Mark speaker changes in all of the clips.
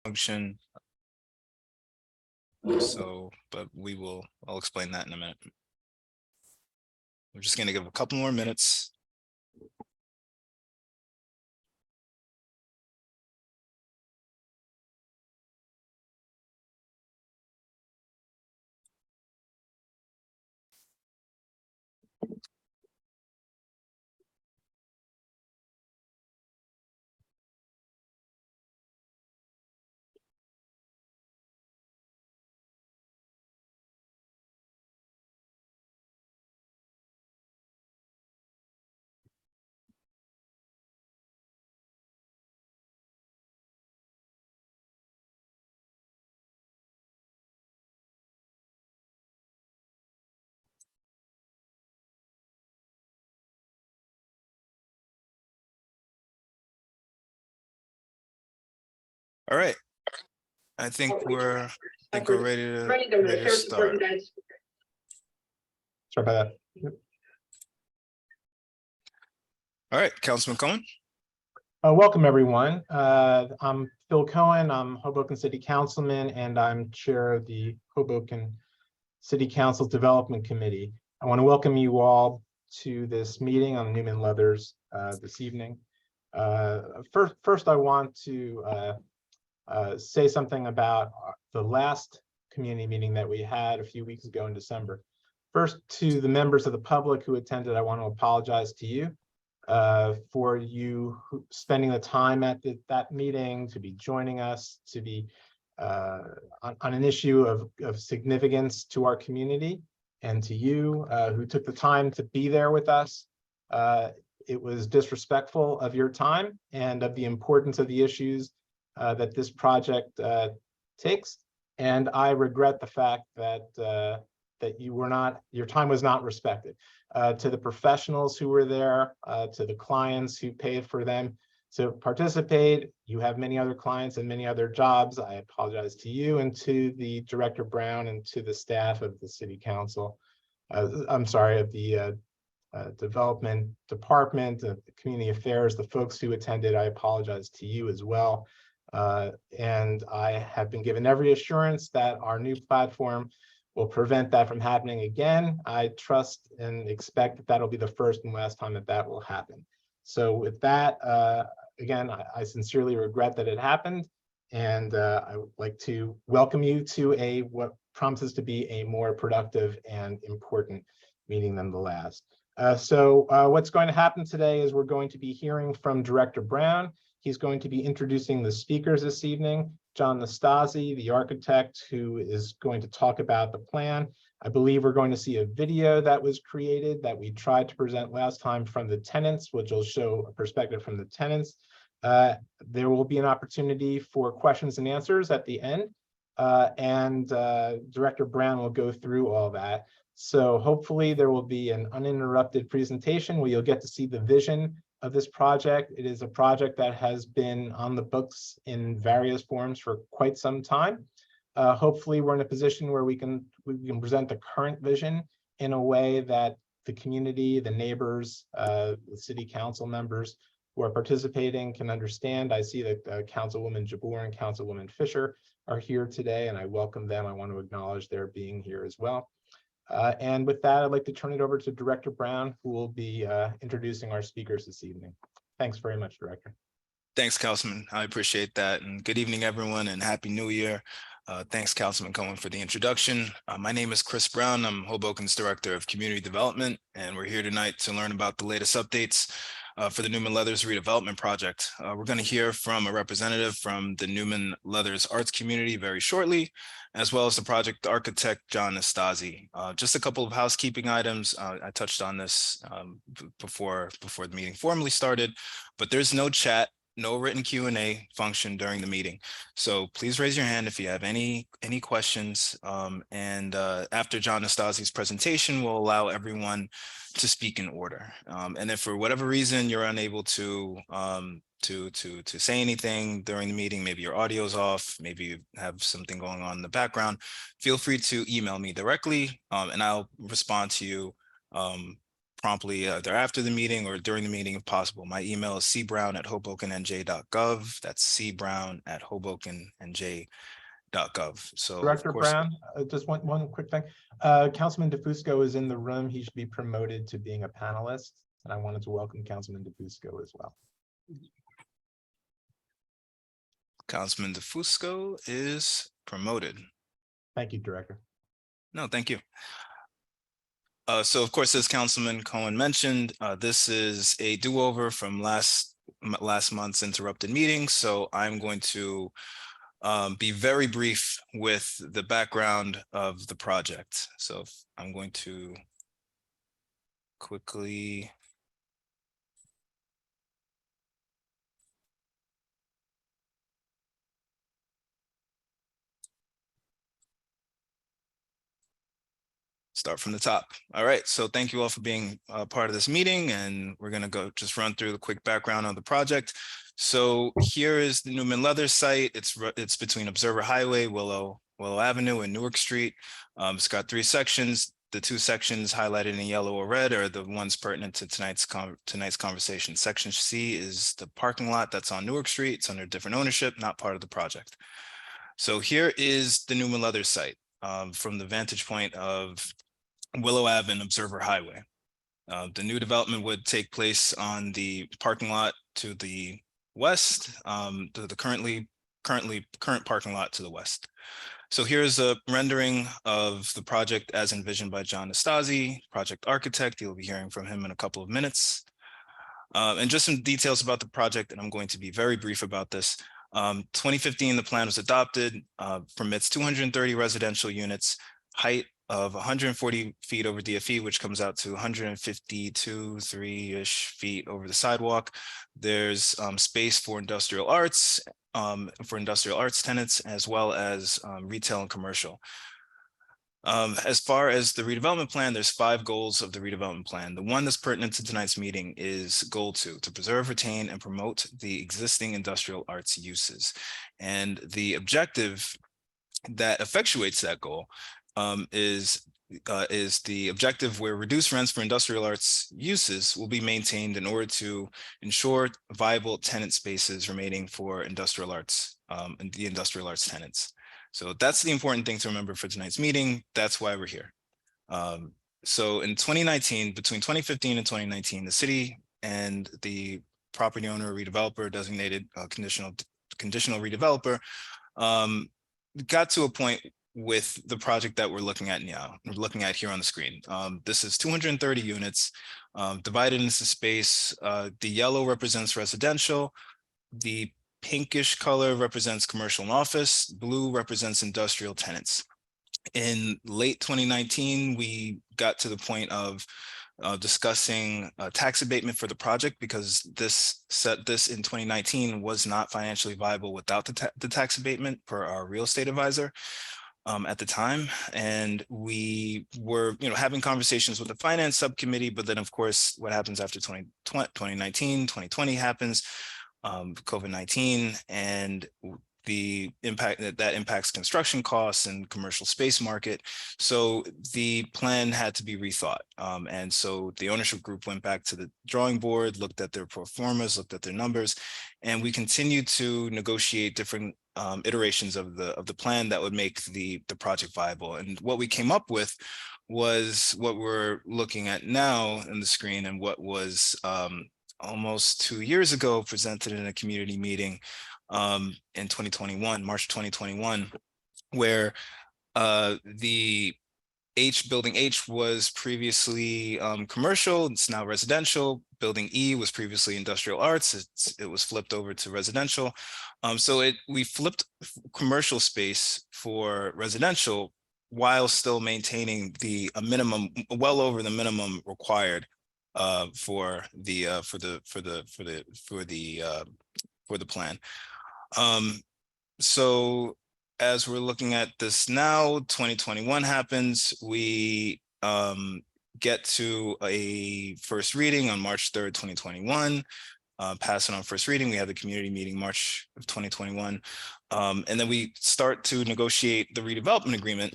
Speaker 1: function. So, but I'll explain that in a minute. We're just going to give a couple more minutes. All right. I think we're ready to start.
Speaker 2: Sorry about that. Yep.
Speaker 1: All right, Councilman Cohen.
Speaker 2: Welcome, everyone. I'm Phil Cohen. I'm Hoboken City Councilman, and I'm chair of the Hoboken City Council Development Committee. I want to welcome you all to this meeting on Neumann Leathers this evening. First, I want to say something about the last community meeting that we had a few weeks ago in December. First, to the members of the public who attended, I want to apologize to you for you spending the time at that meeting, to be joining us, to be on an issue of significance to our community, and to you who took the time to be there with us. It was disrespectful of your time and of the importance of the issues that this project takes, and I regret the fact that your time was not respected. To the professionals who were there, to the clients who paid for them to participate, you have many other clients and many other jobs. I apologize to you and to the Director Brown and to the staff of the City Council. I'm sorry, of the Development Department, the Community Affairs, the folks who attended. I apologize to you as well. And I have been given every assurance that our new platform will prevent that from happening again. I trust and expect that that'll be the first and last time that will happen. So with that, again, I sincerely regret that it happened, and I would like to welcome you to what promises to be a more productive and important meeting than the last. So what's going to happen today is we're going to be hearing from Director Brown. He's going to be introducing the speakers this evening. John Nastasi, the architect, who is going to talk about the plan. I believe we're going to see a video that was created that we tried to present last time from the tenants, which will show a perspective from the tenants. There will be an opportunity for questions and answers at the end, and Director Brown will go through all that. So hopefully there will be an uninterrupted presentation where you'll get to see the vision of this project. It is a project that has been on the books in various forms for quite some time. Hopefully we're in a position where we can present the current vision in a way that the community, the neighbors, the city council members who are participating can understand. I see that Councilwoman Jabour and Councilwoman Fisher are here today, and I welcome them. I want to acknowledge their being here as well. And with that, I'd like to turn it over to Director Brown, who will be introducing our speakers this evening. Thanks very much, Director.
Speaker 1: Thanks, Councilman. I appreciate that. And good evening, everyone, and Happy New Year. Thanks, Councilman Cohen, for the introduction. My name is Chris Brown. I'm Hoboken's Director of Community Development, and we're here tonight to learn about the latest updates for the Neumann Leathers redevelopment project. We're going to hear from a representative from the Neumann Leathers arts community very shortly, as well as the project architect, John Nastasi. Just a couple of housekeeping items. I touched on this before the meeting formally started, but there's no chat, no written Q&A function during the meeting. So please raise your hand if you have any questions. And after John Nastasi's presentation, we'll allow everyone to speak in order. And if for whatever reason you're unable to say anything during the meeting, maybe your audio's off, maybe you have something going on in the background, feel free to email me directly, and I'll respond to you promptly either after the meeting or during the meeting if possible. My email is cbrown@hobokenNJ.gov. That's cbrown@hobokenNJ.gov. So of
Speaker 2: Director
Speaker 1: course,
Speaker 2: Brown, just one quick thing. Councilman DeFusco is in the room. He should be promoted to being a panelist. And I wanted to welcome Councilman DeFusco as well.
Speaker 1: Councilman DeFusco is promoted.
Speaker 2: Thank you, Director.
Speaker 1: No, thank you. So of course, as Councilman Cohen mentioned, this is a do-over from last month's interrupted meeting. So I'm going to be very brief with the background of the project. So I'm going to quickly start from the top. All right, so thank you all for being part of this meeting, and we're gonna go just run through the quick background on the project. So here is the Neumann Leather site. It's between Observer Highway, Willow Avenue, and Newark Street. It's got 3 sections. The 2 sections highlighted in yellow or red are the ones pertinent to tonight's conversation. Section C is the parking lot that's on Newark Street. It's under different ownership, not part of the project. So here is the Neumann Leather site from the vantage point of Willow Ave and Observer Highway. The new development would take place on the parking lot to the west, to the current parking lot to the west. So here's a rendering of the project as envisioned by John Nastasi, project architect. You'll be hearing from him in a couple of minutes. And just some details about the project, and I'm going to be very brief about this. 2015, the plan was adopted, permits 230 residential units, height of 140 feet over DFE, which comes out to 152-3-ish feet over the sidewalk. There's space for industrial arts tenants, as well as retail and commercial. As far as the redevelopment plan, there's 5 goals of the redevelopment plan. The one that's pertinent to tonight's meeting is goal 2, to preserve, retain, and promote the existing industrial arts uses. And the objective that effectuates that goal is the objective where reduced rents for industrial arts uses will be maintained in order to ensure viable tenant spaces remaining for industrial arts and the industrial arts tenants. So that's the important thing to remember for tonight's meeting. That's why we're here. So in 2019, between 2015 and 2019, the city and the property owner, redeveloper, designated conditional redeveloper, got to a point with the project that we're looking at now. We're looking at here on the screen. This is 230 units divided into space. The yellow represents residential. The pinkish color represents commercial and office. Blue represents industrial tenants. In late 2019, we got to the point of discussing tax abatement for the project, because this in 2019 was not financially viable without the tax abatement per our real estate advisor at the time. And we were having conversations with the finance subcommittee, but then of course what happens after 2019, 2020 happens, COVID-19, and the impact that impacts construction costs and commercial space market. So the plan had to be rethought. And so the ownership group went back to the drawing board, looked at their pro formas, looked at their numbers, and we continued to negotiate different iterations of the plan that would make the project viable. And what we came up with was what we're looking at now in the screen, and what was almost 2 years ago presented in a community meeting in 2021, March 2021, where the building H was previously commercial, it's now residential. Building E was previously industrial arts, it was flipped over to residential. So we flipped commercial space for residential while still maintaining a minimum, well over the minimum required for the plan. So as we're looking at this now, 2021 happens. We get to a first reading on March 3rd, 2021. Pass it on first reading. We have the community meeting March of 2021. And then we start to negotiate the redevelopment agreement.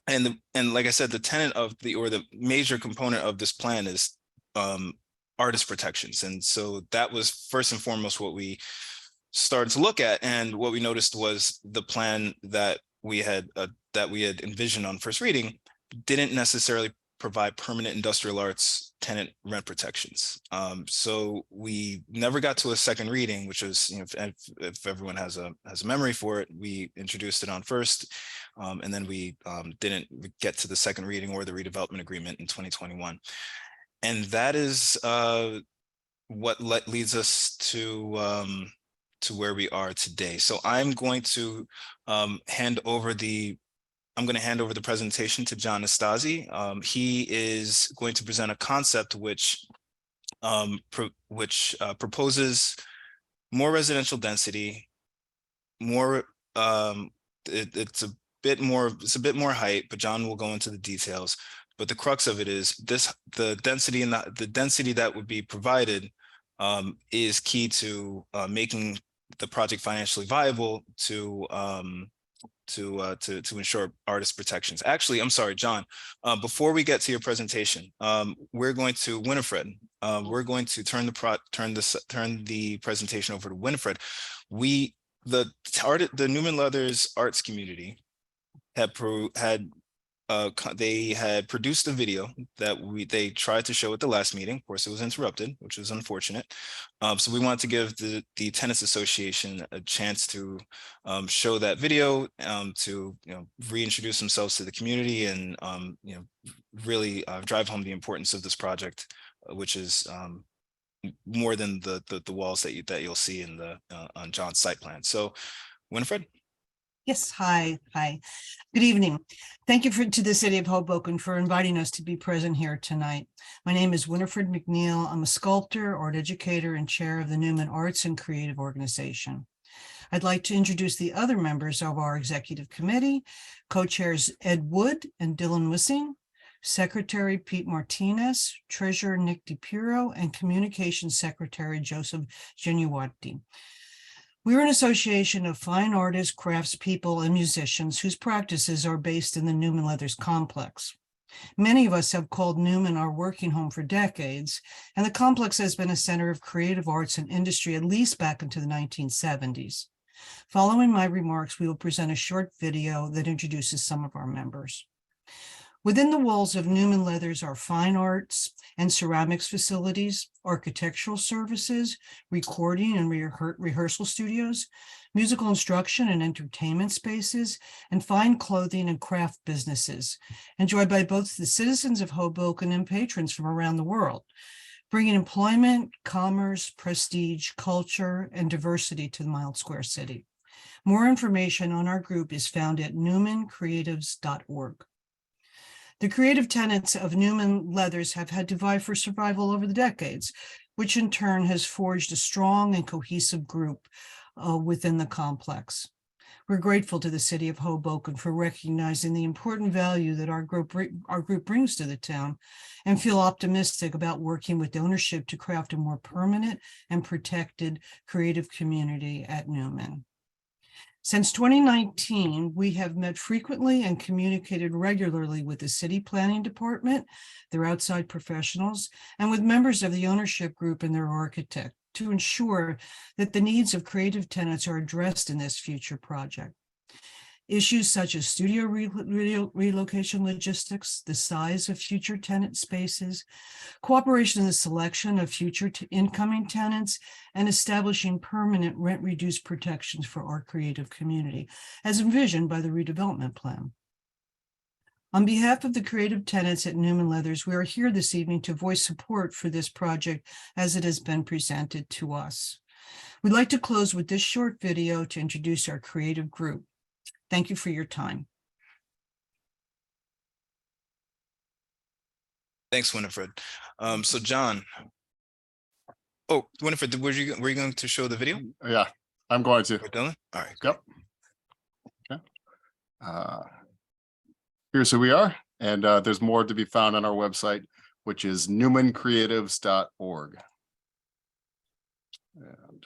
Speaker 1: And like I said, the tenet of the major component of this plan is artist protections. And so that was first and foremost what we started to look at. And what we noticed was the plan that we had envisioned on first reading didn't necessarily provide permanent industrial arts tenant rent protections. So we never got to a second reading, which was, if everyone has a memory for it, we introduced it on first, and then we didn't get to the second reading or the redevelopment agreement in 2021. And that is what leads us to where we are today. So I'm going to hand over the presentation to John Nastasi. He is going to present a concept which proposes more residential density, more it's a bit more height, but John will go into the details. But the crux of it is the density and the density that would be provided is key to making the project financially viable to ensure artist protections. Actually, I'm sorry, John, before we get to your presentation, we're going to Winifred. We're going to turn the presentation over to Winifred. The Neumann Leathers arts community they had produced a video that they tried to show at the last meeting. Of course, it was interrupted, which was unfortunate. So we wanted to give the Tenants Association a chance to show that video, to reintroduce themselves to the community, and really drive home the importance of this project, which is more than the walls that you'll see in on John's site plan. So, Winifred.
Speaker 3: Yes, hi. Good evening. Thank you to the City of Hoboken for inviting us to be present here tonight. My name is Winifred McNeil. I'm a sculptor, art educator, and chair of the Neumann Arts and Creative Organization. I'd like to introduce the other members of our executive committee, co-chairs Ed Wood and Dylan Wissing, Secretary Pete Martinez, Treasurer Nick DiPiero, and Communications Secretary Joseph Genuati. We're an association of fine artists, craftspeople, and musicians whose practices are based in the Neumann Leathers complex. Many of us have called Neumann our working home for decades, and the complex has been a center of creative arts and industry at least back into the 1970s. Following my remarks, we will present a short video that introduces some of our members. Within the walls of Neumann Leathers are fine arts and ceramics facilities, architectural services, recording and rehearsal studios, musical instruction and entertainment spaces, and fine clothing and craft businesses, enjoyed by both the citizens of Hoboken and patrons from around the world, bringing employment, commerce, prestige, culture, and diversity to the Mild Square City. More information on our group is found at newmancreatives.org. The creative tenets of Neumann Leathers have had to vie for survival over the decades, which in turn has forged a strong and cohesive group within the complex. We're grateful to the City of Hoboken for recognizing the important value that our group brings to the town, and feel optimistic about working with ownership to craft a more permanent and protected creative community at Neumann. Since 2019, we have met frequently and communicated regularly with the City Planning Department, their outside professionals, and with members of the ownership group and their architect to ensure that the needs of creative tenants are addressed in this future project. Issues such as studio relocation logistics, the size of future tenant spaces, cooperation in the selection of future incoming tenants, and establishing permanent rent-reduced protections for our creative community, as envisioned by the redevelopment plan. On behalf of the creative tenants at Neumann Leathers, we are here this evening to voice support for this project as it has been presented to us. We'd like to close with this short video to introduce our creative group. Thank you for your time.
Speaker 1: Thanks, Winifred. So John. Oh, Winifred, were you going to show the video?
Speaker 4: Yeah, I'm going to.
Speaker 1: With Dylan? All right.
Speaker 4: Yep. Okay. Here's who we are, and there's more to be found on our website, which is newmancreatives.org. And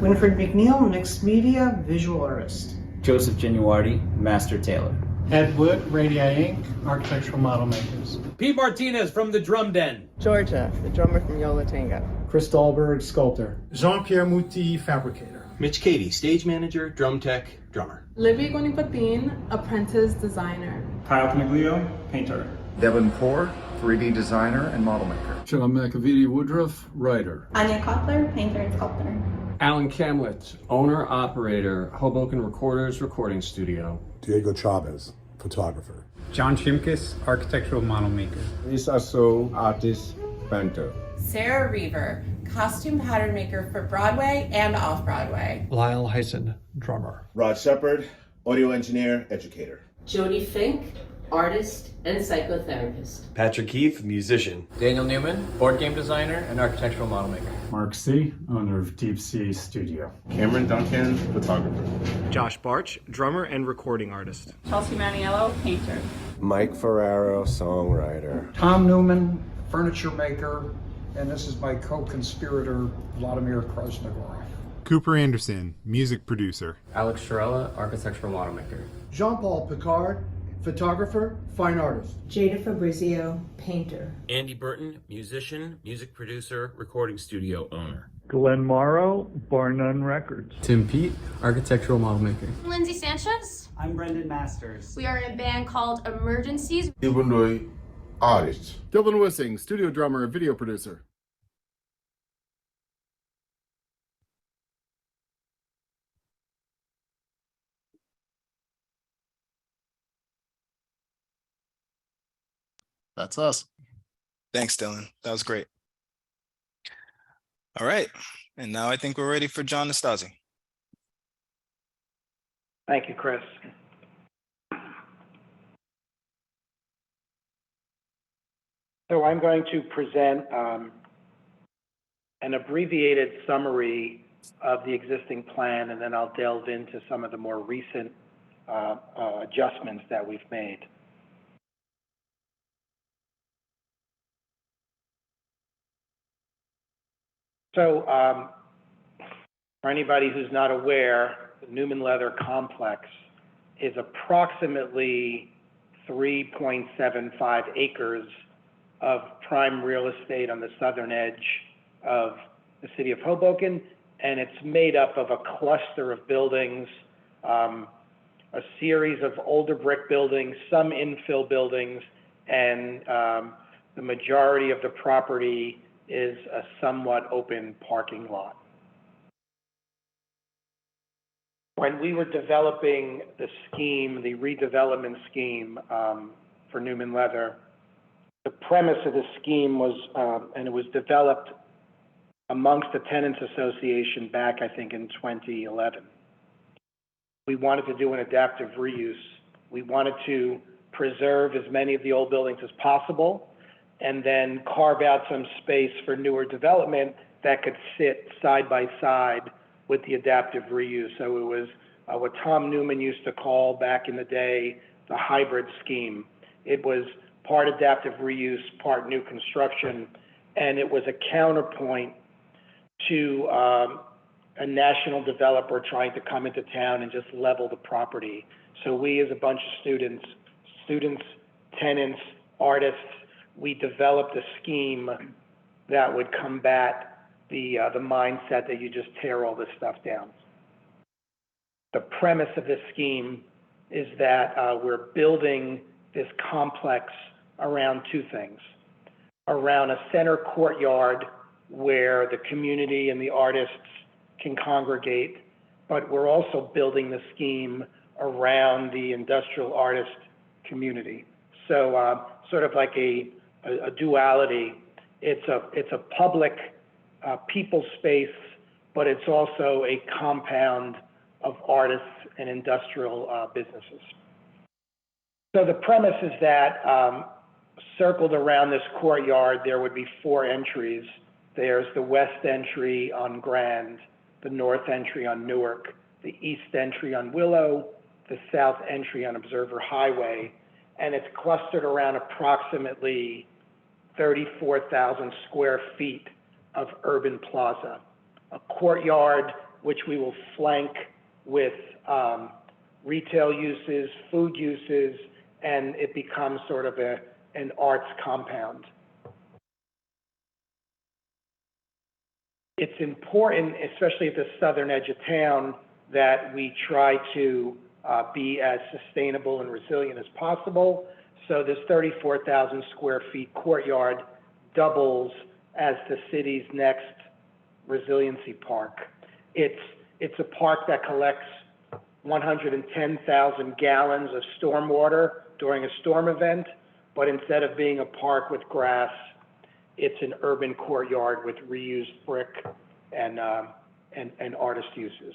Speaker 3: Winifred McNeil, mixed media, visual artist.
Speaker 5: Joseph Genuati, master tailor. Ed Wood, Radii Inc., architectural model makers.
Speaker 6: Pete Martinez from the Drum Den.
Speaker 7: Georgia, the drummer from Yola Tango.
Speaker 5: Chris Dahlberg, sculptor.
Speaker 8: Jean-Pierre Mouti, fabricator.
Speaker 9: Mitch Cady, stage manager, drum tech, drummer.
Speaker 10: Libby Gonipatin, apprentice designer.
Speaker 11: Kyle Paniglio, painter.
Speaker 12: Devin Poor, 3D designer and model maker.
Speaker 13: John McAvity Woodruff, writer.
Speaker 14: Anya Kotler, painter and sculptor.
Speaker 15: Alan Camlet, owner, operator, Hoboken Recorders Recording Studio.
Speaker 16: Diego Chavez, photographer.
Speaker 17: John Shimkus, architectural model maker.
Speaker 18: Lisa So, artist, painter.
Speaker 19: Sarah Reaver, costume pattern maker for Broadway and off-Broadway.
Speaker 20: Lyle Heisen, drummer.
Speaker 21: Rod Shepard, audio engineer, educator.
Speaker 22: Jody Fink, artist and psychotherapist.
Speaker 23: Patrick Keith, musician.
Speaker 24: Daniel Neumann, board game designer and architectural model maker.
Speaker 25: Mark C., owner of Deep Sea Studio.
Speaker 26: Cameron Duncan, photographer.
Speaker 27: Josh Barch, drummer and recording artist.
Speaker 28: Chelsea Maniello, painter.
Speaker 29: Mike Ferraro, songwriter.
Speaker 30: Tom Neumann, furniture maker, and this is my co-conspirator, Vladimir Krasnogorov.
Speaker 31: Cooper Anderson, music producer.
Speaker 24: Alex Sharella, architectural model maker.
Speaker 32: Jean-Paul Picard, photographer, fine artist.
Speaker 33: Jada Fabrizio, painter.
Speaker 34: Andy Burton, musician, music producer, recording studio owner.
Speaker 35: Glenn Morrow, Bar None Records.
Speaker 15: Tim Pete, architectural model maker.
Speaker 36: Lindsay Sanchez.
Speaker 37: I'm Brendan Masters.
Speaker 36: We are in a band called Emergencies.
Speaker 4: Illinois artist. Dylan Wissing, studio drummer and video producer. That's us.
Speaker 1: Thanks, Dylan. That was great. All right. And now I think we're ready for John Nastasi.
Speaker 36: Thank you, Chris. So I'm going to present an abbreviated summary of the existing plan, and then I'll delve into some of the more recent adjustments that we've made. So for anybody who's not aware, the Neumann Leather Complex is approximately 3.75 acres of prime real estate on the southern edge of the city of Hoboken, and it's made up of a cluster of buildings, a series of older brick buildings, some infill buildings, and the majority of the property is a somewhat open parking lot. When we were developing the scheme, the redevelopment scheme for Neumann Leather, the premise of the scheme was, and it was developed amongst the Tenants Association back, I think, in 2011. We wanted to do an adaptive reuse. We wanted to preserve as many of the old buildings as possible, and then carve out some space for newer development that could sit side by side with the adaptive reuse. So it was what Tom Neumann used to call back in the day the hybrid scheme. It was part adaptive reuse, part new construction, and it was a counterpoint to a national developer trying to come into town and just level the property. So we, as a bunch of students, tenants, artists, we developed a scheme that would combat the mindset that you just tear all this stuff down. The premise of this scheme is that we're building this complex around two things. Around a center courtyard where the community and the artists can congregate, but we're also building the scheme around the industrial artist community. So sort of like a duality. It's a public people space, but it's also a compound of artists and industrial businesses. So the premise is that circled around this courtyard, there would be 4 entries. There's the west entry on Grand, the north entry on Newark, the east entry on Willow, the south entry on Observer Highway, and it's clustered around approximately 34,000 square feet of urban plaza, a courtyard which we will flank with retail uses, food uses, and it becomes sort of an arts compound. It's important, especially at the southern edge of town, that we try to be as sustainable and resilient as possible. So this 34,000 square feet courtyard doubles as the city's next resiliency park. It's a park that collects 110,000 gallons of stormwater during a storm event, but instead of being a park with grass, it's an urban courtyard with reused brick and artist uses.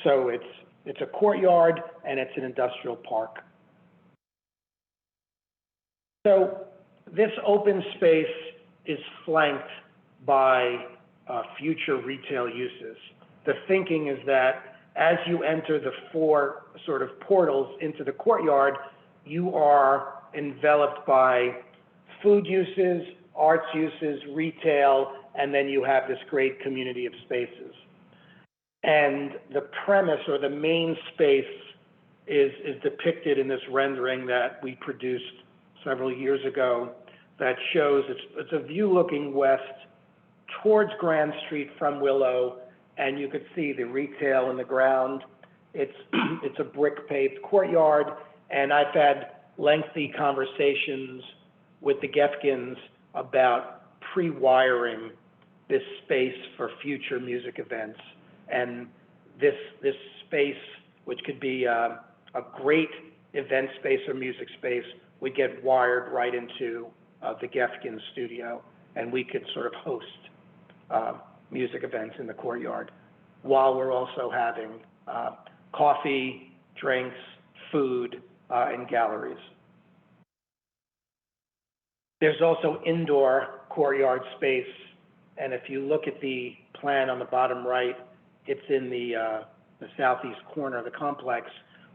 Speaker 36: So it's a courtyard and it's an industrial park. So this open space is flanked by future retail uses. The thinking is that as you enter the four sort of portals into the courtyard, you are enveloped by food uses, arts uses, retail, and then you have this great community of spaces. And the premise or the main space is depicted in this rendering that we produced several years ago that shows it's a view looking west towards Grand Street from Willow, and you could see the retail in the ground. It's a brick paved courtyard, and I've had lengthy conversations with the Gefkins about pre-wiring this space for future music events. And this space, which could be a great event space or music space, would get wired right into the Gefkin studio, and we could sort of host music events in the courtyard while we're also having coffee, drinks, food, and galleries. There's also indoor courtyard space, and if you look at the plan on the bottom right, it's in the southeast corner of the complex,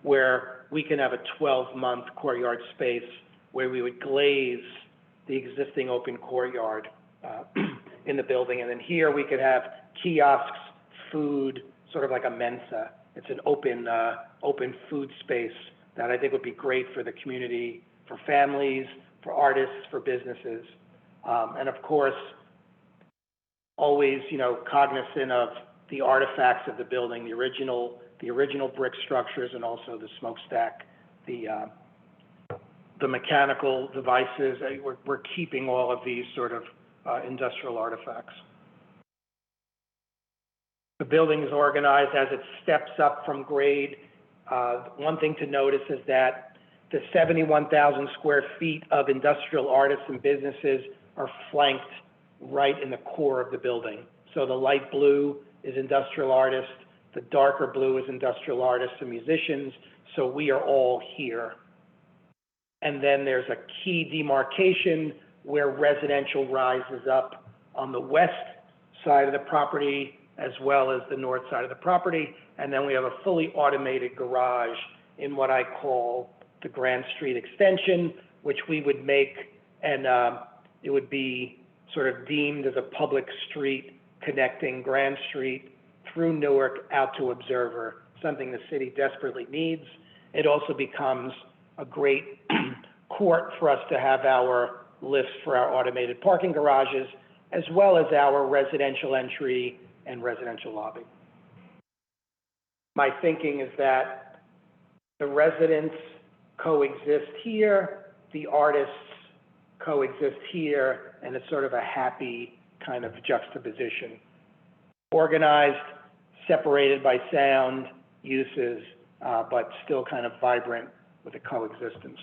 Speaker 36: where we can have a 12-month courtyard space where we would glaze the existing open courtyard in the building. And then here we could have kiosks, food, sort of like a Mensa. It's an open food space that I think would be great for the community, for families, for artists, for businesses. And of course, always, cognizant of the artifacts of the building, the original brick structures, and also the smokestack, the mechanical devices. We're keeping all of these sort of industrial artifacts. The building is organized as it steps up from grade. One thing to notice is that the 71,000 square feet of industrial artists and businesses are flanked right in the core of the building. So the light blue is industrial artists, the darker blue is industrial artists and musicians, so we are all here. And then there's a key demarcation where residential rises up on the west side of the property as well as the north side of the property. And then we have a fully automated garage in what I call the Grand Street extension, which we would make, and it would be sort of deemed as a public street connecting Grand Street through Newark out to Observer, something the city desperately needs. It also becomes a great court for us to have our lifts for our automated parking garages, as well as our residential entry and residential lobby. My thinking is that the residents coexist here, the artists coexist here, and it's sort of a happy kind of juxtaposition. Organized, separated by sound, uses, but still kind of vibrant with a coexistence.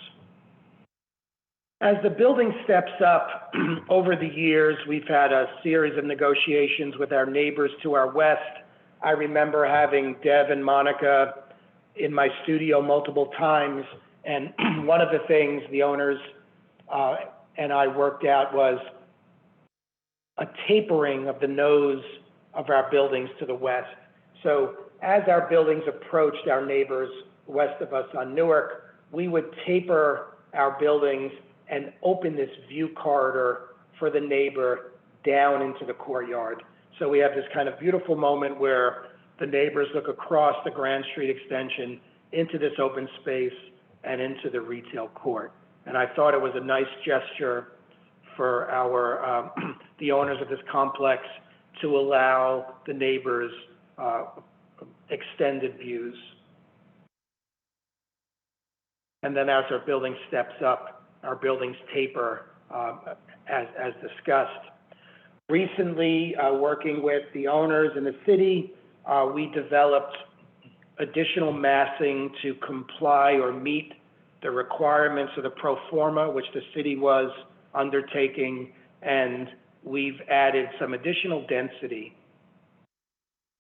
Speaker 36: As the building steps up, over the years, we've had a series of negotiations with our neighbors to our west. I remember having Dev and Monica in my studio multiple times, and one of the things the owners and I worked out was a tapering of the nose of our buildings to the west. So as our buildings approached our neighbors west of us on Newark, we would taper our buildings and open this view corridor for the neighbor down into the courtyard. So we have this kind of beautiful moment where the neighbors look across the Grand Street extension into this open space and into the retail court. And I thought it was a nice gesture for our the owners of this complex to allow the neighbors extended views. And then as our building steps up, our buildings taper as discussed. Recently, working with the owners in the city, we developed additional massing to comply or meet the requirements of the pro forma, which the city was undertaking, and we've added some additional density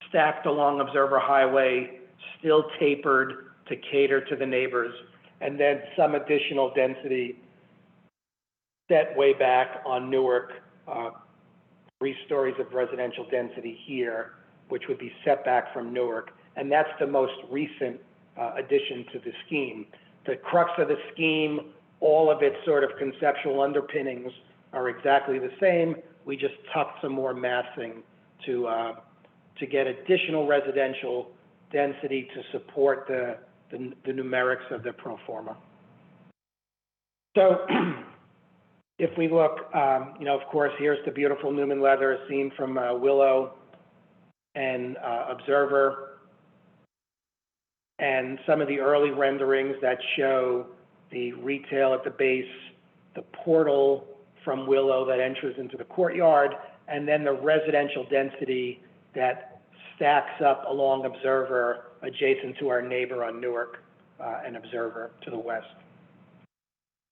Speaker 36: stacked along Observer Highway, still tapered to cater to the neighbors, and then some additional density set way back on Newark, 3 stories of residential density here, which would be set back from Newark, and that's the most recent addition to the scheme. The crux of the scheme, all of its sort of conceptual underpinnings are exactly the same. We just tucked some more massing to get additional residential density to support the numerics of the pro forma. So if we look, of course, here's the beautiful Neumann leather seen from Willow and Observer, and some of the early renderings that show the retail at the base, the portal from Willow that enters into the courtyard, and then the residential density that stacks up along Observer adjacent to our neighbor on Newark and Observer to the west.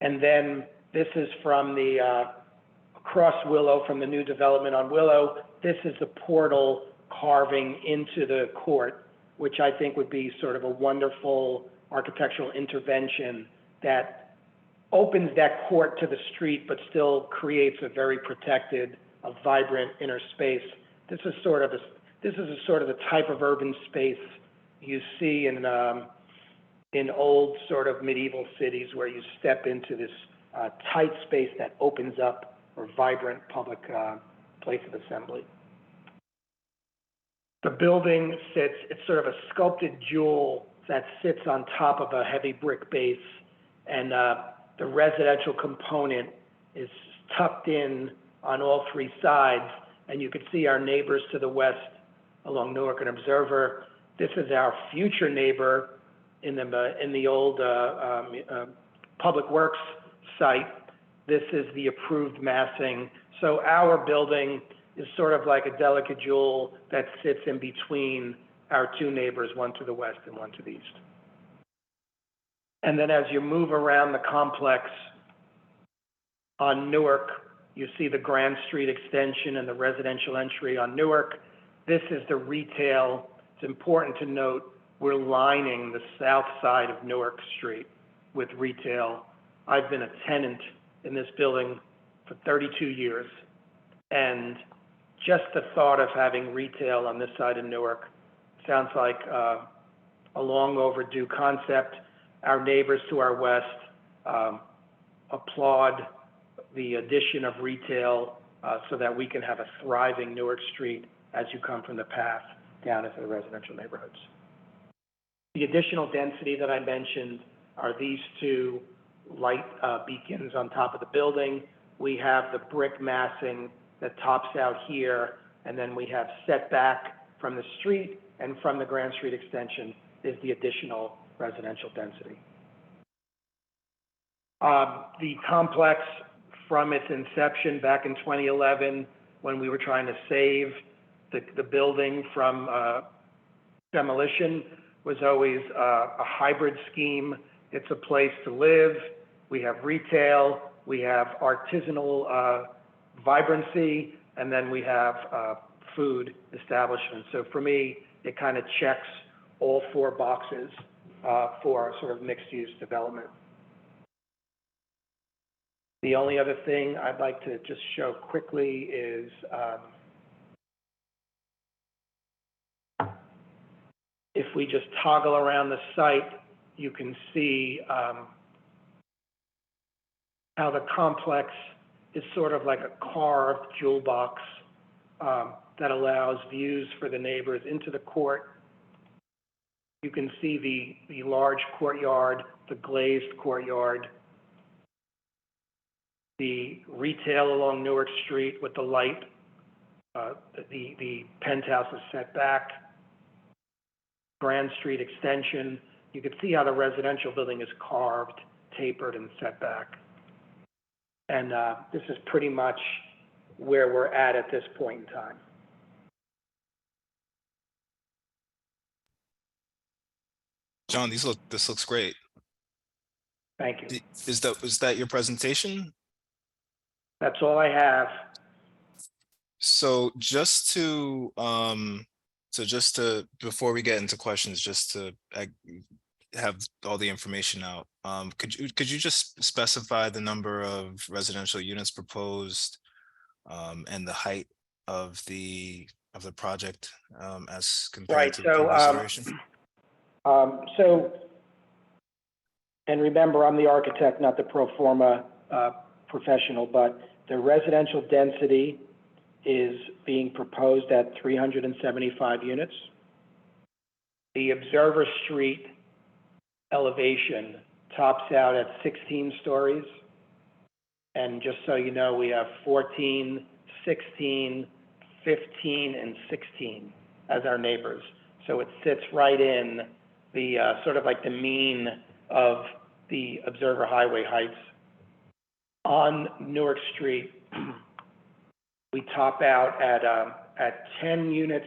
Speaker 36: And then this is from the across Willow, from the new development on Willow. This is the portal carving into the court, which I think would be sort of a wonderful architectural intervention that opens that court to the street, but still creates a very protected, a vibrant inner space. This is sort of the type of urban space you see in old sort of medieval cities, where you step into this tight space that opens up for vibrant public place of assembly. The building sits, it's sort of a sculpted jewel that sits on top of a heavy brick base, and the residential component is tucked in on all 3 sides, and you can see our neighbors to the west along Newark and Observer. This is our future neighbor in the old Public Works site. This is the approved massing. So our building is sort of like a delicate jewel that sits in between our 2 neighbors, one to the west and one to the east. And then as you move around the complex on Newark, you see the Grand Street extension and the residential entry on Newark. This is the retail. It's important to note we're lining the south side of Newark Street with retail. I've been a tenant in this building for 32 years, and just the thought of having retail on this side of Newark sounds like a long overdue concept. Our neighbors to our west applaud the addition of retail so that we can have a thriving Newark Street as you come from the path down into the residential neighborhoods. The additional density that I mentioned are these 2 light beacons on top of the building. We have the brick massing that tops out here, and then we have setback from the street and from the Grand Street extension is the additional residential density. The complex, from its inception back in 2011, when we were trying to save the building from demolition, was always a hybrid scheme. It's a place to live. We have retail, we have artisanal vibrancy, and then we have food establishments. So for me, it kind of checks all 4 boxes for sort of mixed-use development. The only other thing I'd like to just show quickly is if we just toggle around the site, you can see how the complex is sort of like a carved jewel box that allows views for the neighbors into the court You can see the large courtyard, the glazed courtyard, the retail along Newark Street with the light, the penthouse is set back, Grand Street extension. You can see how the residential building is carved, tapered, and set back. And this is pretty much where we're at this point in time.
Speaker 1: John, this looks great.
Speaker 36: Thank you.
Speaker 1: Is that your presentation?
Speaker 36: That's all I have.
Speaker 1: So just to before we get into questions, just to have all the information out, could you just specify the number of residential units proposed, and the height of the project, as compared to the previous iteration?
Speaker 36: And remember, I'm the architect, not the pro forma professional, but the residential density is being proposed at 375 units. The Observer Street elevation tops out at 16 stories. And just so you know, we have 14, 16, 15, and 16 as our neighbors. So it sits right in the sort of like the mean of the Observer Highway heights. On Newark Street, we top out at 10 units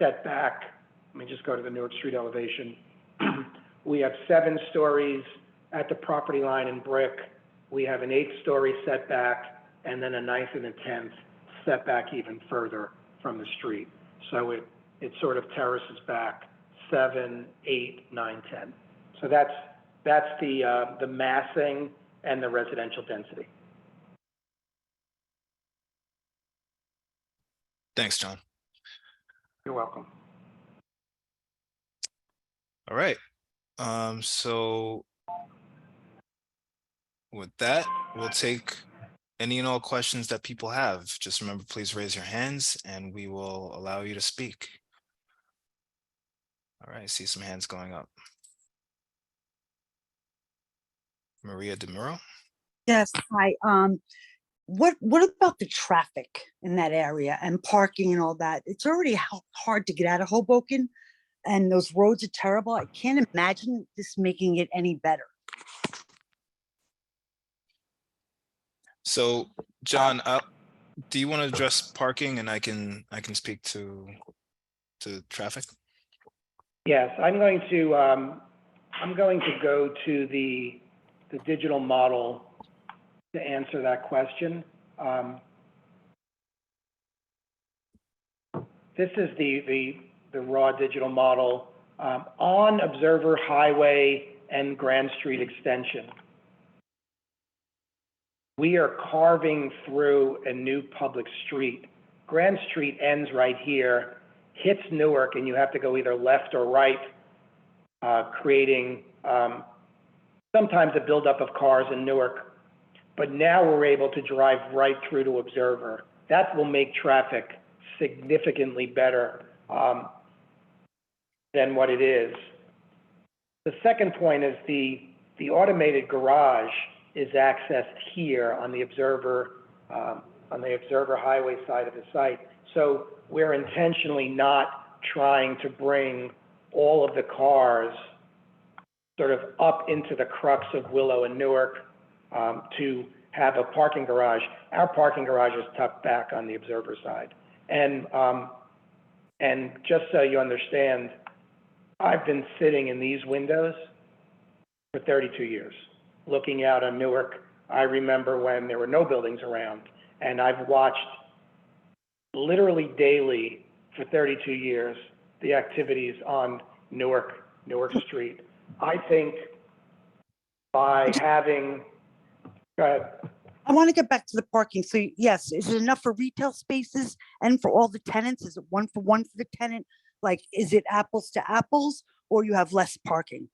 Speaker 36: setback. Let me just go to the Newark Street elevation. We have 7 stories at the property line in brick. We have an 8-story setback, and then a 9th and a 10th setback even further from the street. So it sort of terraces back 7, 8, 9, 10. So that's the massing and the residential density.
Speaker 1: Thanks, John.
Speaker 36: You're welcome.
Speaker 1: All right. So with that, we'll take any and all questions that people have. Just remember, please raise your hands and we will allow you to speak. All right, I see some hands going up. Maria DeMuro.
Speaker 2: Yes, hi. What about the traffic in that area and parking and all that? It's already hard to get out of Hoboken, and those roads are terrible. I can't imagine this making it any better.
Speaker 1: So, John, do you want to address parking, and I can speak to traffic?
Speaker 36: Yes, I'm going to go to the digital model to answer that question. This is the raw digital model on Observer Highway and Grand Street extension. We are carving through a new public street. Grand Street ends right here, hits Newark, and you have to go either left or right, creating sometimes a buildup of cars in Newark. But now we're able to drive right through to Observer. That will make traffic significantly better than what it is. The second point is the automated garage is accessed here on the Observer Highway side of the site. So we're intentionally not trying to bring all of the cars sort of up into the crux of Willow and Newark to have a parking garage. Our parking garage is tucked back on the Observer side. And just so you understand, I've been sitting in these windows for 32 years, looking out on Newark. I remember when there were no buildings around, and I've watched literally daily for 32 years the activities on Newark Street. I think by having, go ahead.
Speaker 2: I want to get back to the parking. So yes, is it enough for retail spaces and for all the tenants? Is it one for the tenant? Like, is it apples to apples, or you have less parking?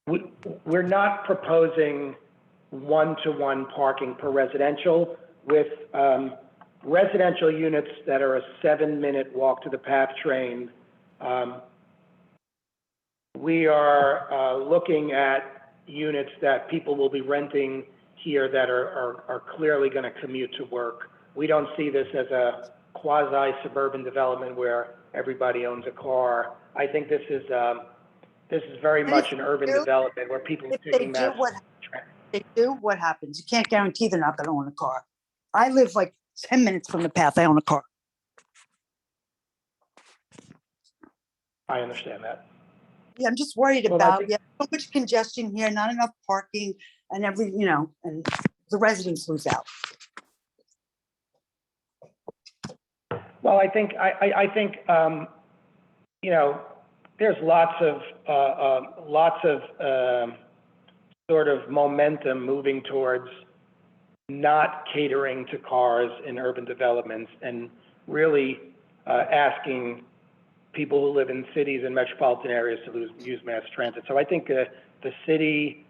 Speaker 36: We're not proposing one-to-one parking per residential. With residential units that are a 7-minute walk to the PATH train, we are looking at units that people will be renting here that are clearly going to commute to work. We don't see this as a quasi suburban development where everybody owns a car. I think this is very much an urban development where people are
Speaker 2: If they
Speaker 36: taking
Speaker 2: do,
Speaker 36: mass.
Speaker 2: what happens? You can't guarantee they're not going to own a car. I live like 10 minutes from the path. I own a car.
Speaker 36: I understand that.
Speaker 2: Yeah, I'm just worried
Speaker 36: Well,
Speaker 2: about so much congestion here, not enough parking, and and the residents lose out.
Speaker 36: Well, I think there's lots of sort of momentum moving towards not catering to cars in urban developments and really asking people who live in cities and metropolitan areas to use mass transit. So I think the city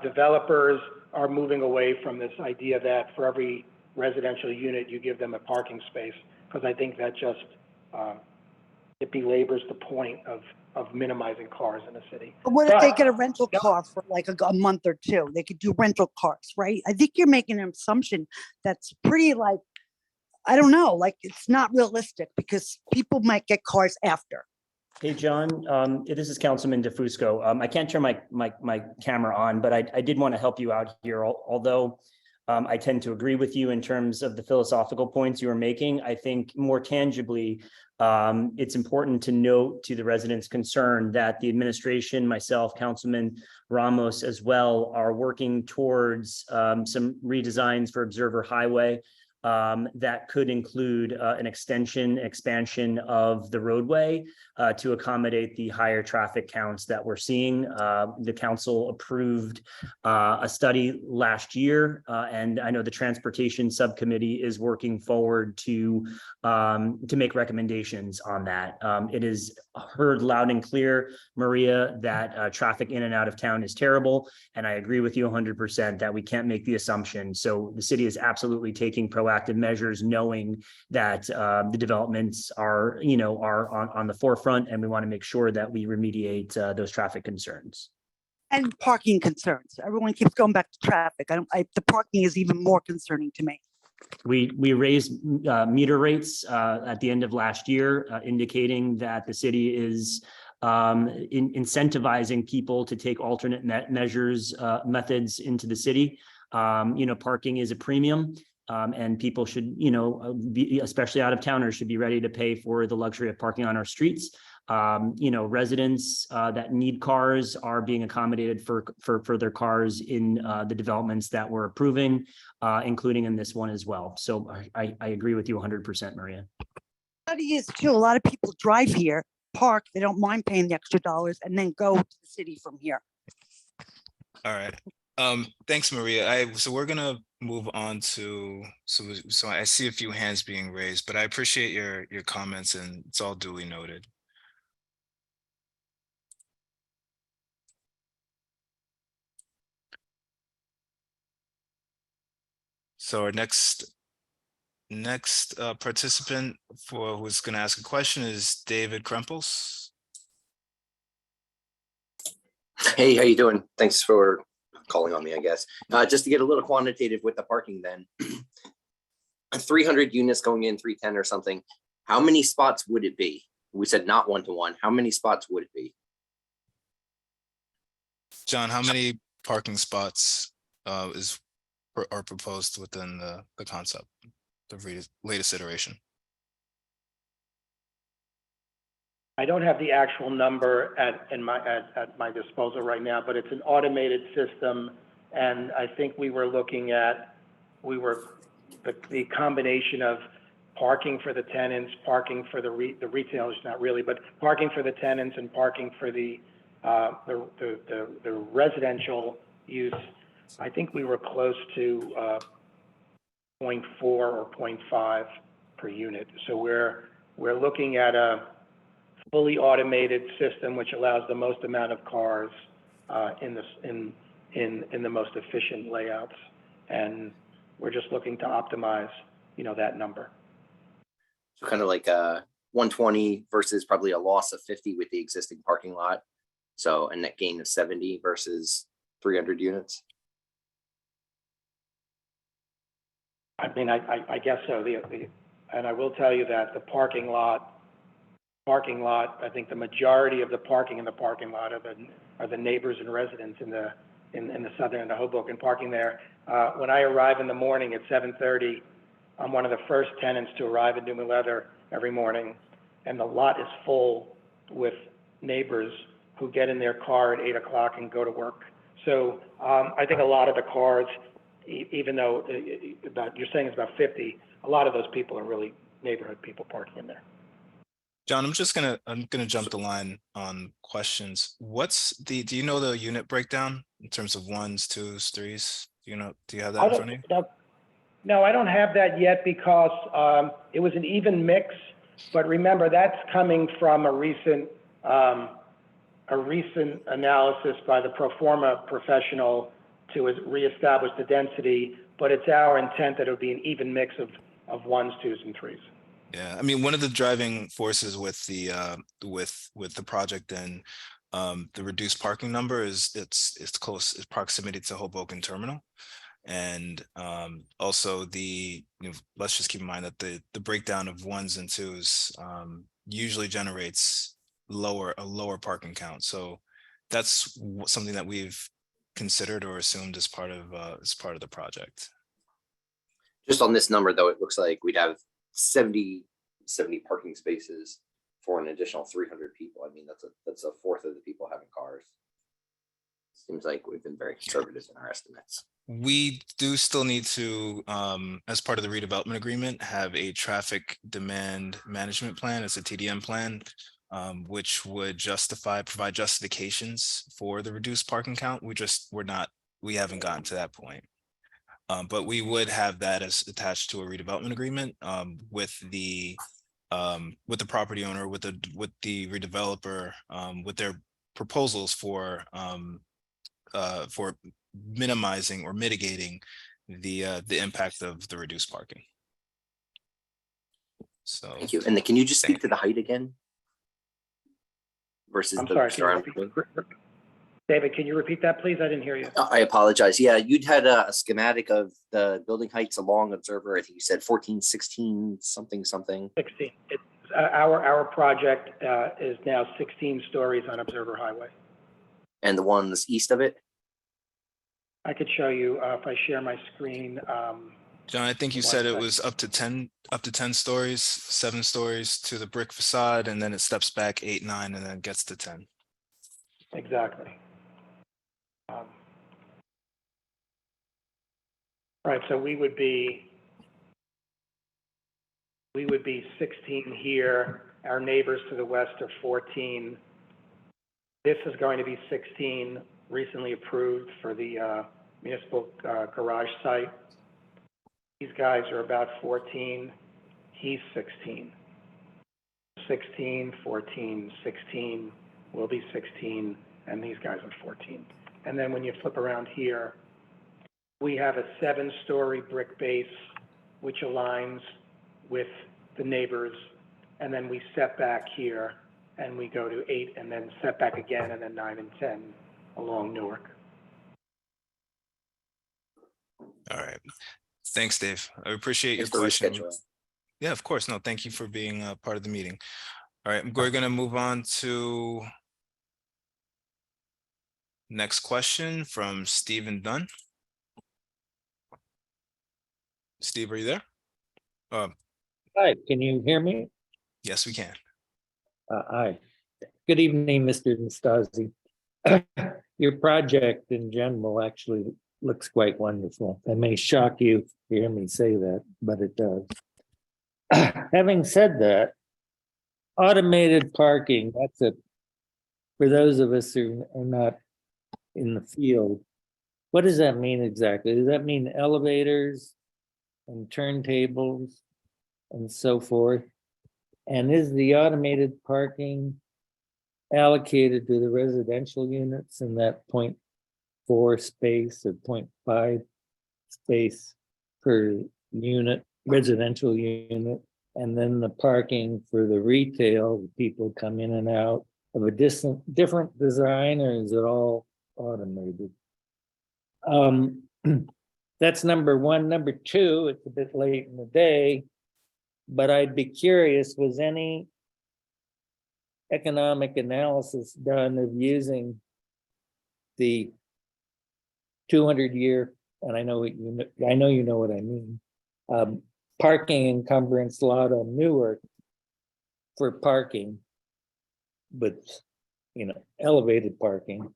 Speaker 36: developers are moving away from this idea that for every residential unit you give them a parking space, because I think that just it belabors the point of minimizing cars in the city.
Speaker 2: But what if they get a rental car for like a month or two? They could do rental cars, right? I think you're making an assumption that's pretty like, I don't know, like it's not realistic because people might get cars after.
Speaker 3: Hey, John, this is Councilman DeFusco. I can't turn my camera on, but I did want to help you out here. Although I tend to agree with you in terms of the philosophical points you were making, I think more tangibly, it's important to note to the residents' concern that the administration, myself, Councilman Ramos as well, are working towards some redesigns for Observer Highway that could include an expansion of the roadway to accommodate the higher traffic counts that we're seeing. The council approved a study last year, and I know the transportation subcommittee is working forward to make recommendations on that. It is heard loud and clear, Maria, that traffic in and out of town is terrible, and I agree with you 100% that we can't make the assumption. So the city is absolutely taking proactive measures, knowing that the developments are on the forefront, and we want to make sure that we remediate those traffic concerns.
Speaker 2: And parking concerns. Everyone keeps going back to traffic. The parking is even more concerning to me.
Speaker 3: We raised meter rates at the end of last year, indicating that the city is incentivizing people to take alternate methods into the city. Parking is a premium. And people should, especially out of towners, should be ready to pay for the luxury of parking on our streets. Residents that need cars are being accommodated for their cars in the developments that we're approving, including in this one as well. So I agree with you 100%, Maria.
Speaker 2: Study is too. A lot of people drive here, park, they don't mind paying the extra dollars, and then go to the city from here.
Speaker 1: All right. Thanks, Maria. So we're gonna move on to, so I see a few hands being raised, but I appreciate your comments, and it's all duly noted. So our next participant who's going to ask a question is David Krempels.
Speaker 5: Hey, how you doing? Thanks for calling on me, I guess. Just to get a little quantitative with the parking then. 300 units going in, 310 or something. How many spots would it be? We said not one-to-one. How many spots would it be?
Speaker 1: John, how many parking spots are proposed within the concept, the latest iteration?
Speaker 36: I don't have the actual number at my disposal right now, but it's an automated system, and I think we were looking at the combination of parking for the tenants, parking for the retailers, not really, but parking for the tenants and parking for the residential use. I think we were close to 0.4 or 0.5 per unit. So we're looking at a fully automated system which allows the most amount of cars in the most efficient layouts, and we're just looking to optimize that number.
Speaker 5: So kind of like 120 versus probably a loss of 50 with the existing parking lot. So a net gain of 70 versus 300 units.
Speaker 36: I mean, I guess so. And I will tell you that the parking lot, I think the majority of the parking in the parking lot are the neighbors and residents in the southern and the Hoboken parking there. When I arrive in the morning at 7:30, I'm one of the first tenants to arrive at Neumann Leather every morning, and the lot is full with neighbors who get in their car at 8 o'clock and go to work. So I think a lot of the cars, even though you're saying it's about 50, a lot of those people are really neighborhood people parking in there.
Speaker 1: John, I'm gonna jump the line on questions. Do you know the unit breakdown in terms of ones, twos, threes? Do you have that in front of you?
Speaker 36: No, I don't have that yet because it was an even mix. But remember, that's coming from a recent analysis by the pro forma professional to reestablish the density. But it's our intent that it would be an even mix of ones, twos, and threes.
Speaker 1: Yeah, I mean, one of the driving forces with the project and the reduced parking number is its proximity to Hoboken Terminal. And also let's just keep in mind that the breakdown of ones and twos usually generates a lower parking count. So that's something that we've considered or assumed as part of the project.
Speaker 5: Just on this number, though, it looks like we'd have 70 parking spaces for an additional 300 people. I mean, that's a fourth of the people having cars. Seems like we've been very conservative in our estimates.
Speaker 1: We do still need to, as part of the redevelopment agreement, have a traffic demand management plan. It's a TDM plan, which would provide justifications for the reduced parking count. We haven't gotten to that point. But we would have that as attached to a redevelopment agreement with the property owner, with the redeveloper, with their proposals for minimizing or mitigating the impact of the reduced parking. So
Speaker 5: thank you. And can you just speak to the height again? Versus
Speaker 36: David, can you repeat that, please? I didn't hear you.
Speaker 5: I apologize. Yeah, you'd had a schematic of the building heights along Observer. I think you said 14, 16, something.
Speaker 36: 16. Our project is now 16 stories on Observer Highway.
Speaker 5: And the ones east of it?
Speaker 36: I could show you if I share my screen.
Speaker 1: John, I think you said it was up to 10 stories, 7 stories to the brick facade, and then it steps back 8, 9, and then gets to 10.
Speaker 36: Exactly. Right, so we would be 16 here. Our neighbors to the west are 14. This is going to be 16, recently approved for the municipal garage site. These guys are about 14. He's 16. 16, 14, 16, will be 16, and these guys are 14. And then when you flip around here, we have a 7-story brick base, which aligns with the neighbors. And then we step back here and we go to 8 and then step back again, and then 9 and 10 along Newark.
Speaker 1: All right. Thanks, Dave. I appreciate your question. Yeah, of course. No, thank you for being a part of the meeting. All right, we're going to move on to next question from Stephen Dunn. Steve, are you there?
Speaker 6: Hi, can you hear me?
Speaker 1: Yes, we can.
Speaker 6: Hi. Good evening, Mr. Nastasi. Your project in general actually looks quite wonderful. It may shock you to hear me say that, but it does. Having said that, automated parking, for those of us who are not in the field, what does that mean exactly? Does that mean elevators and turntables and so forth? And is the automated parking allocated to the residential units in that 0.4 space or 0.5 space per unit, residential unit? And then the parking for the retail, people come in and out of a different design, or is it all automated? That's number one. Number two, it's a bit late in the day, but I'd be curious, was any economic analysis done of using the 200-year, and I know you know what I mean, parking encumbrance lot on Newark for parking, but elevated parking,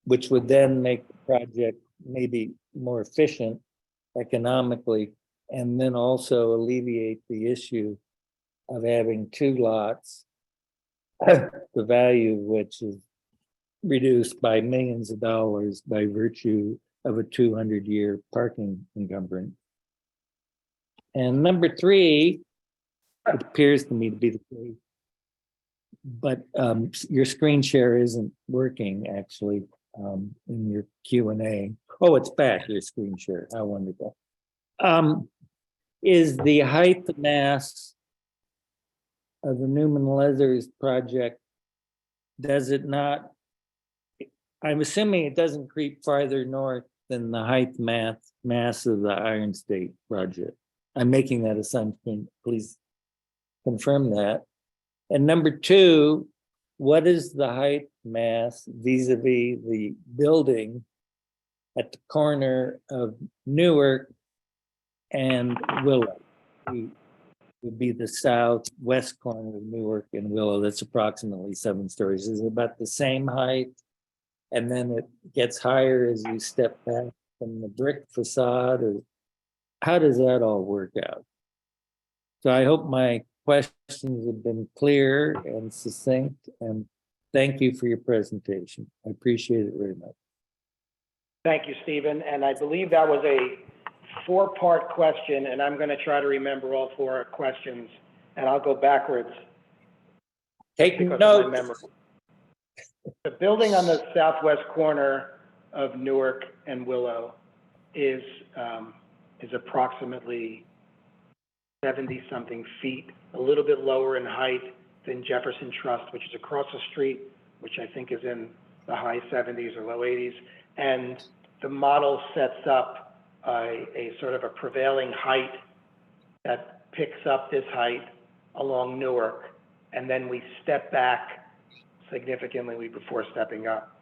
Speaker 6: which would then make the project maybe more efficient economically, and then also alleviate the issue of having two lots, the value of which is reduced by millions of dollars by virtue of a 200-year parking encumbrance. And number three, it appears to me to be the case, but your screen share isn't working actually in your Q&A. Oh, it's back, your screen share. How wonderful. Is the height mass of the Neumann Leathers project, does it not, I'm assuming it doesn't creep farther north than the height mass of the Iron State project. I'm making that assumption. Please confirm that. And number two, what is the height mass vis-a-vis the building at the corner of Newark and Willow? Would be the southwest corner of Newark and Willow. That's approximately 7 stories. Is it about the same height? And then it gets higher as you step back from the brick facade, or how does that all work out? So I hope my questions have been clear and succinct, and thank you for your presentation. I appreciate it very much.
Speaker 36: Thank you, Stephen. And I believe that was a 4-part question, and I'm going to try to remember all 4 questions, and I'll go backwards.
Speaker 6: Take
Speaker 36: because
Speaker 6: notes.
Speaker 36: of my memory. The building on the southwest corner of Newark and Willow is approximately 70-something feet, a little bit lower in height than Jefferson Trust, which is across the street, which I think is in the high 70s or low 80s. And the model sets up a sort of a prevailing height that picks up this height along Newark, and then we step back significantly before stepping up.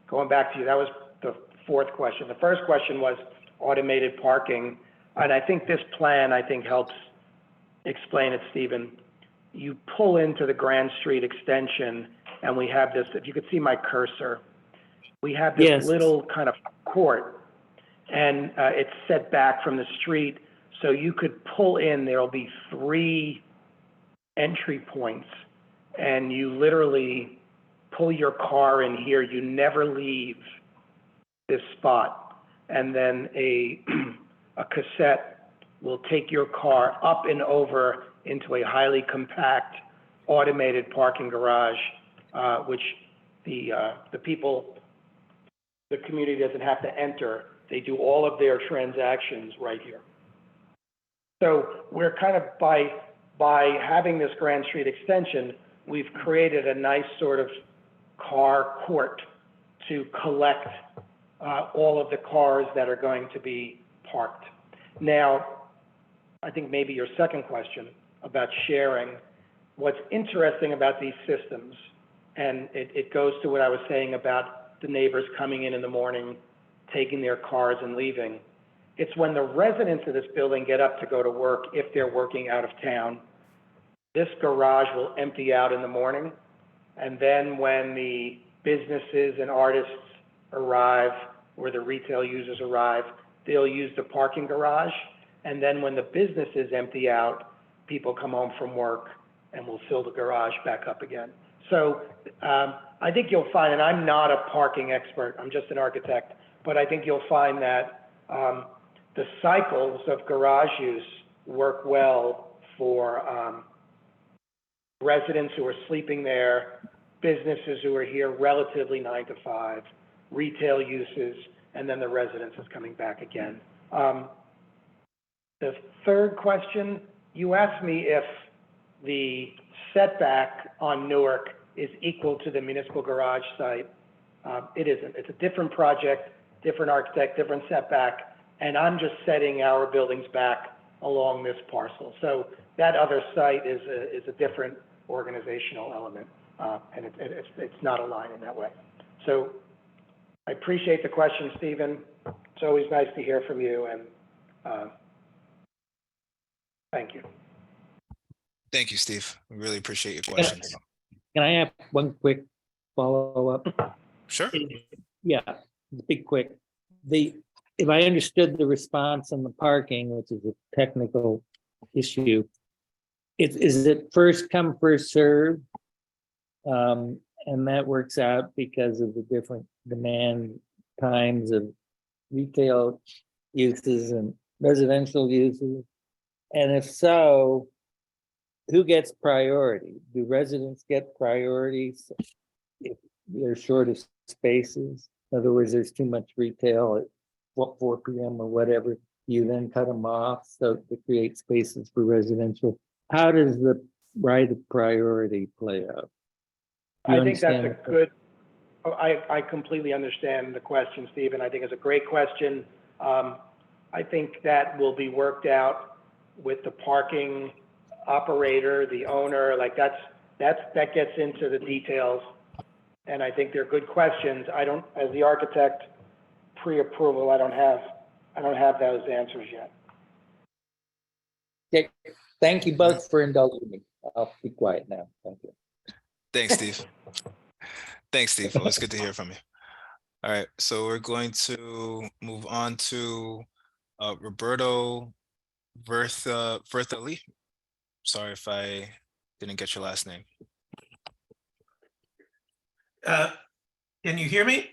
Speaker 36: Going back to you, that was the 4th question. The first question was automated parking, and I think this plan, helps explain it, Stephen. You pull into the Grand Street extension, and we have this, if you could see my cursor, we have this little kind of court, and it's set back from the street, so you could pull in. There'll be 3 entry points, and you literally pull your car in here. You never leave this spot, and then a cassette will take your car up and over into a highly compact automated parking garage, which the community doesn't have to enter. They do all of their transactions right here. So we're kind of, by having this Grand Street extension, we've created a nice sort of car court to collect all of the cars that are going to be parked. Now, I think maybe your second question about sharing, what's interesting about these systems, and it goes to what I was saying about the neighbors coming in the morning, taking their cars and leaving. It's when the residents of this building get up to go to work, if they're working out of town, this garage will empty out in the morning. And then when the businesses and artists arrive, or the retail users arrive, they'll use the parking garage. And then when the businesses empty out, people come home from work and we'll fill the garage back up again. So I think you'll find, and I'm not a parking expert, I'm just an architect, but I think you'll find that the cycles of garage use work well for residents who are sleeping there, businesses who are here relatively 9 to 5, retail uses, and then the residents is coming back again. The third question, you asked me if the setback on Newark is equal to the municipal garage site. It isn't. It's a different project, different architect, different setback, and I'm just setting our buildings back along this parcel. So that other site is a different organizational element, and it's not aligned in that way. So I appreciate the question, Stephen. It's always nice to hear from you, and thank you.
Speaker 1: Thank you, Steve. We really appreciate your questions.
Speaker 6: Can I have one quick follow-up?
Speaker 1: Sure.
Speaker 6: Yeah, be quick. If I understood the response on the parking, which is a technical issue, is it first come, first served? And that works out because of the different demand times of retail uses and residential uses. And if so, who gets priority? Do residents get priorities if they're short of spaces? In other words, there's too much retail at 4 p.m. or whatever, you then cut them off so to create spaces for residential. How does the right of priority play out?
Speaker 36: I think that's a good, I completely understand the question, Stephen. I think it's a great question. I think that will be worked out with the parking operator, the owner, like that gets into the details. And I think they're good questions. I don't, as the architect pre-approval, I don't have those answers yet.
Speaker 6: Okay. Thank you both for indulging me. I'll be quiet now. Thank you.
Speaker 1: Thanks, Steve. Thanks, Steve. Always good to hear from you. All right, so we're going to move on to Roberto Vertali. Sorry if I didn't get your last name.
Speaker 7: Can you hear me?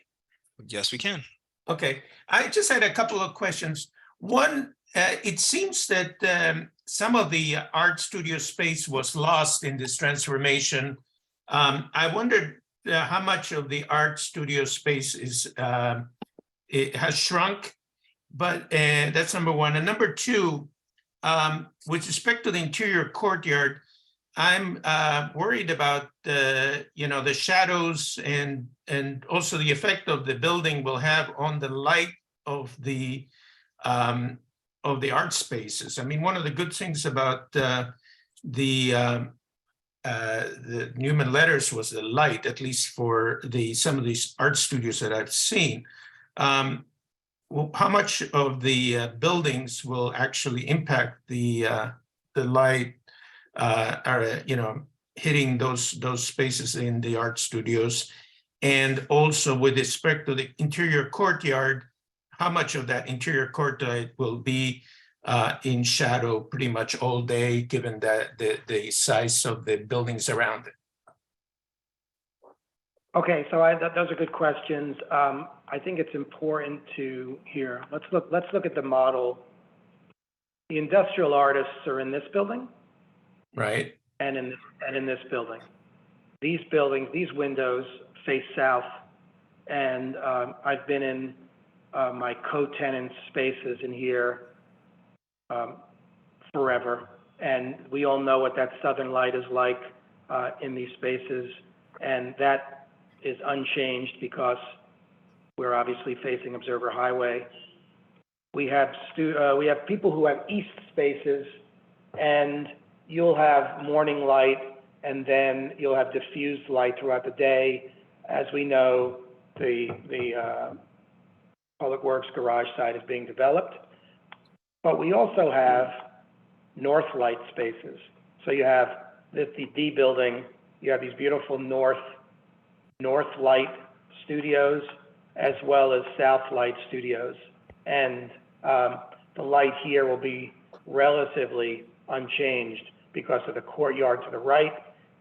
Speaker 1: Yes, we can.
Speaker 7: Okay, I just had a couple of questions. One, it seems that some of the art studio space was lost in this transformation. I wondered how much of the art studio space it has shrunk, but that's number one. And number two, with respect to the interior courtyard, I'm worried about the shadows and also the effect of the building will have on the light of the art spaces. I mean, one of the good things about the Neumann letters was the light, at least for some of these art studios that I've seen. Well, how much of the buildings will actually impact the light, hitting those spaces in the art studios? And also with respect to the interior courtyard, how much of that interior courtyard will be in shadow pretty much all day, given that the size of the buildings around it?
Speaker 36: Okay, so those are good questions. I think it's important to hear. Let's look at the model. The industrial artists are in this building,
Speaker 7: right?
Speaker 36: And in this building. These buildings, these windows face south, and I've been in my co-tenant spaces in here forever, and we all know what that southern light is like in these spaces, and that is unchanged because we're obviously facing Observer Highway. We have people who have east spaces, and you'll have morning light, and then you'll have diffused light throughout the day. As we know, the Public Works garage side is being developed, but we also have north light spaces. So you have the D building, you have these beautiful north light studios, as well as south light studios. And the light here will be relatively unchanged because of the courtyard to the right,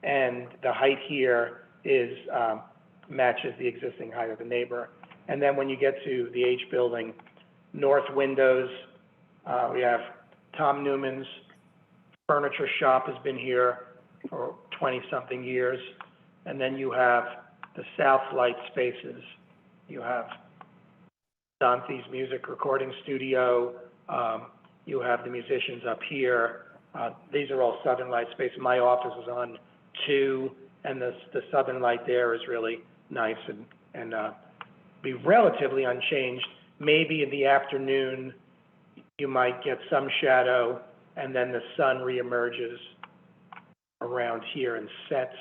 Speaker 36: and the height here is matches the existing height of the neighbor. And then when you get to the H building, north windows, we have Tom Newman's furniture shop has been here for 20-something years. And then you have the south light spaces. You have Dante's music recording studio. You have the musicians up here. These are all southern light spaces. My office is on 2, and the southern light there is really nice and be relatively unchanged. Maybe in the afternoon, you might get some shadow, and then the sun reemerges around here and sets.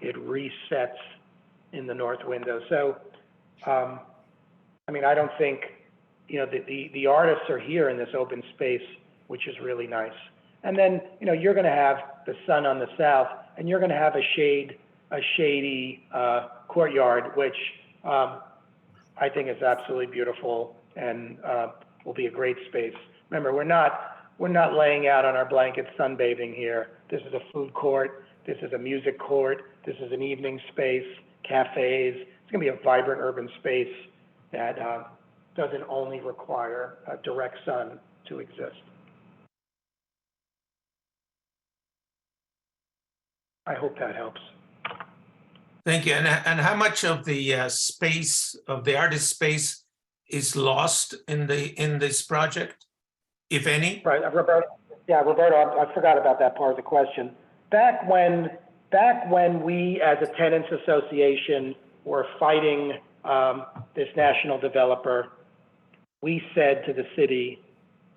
Speaker 36: It resets in the north window. So, I mean, I don't think, you know, the artists are here in this open space, which is really nice. And then, you know, you're going to have the sun on the south, and you're going to have a shady courtyard, which I think is absolutely beautiful and will be a great space. Remember, we're not laying out on our blankets sunbathing here. This is a food court. This is a music court. This is an evening space, cafes. It's going to be a vibrant urban space that doesn't only require direct sun to exist. I hope that helps.
Speaker 7: Thank you. And how much of the space, of the artist space, is lost in this project, if any?
Speaker 36: Right, Roberto. Yeah, Roberto, I forgot about that part of the question. Back when we, as a tenants association, were fighting this national developer, we said to the city,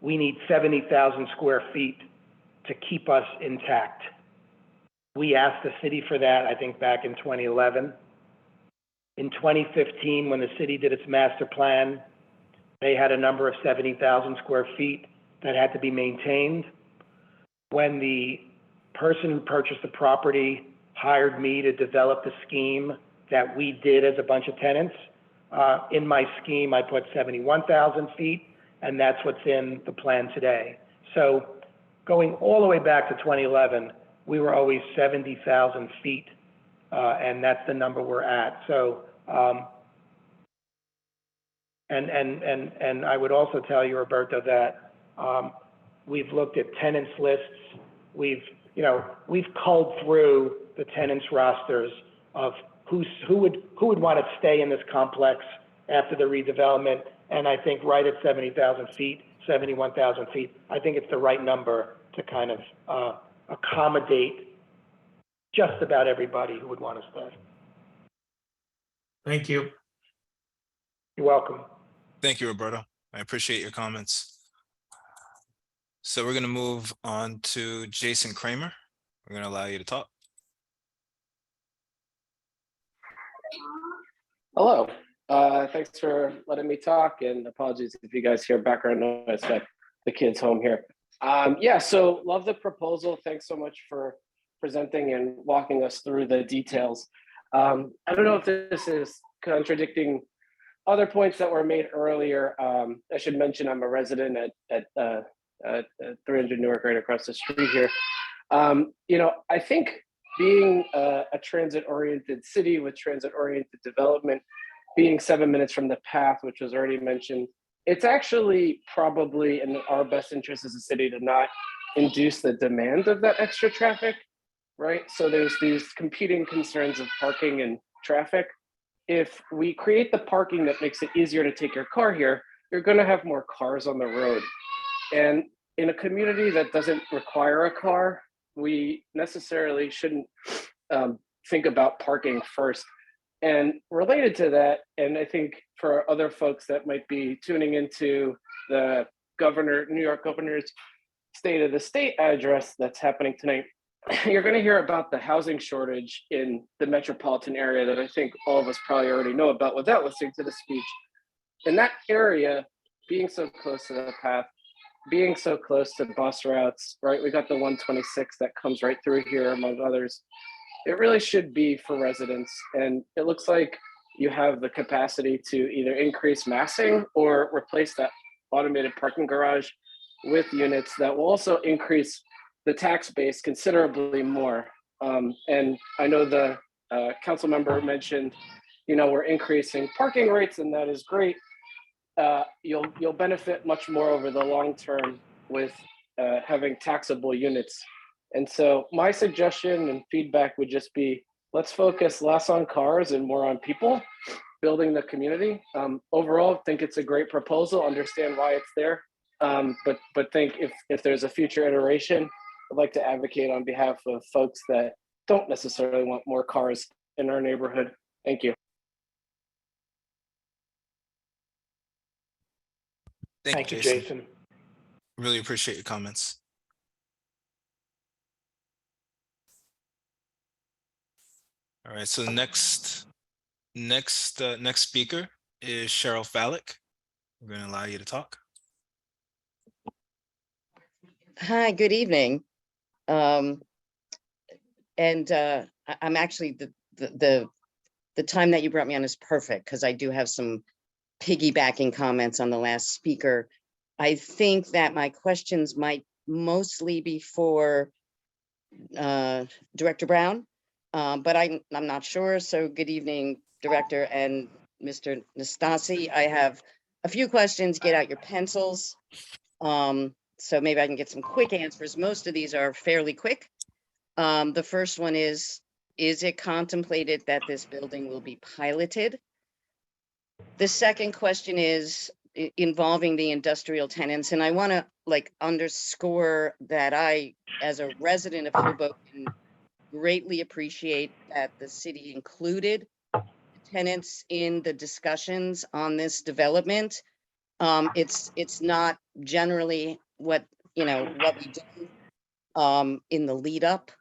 Speaker 36: we need 70,000 square feet to keep us intact. We asked the city for that, I think, back in 2011. In 2015, when the city did its master plan, they had a number of 70,000 square feet that had to be maintained. When the person who purchased the property hired me to develop the scheme that we did as a bunch of tenants, in my scheme, I put 71,000 feet, and that's what's in the plan today. So going all the way back to 2011, we were always 70,000 feet, and that's the number we're at. So, and I would also tell you, Roberto, that we've looked at tenants lists. We've culled through the tenants rosters of who would want to stay in this complex after the redevelopment. And I think right at 70,000 feet, 71,000 feet, I think it's the right number to kind of accommodate just about everybody who would want to stay.
Speaker 7: Thank you.
Speaker 36: You're welcome.
Speaker 1: Thank you, Roberto. I appreciate your comments. So we're going to move on to Jason Kramer. We're going to allow you to talk.
Speaker 8: Hello. Thanks for letting me talk, and apologies if you guys hear background noise, but the kids home here. Yeah, so love the proposal. Thanks so much for presenting and walking us through the details. I don't know if this is contradicting other points that were made earlier. I should mention I'm a resident at 300 Newark, right across the street here. I think being a transit-oriented city with transit-oriented development, being 7 minutes from the path, which was already mentioned, it's actually probably in our best interest as a city to not induce the demand of that extra traffic, right? So there's these competing concerns of parking and traffic. If we create the parking that makes it easier to take your car here, you're going to have more cars on the road. And in a community that doesn't require a car, we necessarily shouldn't think about parking first. And related to that, and I think for other folks that might be tuning into the New York Governor's State of the State address that's happening tonight, you're going to hear about the housing shortage in the metropolitan area that I think all of us probably already know about without listening to the speech. In that area, being so close to the path, being so close to bus routes, right? We got the 126 that comes right through here, among others. It really should be for residents. And it looks like you have the capacity to either increase massing or replace that automated parking garage with units that will also increase the tax base considerably more. And I know the council member mentioned, we're increasing parking rates, and that is great. You'll benefit much more over the long term with having taxable units. And so my suggestion and feedback would just be, let's focus less on cars and more on people, building the community. Overall, I think it's a great proposal, understand why it's there. But think if there's a future iteration, I'd like to advocate on behalf of folks that don't necessarily want more cars in our neighborhood. Thank you.
Speaker 1: Thank you, Jason. Really appreciate your comments. All right, so the next speaker is Cheryl Fallick. We're going to allow you to talk.
Speaker 9: Hi, good evening. I'm actually the time that you brought me on is perfect because I do have some piggybacking comments on the last speaker. I think that my questions might mostly be for Director Brown, but I'm not sure. So good evening, Director and Mr. Nastasi. I have a few questions. Get out your pencils. So maybe I can get some quick answers. Most of these are fairly quick. The first one is it contemplated that this building will be piloted? The second question is involving the industrial tenants, and I want to underscore that I, as a resident of Hoboken, greatly appreciate that the city included tenants in the discussions on this development. It's not generally what we do in the lead up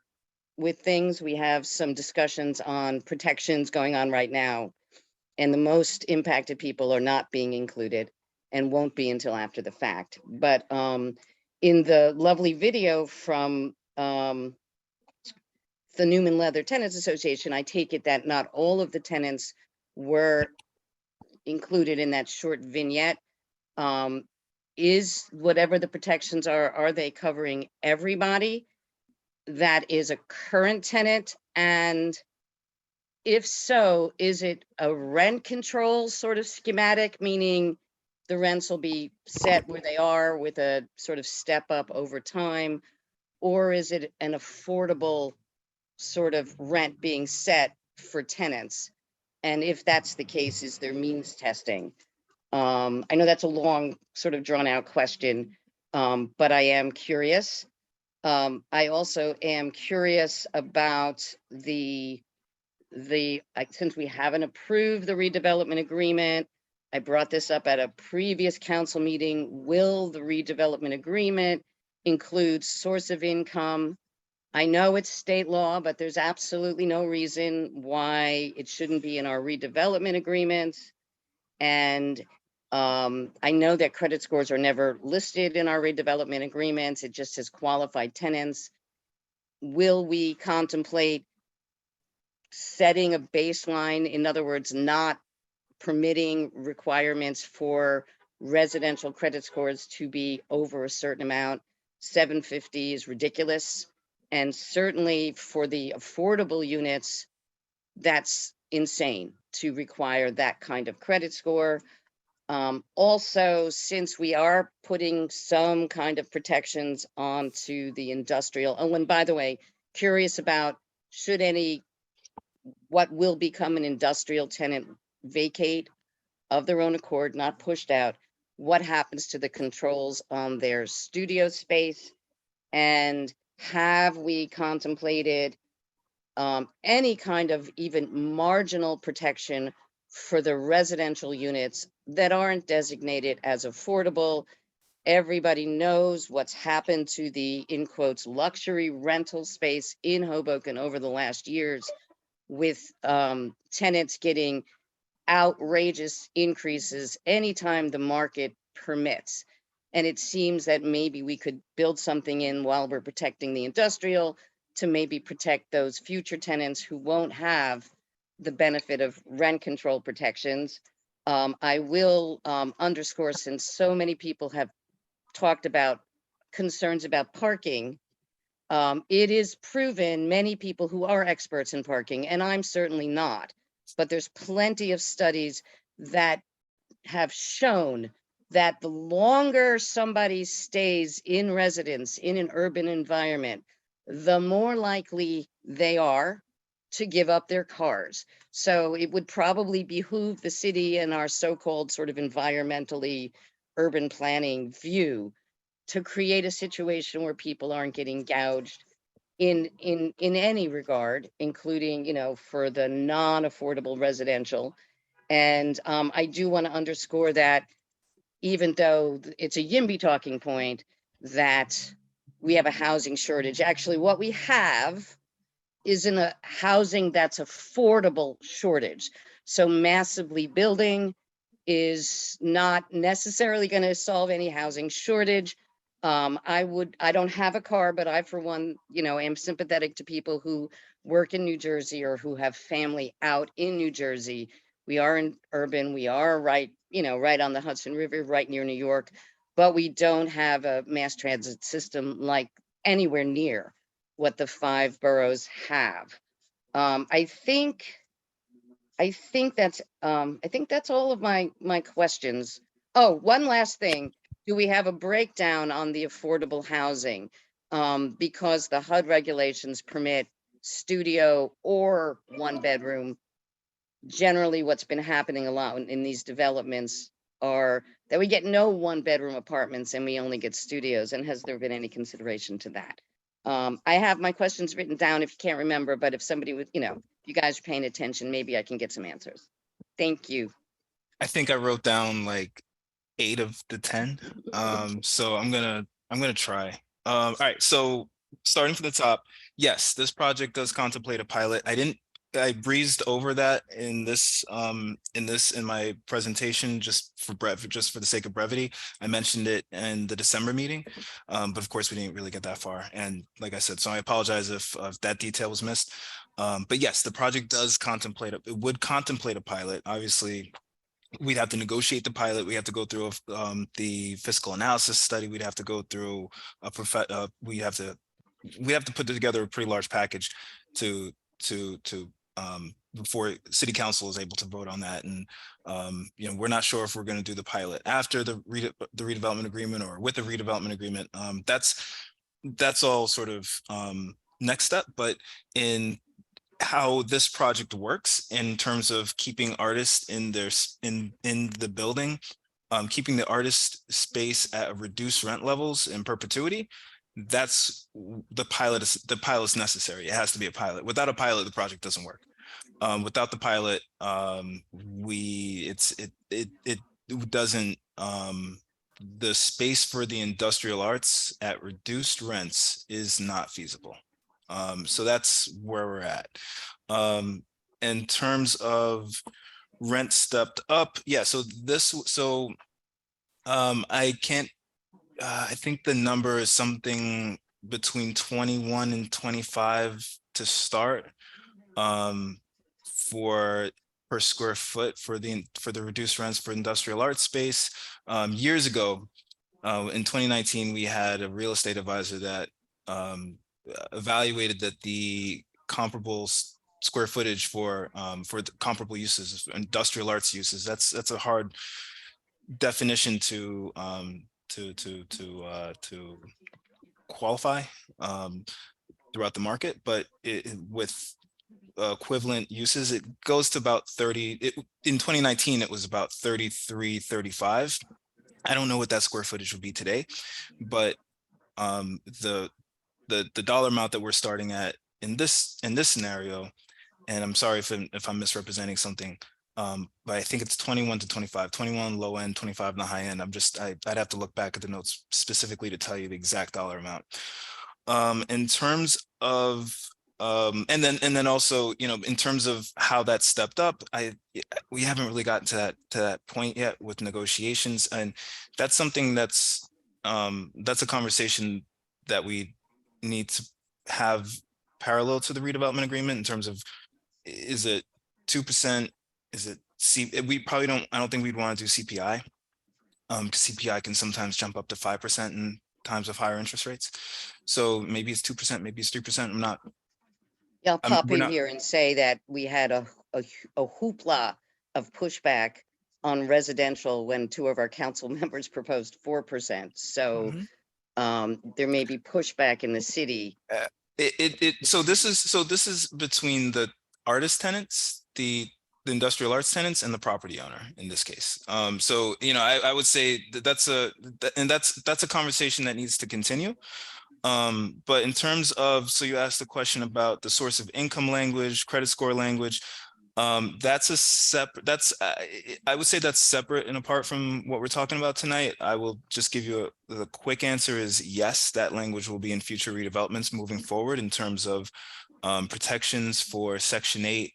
Speaker 9: with things. We have some discussions on protections going on right now, and the most impacted people are not being included and won't be until after the fact. But in the lovely video from the Neumann Leather Tenants Association, I take it that not all of the tenants were included in that short vignette. Is whatever the protections are they covering everybody that is a current tenant? And if so, is it a rent control sort of schematic, meaning the rents will be set where they are with a sort of step up over time? Or is it an affordable sort of rent being set for tenants? And if that's the case, is there means testing? I know that's a long sort of drawn out question, but I am curious. I also am curious about since we haven't approved the redevelopment agreement, I brought this up at a previous council meeting. Will the redevelopment agreement include source of income? I know it's state law, but there's absolutely no reason why it shouldn't be in our redevelopment agreements. And I know that credit scores are never listed in our redevelopment agreements. It just says qualified tenants. Will we contemplate setting a baseline? In other words, not permitting requirements for residential credit scores to be over a certain amount. 750 is ridiculous. And certainly for the affordable units, that's insane to require that kind of credit score. Also, since we are putting some kind of protections onto the industrial, oh, and by the way, curious about what will become an industrial tenant vacate of their own accord, not pushed out, what happens to the controls on their studio space? And have we contemplated any kind of even marginal protection for the residential units that aren't designated as affordable? Everybody knows what's happened to the, in quotes, luxury rental space in Hoboken over the last years, with tenants getting outrageous increases anytime the market permits. And it seems that maybe we could build something in while we're protecting the industrial to maybe protect those future tenants who won't have the benefit of rent control protections. I will underscore, since so many people have talked about concerns about parking, it is proven, many people who are experts in parking, and I'm certainly not, but there's plenty of studies that have shown that the longer somebody stays in residence in an urban environment, the more likely they are to give up their cars. So it would probably behoove the city and our so-called sort of environmentally urban planning view to create a situation where people aren't getting gouged in any regard, including, you know, for the non-affordable residential. And I do want to underscore that even though it's a YIMBY talking point, that we have a housing shortage. Actually, what we have isn't a housing that's affordable shortage. So massively building is not necessarily going to solve any housing shortage. I don't have a car, but I, for one, you know, am sympathetic to people who work in New Jersey or who have family out in New Jersey. We are in urban, we are right, you know, right on the Hudson River, right near New York, but we don't have a mass transit system like anywhere near what the 5 boroughs have. I think that's all of my questions. Oh, one last thing. Do we have a breakdown on the affordable housing? Because the HUD regulations permit studio or 1 bedroom. Generally, what's been happening a lot in these developments are that we get no 1 bedroom apartments and we only get studios. And has there been any consideration to that? I have my questions written down if you can't remember, but if somebody would, you know, if you guys are paying attention, maybe I can get some answers. Thank you.
Speaker 1: I think I wrote down like 8 of the 10. So I'm gonna try. All right, so starting from the top, yes, this project does contemplate a pilot. I breezed over that in my presentation just for the sake of brevity. I mentioned it in the December meeting, but of course we didn't really get that far. And like I said, so I apologize if that detail was missed. But yes, the project does contemplate it would contemplate a pilot. Obviously, we'd have to negotiate the pilot. We have to go through the fiscal analysis study. We'd have to go through we have to put together a pretty large package to before city council is able to vote on that. And you know, we're not sure if we're going to do the pilot after the redevelopment agreement or with the redevelopment agreement. That's all sort of next step. But in how this project works in terms of keeping artists in the building, keeping the artist space at reduced rent levels in perpetuity, that's the pilot is necessary. It has to be a pilot. Without a pilot, the project doesn't work. Without the pilot, it doesn't the space for the industrial arts at reduced rents is not feasible. So that's where we're at. In terms of rent stepped up, yeah, I can't I think the number is something between 21 and 25 to start for per square foot for the reduced rents for industrial art space. Years ago, in 2019, we had a real estate advisor that evaluated that the comparable square footage for the comparable uses, industrial arts uses. That's a hard definition to qualify throughout the market, but with equivalent uses, it goes to about 30. In 2019, it was about 33, 35. I don't know what that square footage would be today, but the dollar amount that we're starting at in this scenario, and I'm sorry if I'm misrepresenting something, but I think it's 21 to 25, 21 low end, 25 on the high end. I'd have to look back at the notes specifically to tell you the exact dollar amount. In terms of and then also, you know, in terms of how that stepped up, we haven't really gotten to that point yet with negotiations, and that's something that's a conversation that we need to have parallel to the redevelopment agreement in terms of, is it 2%? Is it we probably don't, I don't think we'd want to do CPI. Because CPI can sometimes jump up to 5% in times of higher interest rates. So maybe it's 2%, maybe it's 3%.
Speaker 9: Yeah, I'll pop
Speaker 1: we're
Speaker 9: in
Speaker 1: not-
Speaker 9: here and say that we had a hoopla of pushback on residential when 2 of our council members proposed 4%. So there may be pushback in the city.
Speaker 1: So this is between the artist tenants, the industrial arts tenants, and the property owner in this case. So, you know, I would say that's a conversation that needs to continue. But in terms of, so you asked the question about the source of income language, credit score language. That's a separate, I would say that's separate and apart from what we're talking about tonight. I will just give you the quick answer is yes, that language will be in future redevelopments moving forward in terms of protections for Section 8,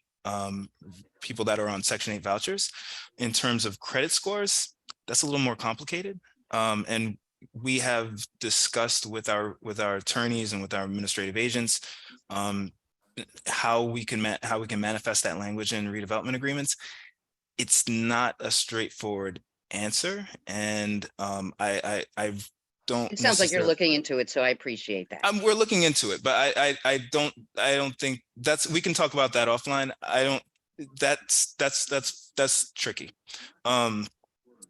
Speaker 1: people that are on Section 8 vouchers. In terms of credit scores, that's a little more complicated. And we have discussed with our attorneys and with our administrative agents how we can manifest that language in redevelopment agreements. It's not a straightforward answer, and I don't.
Speaker 9: It sounds like you're looking into it, so I appreciate that.
Speaker 1: We're looking into it, but I don't think that's, we can talk about that offline. I don't, that's tricky.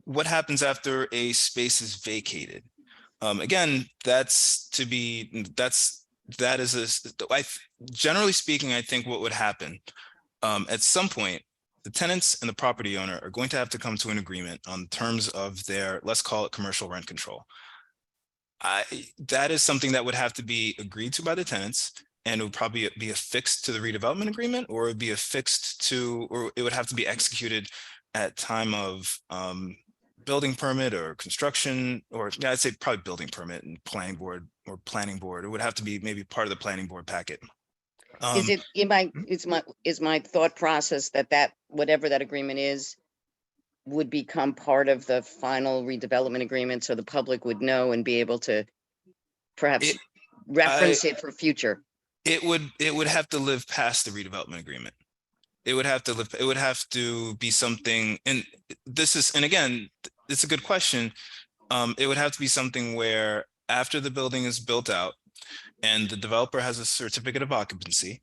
Speaker 1: What happens after a space is vacated? Again, that is generally speaking, I think what would happen at some point, the tenants and the property owner are going to have to come to an agreement on terms of their, let's call it commercial rent control. That is something that would have to be agreed to by the tenants, and it would probably be affixed to the redevelopment agreement, or it would be affixed to, or it would have to be executed at time of building permit or construction, or yeah, I'd say probably building permit and planning board or planning board. It would have to be maybe part of the planning board packet.
Speaker 9: Is my thought process that whatever that agreement is would become part of the final redevelopment agreement, so the public would know and be able to perhaps reference it for future?
Speaker 1: It would have to live past the redevelopment agreement. It would have to be something, and again, it's a good question. It would have to be something where after the building is built out and the developer has a certificate of occupancy,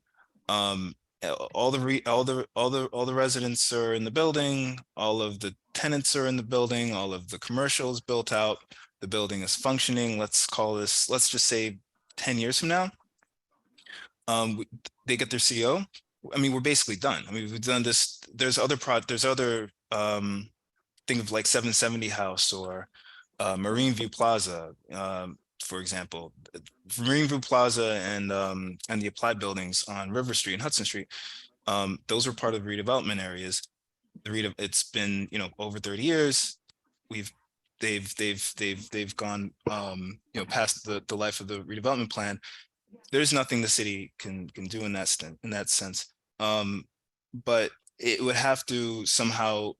Speaker 1: all the residents are in the building, all of the tenants are in the building, all of the commercial is built out, the building is functioning. Let's just say 10 years from now, they get their CO. I mean, we're basically done. I mean, we've done this. There's other think of like 770 House or Marine View Plaza, for example. Marine View Plaza and the Applied buildings on River Street and Hudson Street, those were part of redevelopment areas. It's been, over 30 years. They've gone past the life of the redevelopment plan. There's nothing the city can do in that sense. But it would have to somehow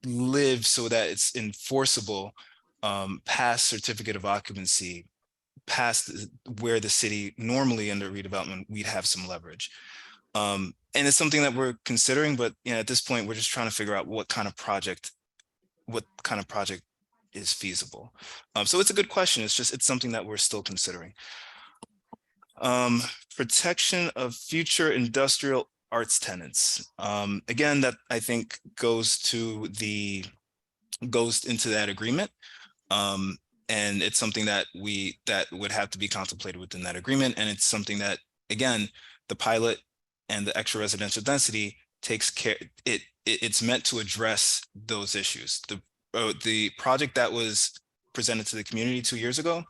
Speaker 1: live so that it's enforceable past certificate of occupancy, past where the city normally under redevelopment, we'd have some leverage. And it's something that we're considering, but at this point, we're just trying to figure out what kind of project is feasible. So it's a good question. It's something that we're still considering. Protection of future industrial arts tenants. Again, that I think goes into that agreement. And it's something that would have to be contemplated within that agreement. And it's something that, again, the pilot and the extra residential density takes care, it's meant to address those issues. The project that was presented to the community 2 years ago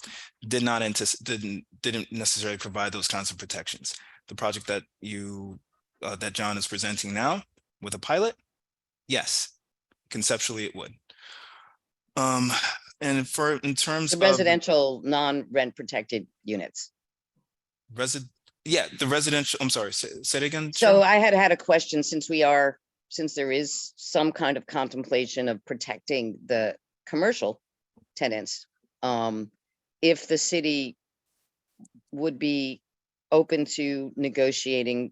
Speaker 1: didn't necessarily provide those kinds of protections. The project that that John is presenting now with a pilot, yes, conceptually it would. And in terms
Speaker 9: the
Speaker 1: of
Speaker 9: residential non-rent protected units.
Speaker 1: The residential, I'm sorry, say it again.
Speaker 9: So I had a question, since there is some kind of contemplation of protecting the commercial tenants, if the city would be open to negotiating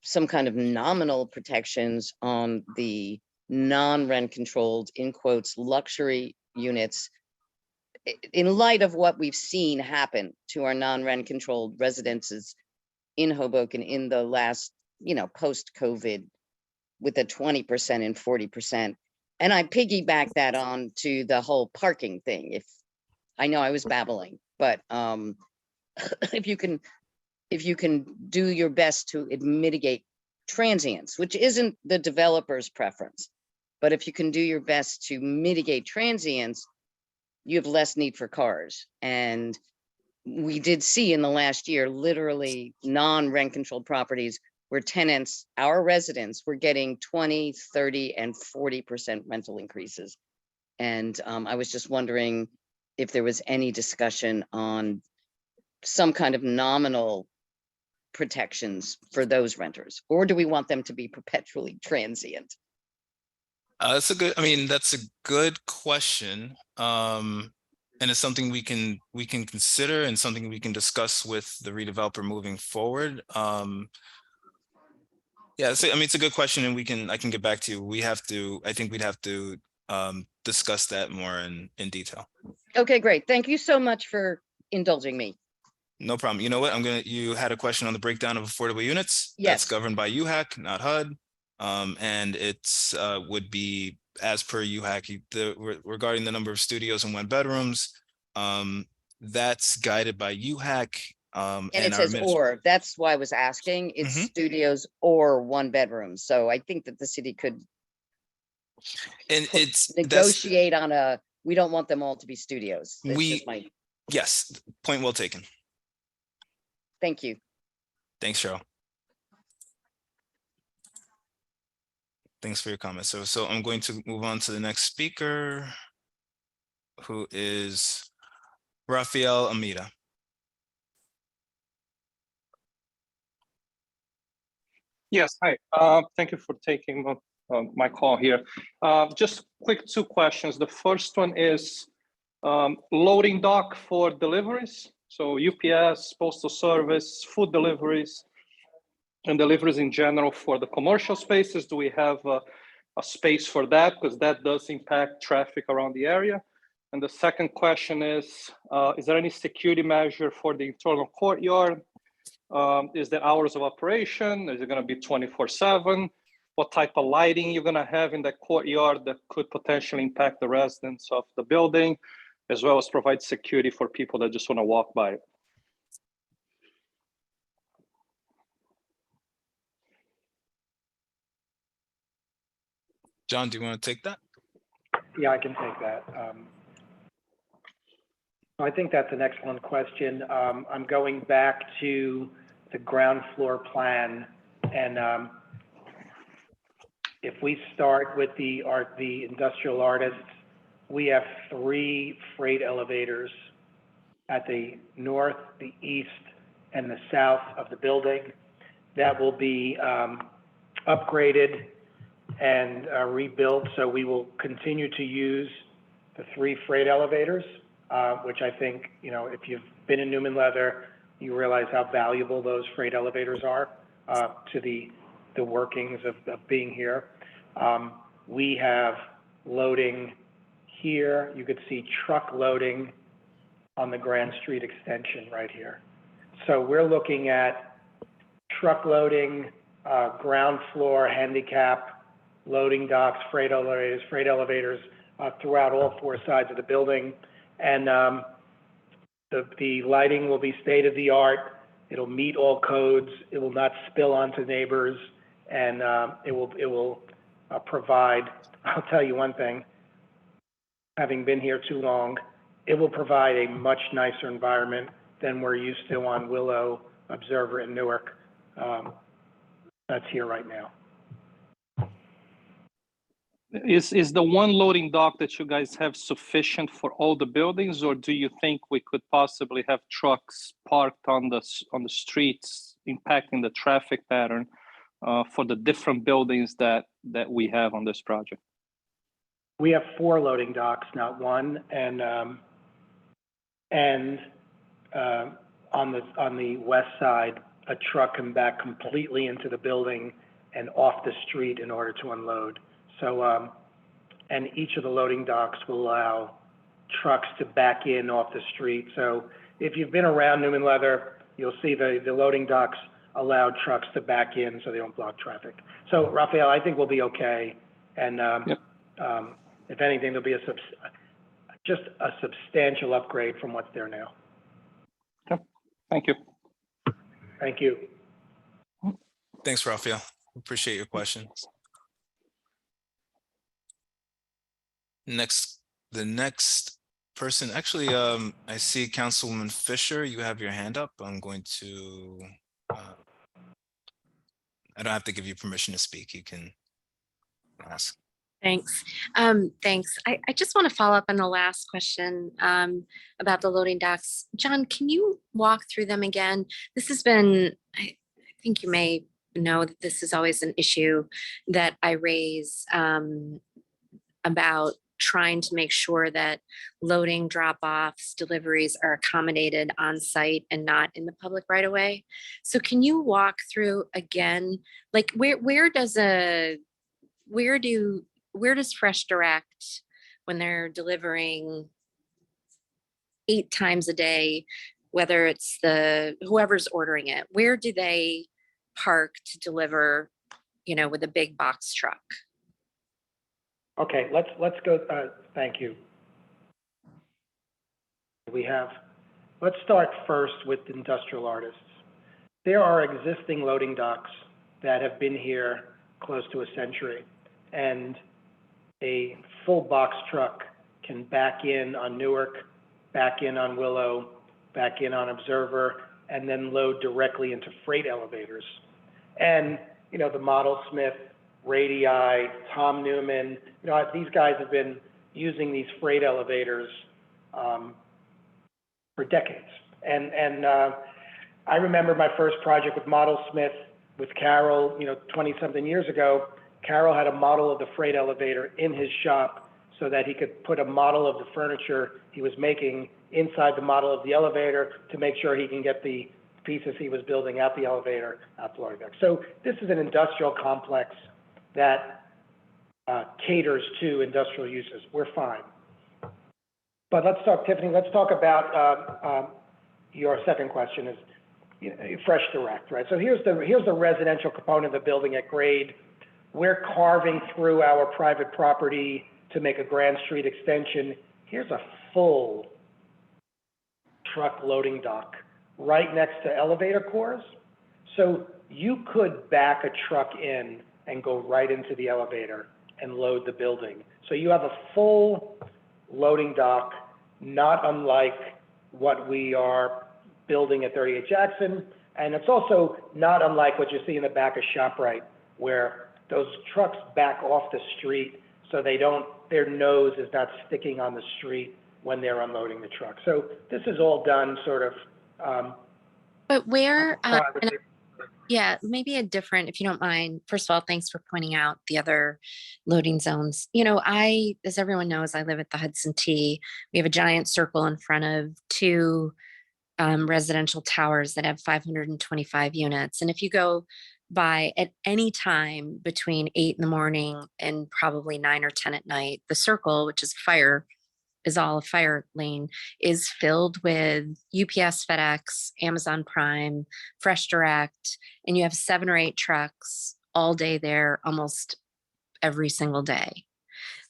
Speaker 9: some kind of nominal protections on the non-rent controlled, in quotes, luxury units, in light of what we've seen happen to our non-rent controlled residences in Hoboken in the last, post-COVID, with the 20% and 40%. And I piggyback that on to the whole parking thing. If I know I was babbling, but if you can do your best to mitigate transients, which isn't the developer's preference, but if you can do your best to mitigate transients, you have less need for cars. And we did see in the last year, literally non-rent controlled properties where tenants, our residents, were getting 20, 30, and 40% rental increases. And I was just wondering if there was any discussion on some kind of nominal protections for those renters, or do we want them to be perpetually transient?
Speaker 1: That's a good question. And it's something we can consider and something we can discuss with the redeveloper moving forward. Yeah, so it's a good question, and I can get back to you. I think we'd have to discuss that more in detail.
Speaker 9: Okay, great. Thank you so much for indulging me.
Speaker 1: No problem. You know what? You had a question on the breakdown of affordable units.
Speaker 9: Yes.
Speaker 1: That's governed by UHAC, not HUD. And it's would be as per UHAC, regarding the number of studios and 1 bedrooms. That's guided by UHAC.
Speaker 9: And it says or, that's why I was asking. It's studios or 1 bedroom. So I think that the city could negotiate on we don't want them all to be studios.
Speaker 1: Yes, point well taken.
Speaker 9: Thank you.
Speaker 1: Thanks, Cheryl. Thanks for your comments. So I'm going to move on to the next speaker, who is Rafael Amida.
Speaker 10: Yes, hi. Thank you for taking my call here. Just quick 2 questions. The first one is loading dock for deliveries. So UPS, postal service, food deliveries, and deliveries in general for the commercial spaces. Do we have a space for that? Because that does impact traffic around the area. And the second question is there any security measure for the internal courtyard? Is there hours of operation? Is it going to be 24/7? What type of lighting you're going to have in that courtyard that could potentially impact the residents of the building, as well as provide security for people that just want to walk by it?
Speaker 1: John, do you want to take that?
Speaker 36: Yeah, I can take that. I think that's an excellent question. I'm going back to the ground floor plan, and if we start with the industrial artists, we have 3 freight elevators at the north, the east, and the south of the building that will be upgraded and rebuilt. So we will continue to use the 3 freight elevators, which I think, if you've been in Neumann Leather, you realize how valuable those freight elevators are to the workings of being here. We have loading here. You could see truck loading on the Grand Street extension right here. So we're looking at truck loading, ground floor, handicap, loading docks, freight elevators throughout all 4 sides of the building. And the lighting will be state of the art. It'll meet all codes. It will not spill onto neighbors, and it will provide. I'll tell you one thing. Having been here too long, it will provide a much nicer environment than we're used to on Willow, Observer, and Newark. That's here right now.
Speaker 10: Is the 1 loading dock that you guys have sufficient for all the buildings, or do you think we could possibly have trucks parked on the streets, impacting the traffic pattern for the different buildings that we have on this project?
Speaker 36: We have 4 loading docks, not 1, and on the west side, a truck can back completely into the building and off the street in order to unload. So, and each of the loading docks will allow trucks to back in off the street. So if you've been around Neumann Leather, you'll see the loading docks allow trucks to back in so they don't block traffic. So Rafael, I think we'll be okay. And if anything, there'll be just a substantial upgrade from what's there now.
Speaker 10: Okay. Thank you.
Speaker 36: Thank you.
Speaker 1: Thanks, Rafael. Appreciate your questions. The next person. Actually, I see Councilwoman Fisher, you have your hand up. I'm going to, I don't have to give you permission to speak. You can ask.
Speaker 11: Thanks. Thanks. I just want to follow up on the last question about the loading docks. John, can you walk through them again? This has been, I think you may know that this is always an issue that I raise about trying to make sure that loading, drop-offs, deliveries are accommodated on site and not in the public right away. So can you walk through again, like where does Fresh Direct, when they're delivering 8 times a day, whether it's whoever's ordering it, where do they park to deliver, with a big box truck?
Speaker 36: Okay, let's go, thank you. Let's start first with industrial artists. There are existing loading docks that have been here close to a century, and a full box truck can back in on Newark, back in on Willow, back in on Observer, and then load directly into freight elevators. And, the Model Smith, Radii, Tom Neumann, these guys have been using these freight elevators for decades. And I remember my first project with Model Smith with Carol, 20-something years ago. Carol had a model of the freight elevator in his shop so that he could put a model of the furniture he was making inside the model of the elevator to make sure he can get the pieces he was building out the elevator, out the loading dock. So this is an industrial complex that caters to industrial uses. We're fine. But let's talk, Tiffany, let's talk about your second question is Fresh Direct, right? So here's the residential component of the building at grade. We're carving through our private property to make a Grand Street extension. Here's a full truck loading dock right next to elevator cores. So you could back a truck in and go right into the elevator and load the building. So you have a full loading dock, not unlike what we are building at 38 Jackson. And it's also not unlike what you see in the back of ShopRite, where those trucks back off the street so their nose is not sticking on the street when they're unloading the truck. So this is all done sort of.
Speaker 11: But where, yeah, maybe a different, if you don't mind. First of all, thanks for pointing out the other loading zones. As everyone knows, I live at the Hudson T. We have a giant circle in front of 2 residential towers that have 525 units. And if you go by at any time between 8 in the morning and probably 9 or 10 at night, the circle, which is all a fire lane, is filled with UPS, FedEx, Amazon Prime, Fresh Direct, and you have 7 or 8 trucks all day there, almost every single day.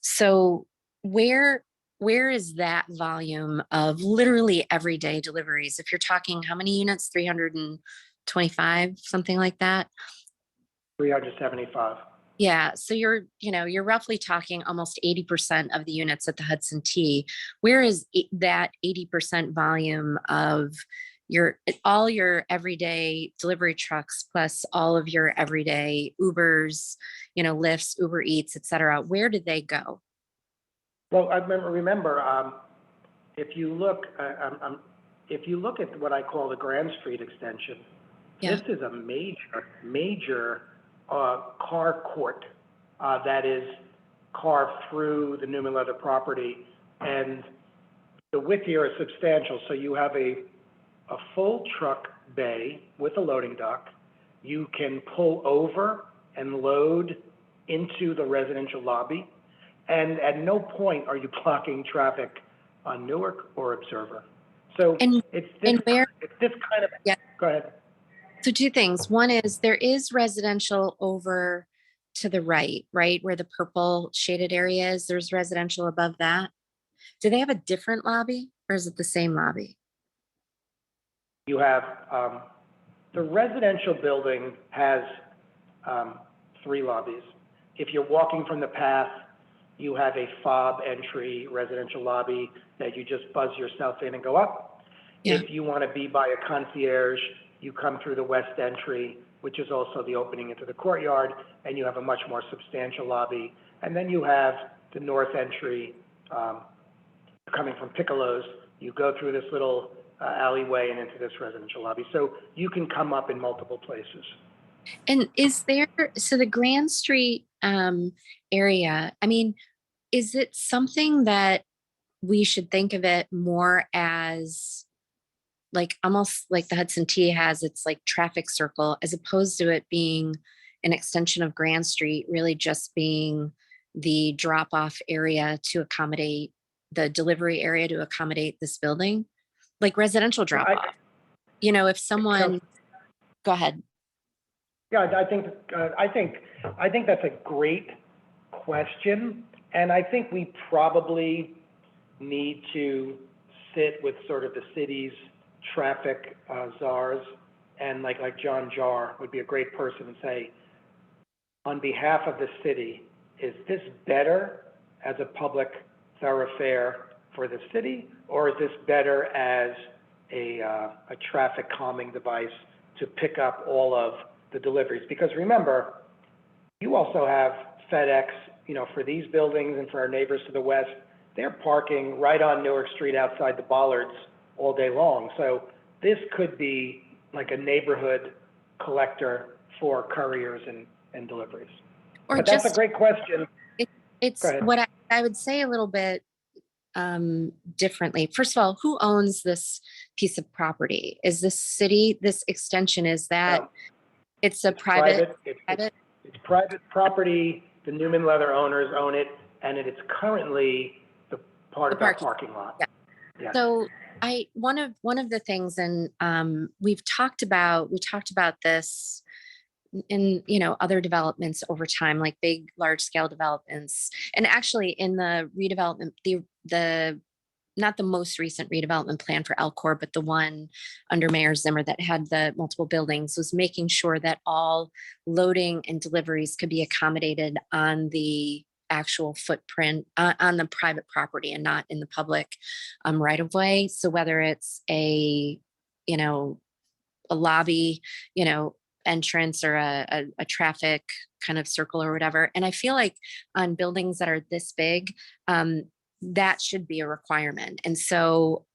Speaker 11: So where is that volume of literally everyday deliveries? If you're talking how many units, 325, something like that?
Speaker 36: 375.
Speaker 11: Yeah, so you're roughly talking almost 80% of the units at the Hudson T. Where is that 80% volume of all your everyday delivery trucks plus all of your everyday Ubers, Lyfts, Uber Eats, et cetera? Where did they go?
Speaker 36: Well, I remember if you look at what I call the Grand Street extension,
Speaker 11: yeah.
Speaker 36: This is a major car court that is carved through the Neumann Leather property, and the width here is substantial. So you have a full truck bay with a loading dock. You can pull over and load into the residential lobby, and at no point are you blocking traffic on Newark or Observer. So it's this kind of,
Speaker 11: yeah.
Speaker 36: Go ahead.
Speaker 11: So 2 things. One is there is residential over to the right, where the purple shaded area is. There's residential above that. Do they have a different lobby or is it the same lobby?
Speaker 36: You have, the residential building has 3 lobbies. If you're walking from the path, you have a fob entry residential lobby that you just buzz yourself in and go up.
Speaker 11: Yeah.
Speaker 36: If you want to be by a concierge, you come through the west entry, which is also the opening into the courtyard, and you have a much more substantial lobby. And then you have the north entry coming from Piccolo's. You go through this little alleyway and into this residential lobby. So you can come up in multiple places.
Speaker 11: And is there, so the Grand Street area, I mean, is it something that we should think of it more as like almost like the Hudson T has its like traffic circle, as opposed to it being an extension of Grand Street, really just being the drop off area to accommodate the delivery area to accommodate this building, like residential drop off? You know, if someone, go ahead.
Speaker 36: Yeah, I think that's a great question, and I think we probably need to sit with sort of the city's traffic czars, and like John Jar would be a great person and say, on behalf of the city, is this better as a public thoroughfare for the city, or is this better as a traffic calming device to pick up all of the deliveries? Because remember, you also have FedEx, you know, for these buildings and for our neighbors to the west, they're parking right on Newark Street outside the bollards all day long. So this could be like a neighborhood collector for couriers and deliveries.
Speaker 11: Or
Speaker 36: but
Speaker 11: just,
Speaker 36: that's a great question.
Speaker 11: It's what I would say a little bit differently. First of all, who owns this piece of property? Is this city, this extension, is that it's a private?
Speaker 36: It's private property. The Neumann Leather owners own it, and it is currently the part of that parking lot.
Speaker 11: Yeah.
Speaker 36: Yeah.
Speaker 11: So one of the things, and we talked about this in, you know, other developments over time, like big, large scale developments. And actually in the redevelopment, the not the most recent redevelopment plan for Elcor, but the one under Mayor Zimmer that had the multiple buildings, was making sure that all loading and deliveries could be accommodated on the actual footprint on the private property and not in the public right of way. So whether it's a, you know, a lobby, you know, entrance or a traffic kind of circle or whatever. And I feel like on buildings that are this big, that should be a requirement. And so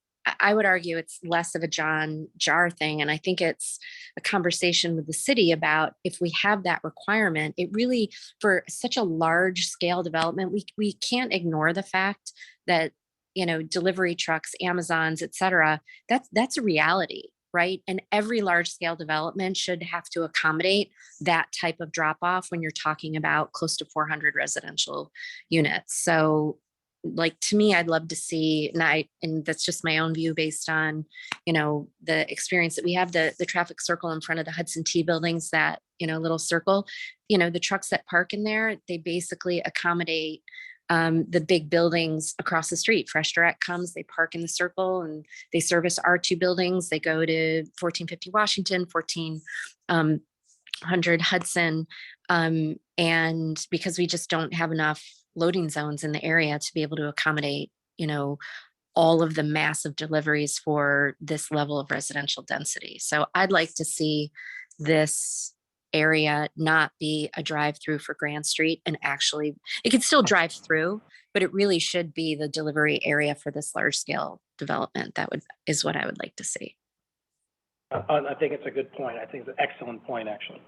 Speaker 11: I would argue it's less of a John Jar thing. And I think it's a conversation with the city about, if we have that requirement, it really, for such a large scale development, we can't ignore the fact that, you know, delivery trucks, Amazons, et cetera, that's a reality. Right. And every large scale development should have to accommodate that type of drop off when you're talking about close to 400 residential units. So, like, to me, I'd love to see, and that's just my own view based on, you know, the experience that we have, the traffic circle in front of the Hudson T buildings, that, you know, little circle, you know, the trucks that park in there, they basically accommodate the big buildings across the street. Fresh Direct comes, they park in the circle, and they service our two buildings. They go to 1450 Washington, 1400 Hudson. And because we just don't have enough loading zones in the area to be able to accommodate, you know, all of the massive deliveries for this level of residential density. So I'd like to see this area not be a drive-through for Grand Street, and actually it could still drive through, but it really should be the delivery area for this large scale development. That is what I would like to see.
Speaker 36: I think it's a good point. I think it's an excellent point, actually.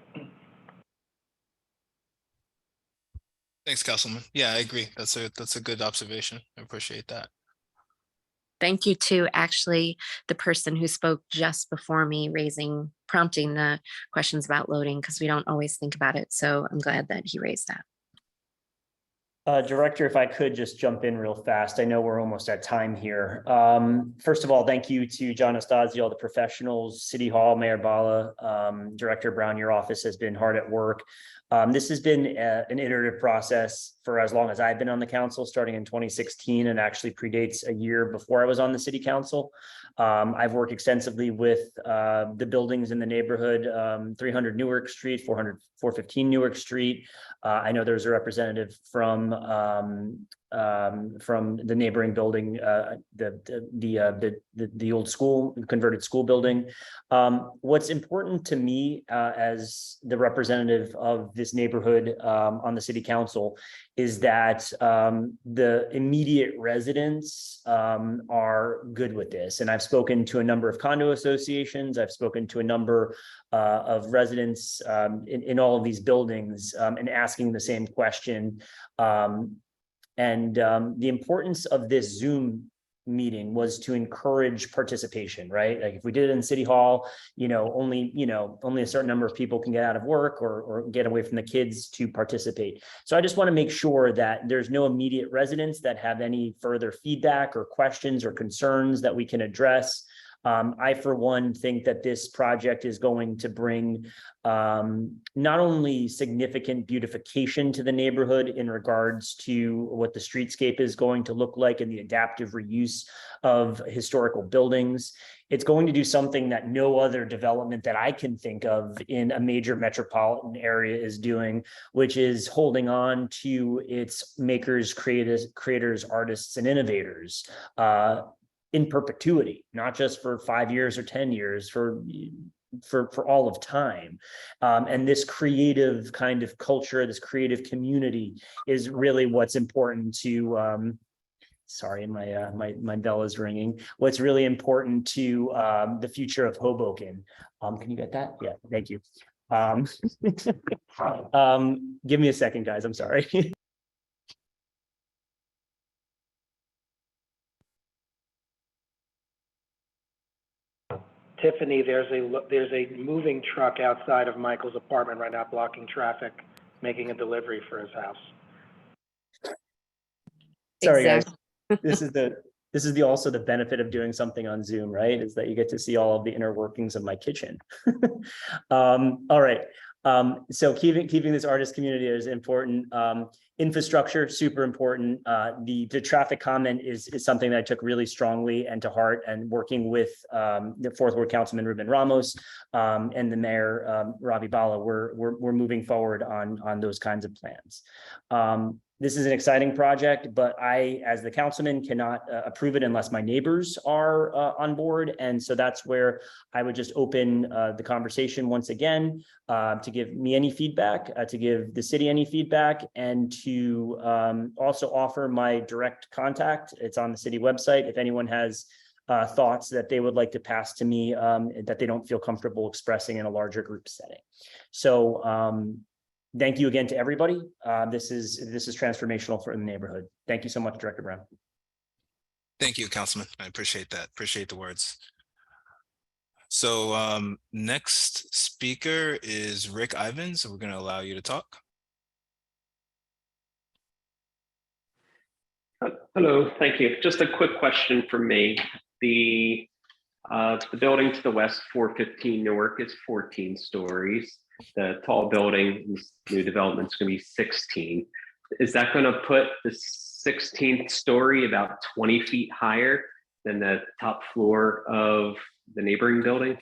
Speaker 1: Thanks, Councilman. Yeah, I agree. That's a good observation. I appreciate that.
Speaker 11: Thank you to actually the person who spoke just before me, prompting the questions about loading, because we don't always think about it. So I'm glad that he raised that.
Speaker 3: Director, if I could just jump in real fast. I know we're almost at time here. First of all, thank you to John Estasio, all the professionals, City Hall, Mayor Bala, Director Brown, your office has been hard at work. This has been an iterative process for as long as I've been on the council, starting in 2016, and actually predates a year before I was on the city council. I've worked extensively with the buildings in the neighborhood, 300 Newark Street, 415 Newark Street. I know there's a representative from the neighboring building, the old school, converted school building. What's important to me as the representative of this neighborhood on the city council is that the immediate residents are good with this. And I've spoken to a number of condo associations. I've spoken to a number of residents in all of these buildings and asking the same question. The importance of this Zoom meeting was to encourage participation, right? Like if we did it in City Hall, only a certain number of people can get out of work or get away from the kids to participate. So I just want to make sure that there's no immediate residents that have any further feedback or questions or concerns that we can address. I, for one, think that this project is going to bring not only significant beautification to the neighborhood in regards to what the streetscape is going to look like and the adaptive reuse of historical buildings. It's going to do something that no other development that I can think of in a major metropolitan area is doing, which is holding on to its makers, creators, artists, and innovators. In perpetuity, not just for 5 years or 10 years, for all of time. And this creative kind of culture, this creative community is really what's important to, sorry, my bell is ringing. What's really important to the future of Hoboken. Can you get that? Yeah, thank you. Give me a second, guys, I'm sorry.
Speaker 36: Tiffany, there's a moving truck outside of Michael's apartment right now, blocking traffic, making a delivery for his house.
Speaker 3: Sorry, guys. This is also the benefit of doing something on Zoom, right? Is that you get to see all of the inner workings of my kitchen. All right. So keeping this artist community is important. Infrastructure, super important. The traffic comment is something that I took really strongly and to heart, and working with the Fourth Ward Councilman Ruben Ramos and the Mayor Ravi Bala, we're moving forward on those kinds of plans. This is an exciting project, but I, as the councilman, cannot approve it unless my neighbors are on board. And so that's where I would just open the conversation once again to give me any feedback, to give the city any feedback, and to also offer my direct contact. It's on the city website. If anyone has thoughts that they would like to pass to me that they don't feel comfortable expressing in a larger group setting. So thank you again to everybody. This is transformational for the neighborhood. Thank you so much, Director Brown.
Speaker 1: Thank you, Councilman. I appreciate that. Appreciate the words. So next speaker is Rick Ivins. We're going to allow you to talk.
Speaker 12: Hello, thank you. Just a quick question for me. The building to the west, 415 Newark, is 14 stories. The tall building, this new development, is going to be 16. Is that going to put the 16th story about 20 feet higher than the top floor of the neighboring building?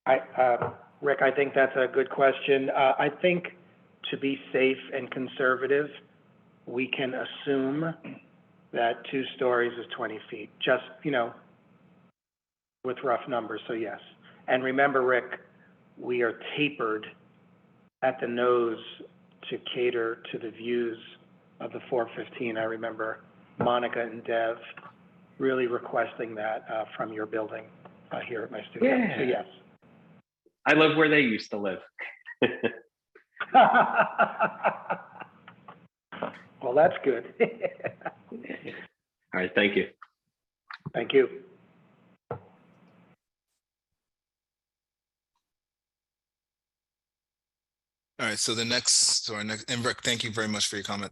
Speaker 36: Rick, I think that's a good question. I think to be safe and conservative, we can assume that 2 stories is 20 feet, just, with rough numbers, so yes. And remember, Rick, we are tapered at the nose to cater to the views of the 415. I remember Monica and Dev really requesting that from your building here at my studio.
Speaker 12: Yeah.
Speaker 36: So yes.
Speaker 12: I live where they used to live.
Speaker 36: Well, that's good.
Speaker 12: All right, thank you.
Speaker 36: Thank you.
Speaker 1: All right, so and Rick, thank you very much for your comment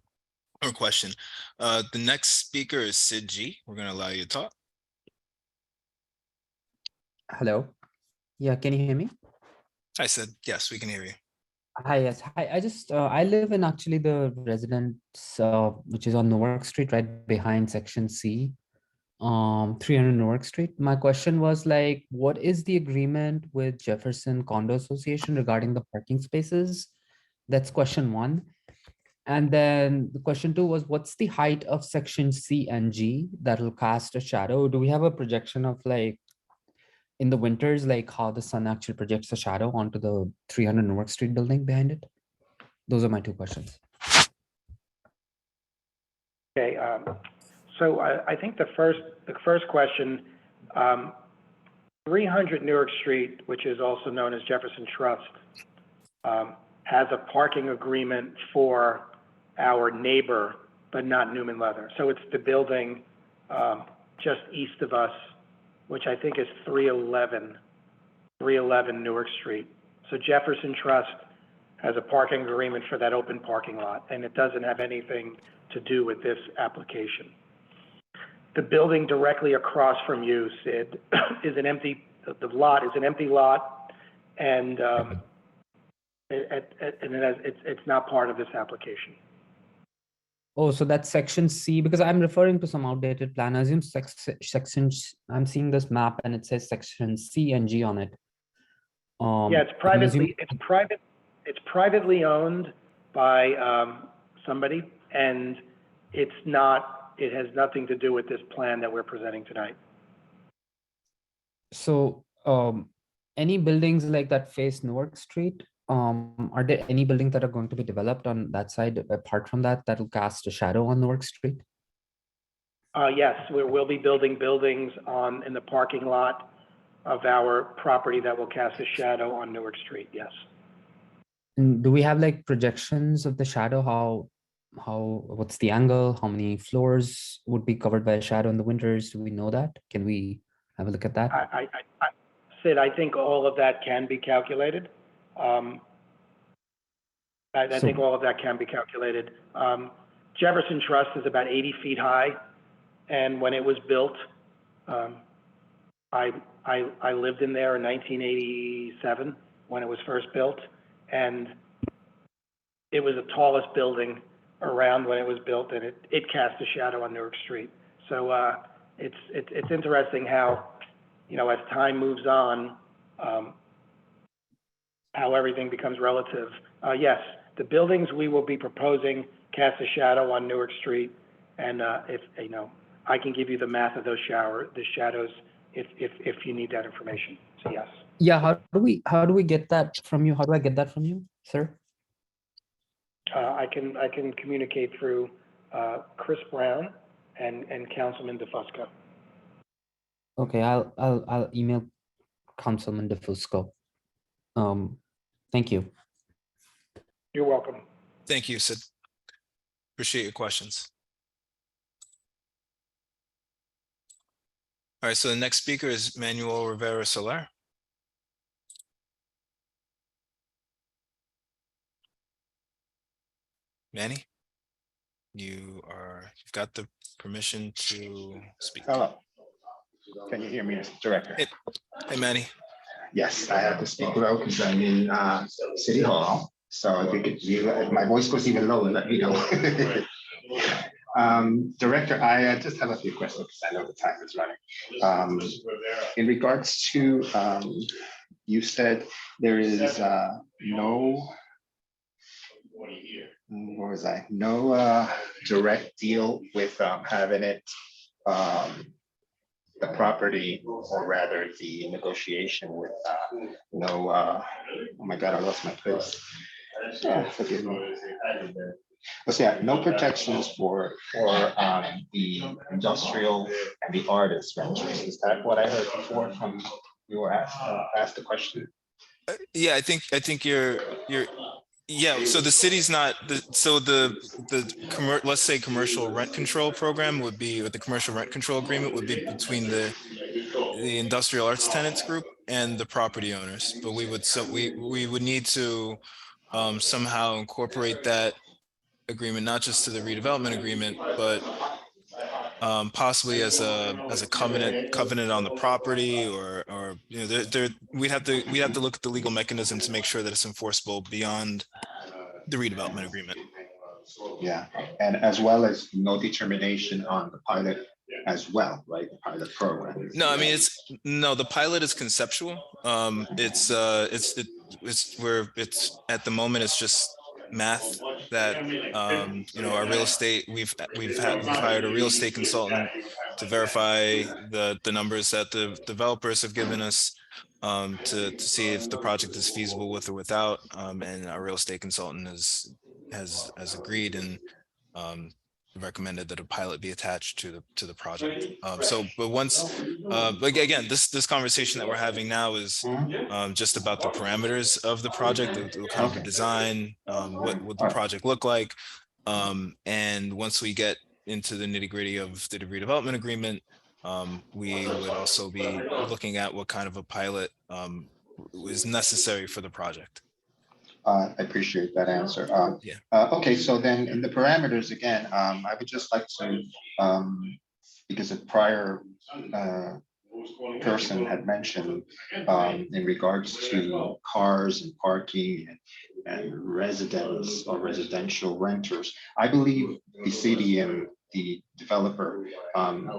Speaker 1: or question. The next speaker is Sid G. We're going to allow you to talk.
Speaker 13: Hello. Yeah, can you hear me?
Speaker 1: I said, yes, we can hear you.
Speaker 13: Hi, yes. Hi, I live in actually the residence, which is on Newark Street, right behind Section C, 300 Newark Street. My question was like, what is the agreement with Jefferson Condo Association regarding the parking spaces? That's question one. And then the question two was, what's the height of Section C and G that will cast a shadow? Do we have a projection of like, in the winters, like how the sun actually projects a shadow onto the 300 Newark Street building behind it? Those are my two questions.
Speaker 36: Okay, so I think the first question, 300 Newark Street, which is also known as Jefferson Trust, has a parking agreement for our neighbor, but not Neumann Leather. So it's the building just east of us, which I think is 311 Newark Street. So Jefferson Trust has a parking agreement for that open parking lot, and it doesn't have anything to do with this application. The building directly across from you, Sid, is an empty, the lot is an empty lot, and it's not part of this application.
Speaker 13: Oh, so that's section C, because I'm referring to some outdated plan. I assume section, I'm seeing this map and it says section C and G on it.
Speaker 36: Yeah, it's privately owned by somebody, and it has nothing to do with this plan that we're presenting tonight.
Speaker 13: So any buildings like that face Newark Street? Are there any buildings that are going to be developed on that side apart from that will cast a shadow on Newark Street?
Speaker 36: Yes, we will be building buildings in the parking lot of our property that will cast a shadow on Newark Street, yes.
Speaker 13: And do we have like projections of the shadow? What's the angle? How many floors would be covered by a shadow in the winters? Do we know that? Can we have a look at that?
Speaker 36: Sid, I think all of that can be calculated. I think all of that can be calculated. Jefferson Trust is about 80 feet high, and when it was built, I lived in there in 1987 when it was first built, and it was the tallest building around when it was built, and it cast a shadow on Newark Street. So it's interesting how, as time moves on, how everything becomes relative. Yes, the buildings we will be proposing cast a shadow on Newark Street, and if I can give you the math of the shadows if you need that information. So yes.
Speaker 13: Yeah, how do we get that from you? How do I get that from you, sir?
Speaker 36: I can communicate through Chris Brown and Councilman DeFusco.
Speaker 13: Okay, I'll email Councilman DeFusco. Thank you.
Speaker 36: You're welcome.
Speaker 1: Thank you, Sid. Appreciate your questions. All right, so the next speaker is Manuel Rivera Soler. Manny, you've got the permission to speak.
Speaker 14: Hello. Can you hear me, Mr. Director?
Speaker 1: Hey, Manny.
Speaker 14: Yes, I have to speak low because I'm in City Hall. So if my voice goes even lower, let me know. Director, I just have a few questions because I know the time is running. In regards to, you said there is no direct deal with having it, the property, or rather the negotiation with, oh my God, I lost my place. Forgive me. So yeah, no protections for the industrial and the artist ventures. Is that what I heard before from you were asked the question?
Speaker 1: Yeah, I think you're yeah. So the city's not let's say commercial rent control program would be, with the commercial rent control agreement would be between the industrial arts tenants group and the property owners. But we would need to somehow incorporate that agreement not just to the redevelopment agreement, but possibly as a covenant on the property, or are, you know, we'd have to look at the legal mechanism to make sure that it's enforceable beyond the redevelopment agreement.
Speaker 14: Yeah, and as well as no determination on the pilot as well, right? The pilot program.
Speaker 1: No, I mean, the pilot is conceptual. It's at the moment, it's just math that, you know, our real estate, we've hired a real estate consultant to verify the numbers that the developers have given us, to see if the project is feasible with or without. And our real estate consultant has agreed and recommended that a pilot be attached to the project. But again, this conversation that we're having now is just about the parameters of the project, the kind of a design, what would the project look like, and once we get into the nitty-gritty of the redevelopment agreement, we would also be looking at what kind of a pilot is necessary for the project.
Speaker 14: I appreciate that answer.
Speaker 1: Yeah.
Speaker 14: Okay, so then in the parameters again, I would just like to, because a prior person had mentioned in regards to cars and parking and residents or residential renters, I believe the city and the developer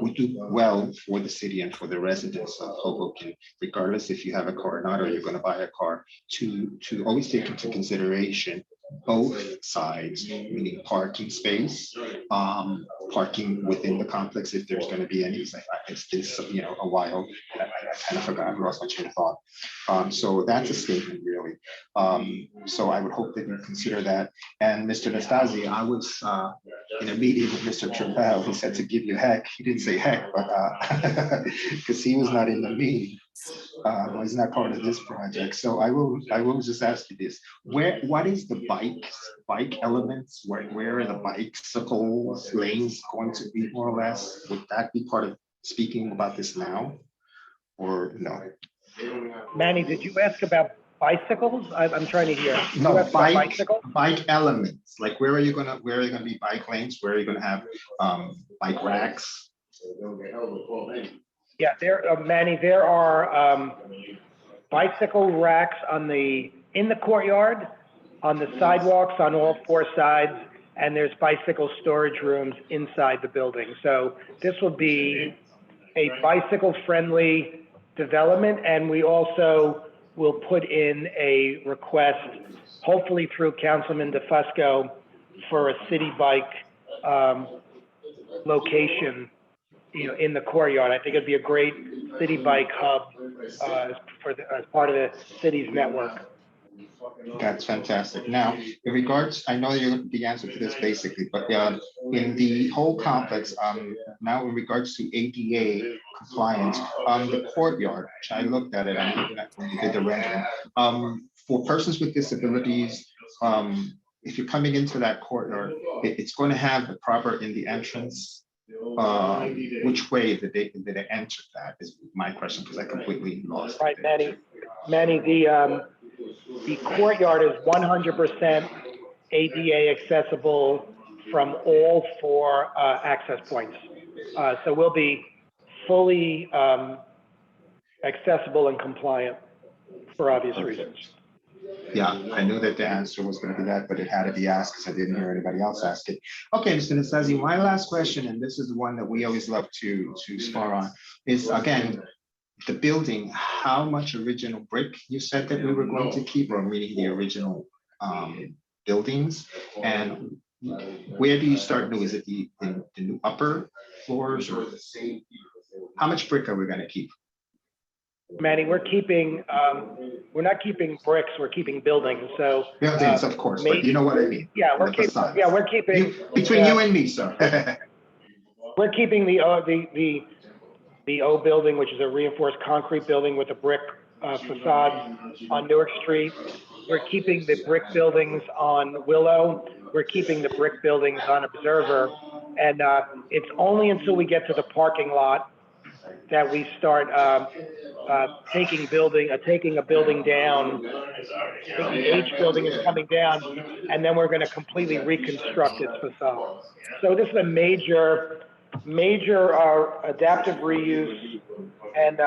Speaker 14: would do well for the city and for the residents of Hoboken, regardless if you have a car or not, or you're going to buy a car, to always take into consideration both sides, meaning parking space, parking within the complex if there's going to be any. It's this, you know, a while. I kind of forgot, I lost my train of thought. So that's a statement, really. So I would hope that you consider that. And Mr. Nastasi, I was in a meeting with Mr. Travell, who said to give you heck. He didn't say heck, but because he was not in the meeting. He's not part of this project. So I will just ask you this: what is the bike elements? Where are the bicycle lanes going to be, more or less? Would that be part of speaking about this now, or no?
Speaker 36: Manny, did you ask about bicycles? I'm trying to hear.
Speaker 14: No, bike elements. Like where are you gonna be bike lanes? Where are you gonna have bike racks?
Speaker 36: Yeah, Manny, there are bicycle racks in the courtyard, on the sidewalks on all four sides, and there's bicycle storage rooms inside the building. So this will be a bicycle-friendly development, and we also will put in a request, hopefully through Councilman DeFusco, for a city bike location, you know, in the courtyard. I think it'd be a great city bike hub as part of the city's network.
Speaker 14: That's fantastic. Now, in regards, I know you're the answer to this basically, but in the whole complex, now in regards to ADA compliance, the courtyard, which I looked at it, when you did the rendering, for persons with disabilities, if you're coming into that courtyard, it's going to have the proper in the entrance. Which way did they enter that is my question, because I completely lost.
Speaker 36: Right, Manny, the courtyard is 100% ADA accessible from all four access points. So we'll be fully accessible and compliant for obvious reasons.
Speaker 14: Yeah, I knew that the answer was going to be that, but it had to be asked because I didn't hear anybody else ask it. Okay, Mr. Nastasi, my last question, and this is the one that we always love to spar on, is again, the building, how much original brick you said that we were going to keep, or meaning the original buildings, and where do you start new? Is it the new upper floors, or how much brick are we going to keep?
Speaker 36: Manny, we're not keeping bricks, we're keeping buildings. So
Speaker 14: buildings, of course, but you know what I mean.
Speaker 36: Yeah, we're keeping
Speaker 14: between you and me, sir.
Speaker 36: We're keeping the O building, which is a reinforced concrete building with a brick facade on Newark Street. We're keeping the brick buildings on Willow. We're keeping the brick buildings on Observer. And it's only until we get to the parking lot that we start taking a building down. I think the H building is coming down, and then we're going to completely reconstruct its facade. So this is a major adaptive reuse, and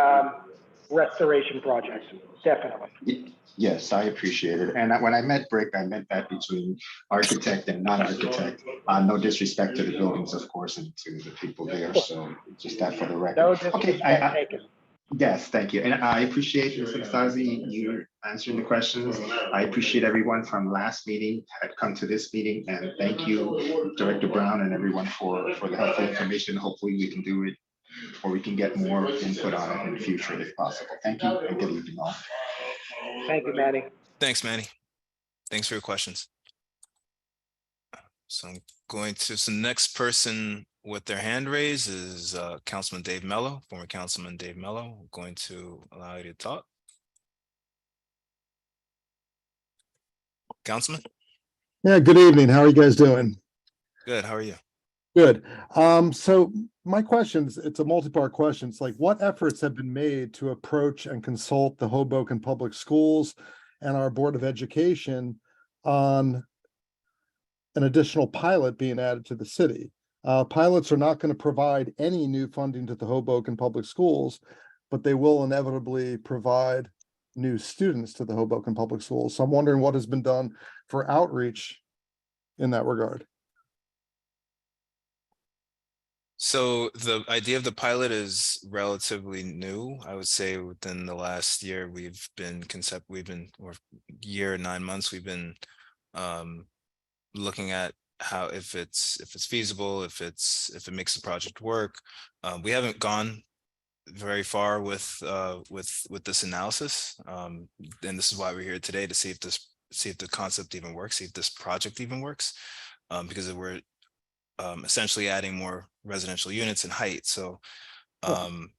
Speaker 36: restoration projects, definitely.
Speaker 14: Yes, I appreciate it. And when I meant brick, I meant that between architect and non-architect. No disrespect to the buildings, of course, and to the people there. So just that for the record.
Speaker 36: No
Speaker 14: Okay,
Speaker 36: disrespect taken.
Speaker 14: yes, thank you. And I appreciate, Mr. Nastasi, you answering the questions. I appreciate everyone from last meeting had come to this meeting. And thank you, Director Brown, and everyone for the helpful information. Hopefully we can do it, or we can get more input on it in the future if possible. Thank you and good evening all.
Speaker 36: Thank you, Manny.
Speaker 1: Thanks, Manny. Thanks for your questions. So I'm going to, so the next person with their hand raised is Councilman Dave Mello, former Councilman Dave Mello. I'm going to allow you to talk. Councilman?
Speaker 16: Yeah, good evening. How are you guys doing?
Speaker 1: Good, how are you?
Speaker 16: Good. So my questions, it's a multi-part question. It's like, what efforts have been made to approach and consult the Hoboken Public Schools and our Board of Education on an additional pilot being added to the city? Pilots are not going to provide any new funding to the Hoboken Public Schools, but they will inevitably provide new students to the Hoboken Public Schools. So I'm wondering what has been done for outreach in that regard.
Speaker 1: So the idea of the pilot is relatively new. I would say within the last year, or year, 9 months, we've been looking at how, if it's feasible, if it makes the project work. We haven't gone very far with this analysis. And this is why we're here today, to see if the concept even works, see if this project even works, because we're essentially adding more residential units in height. So,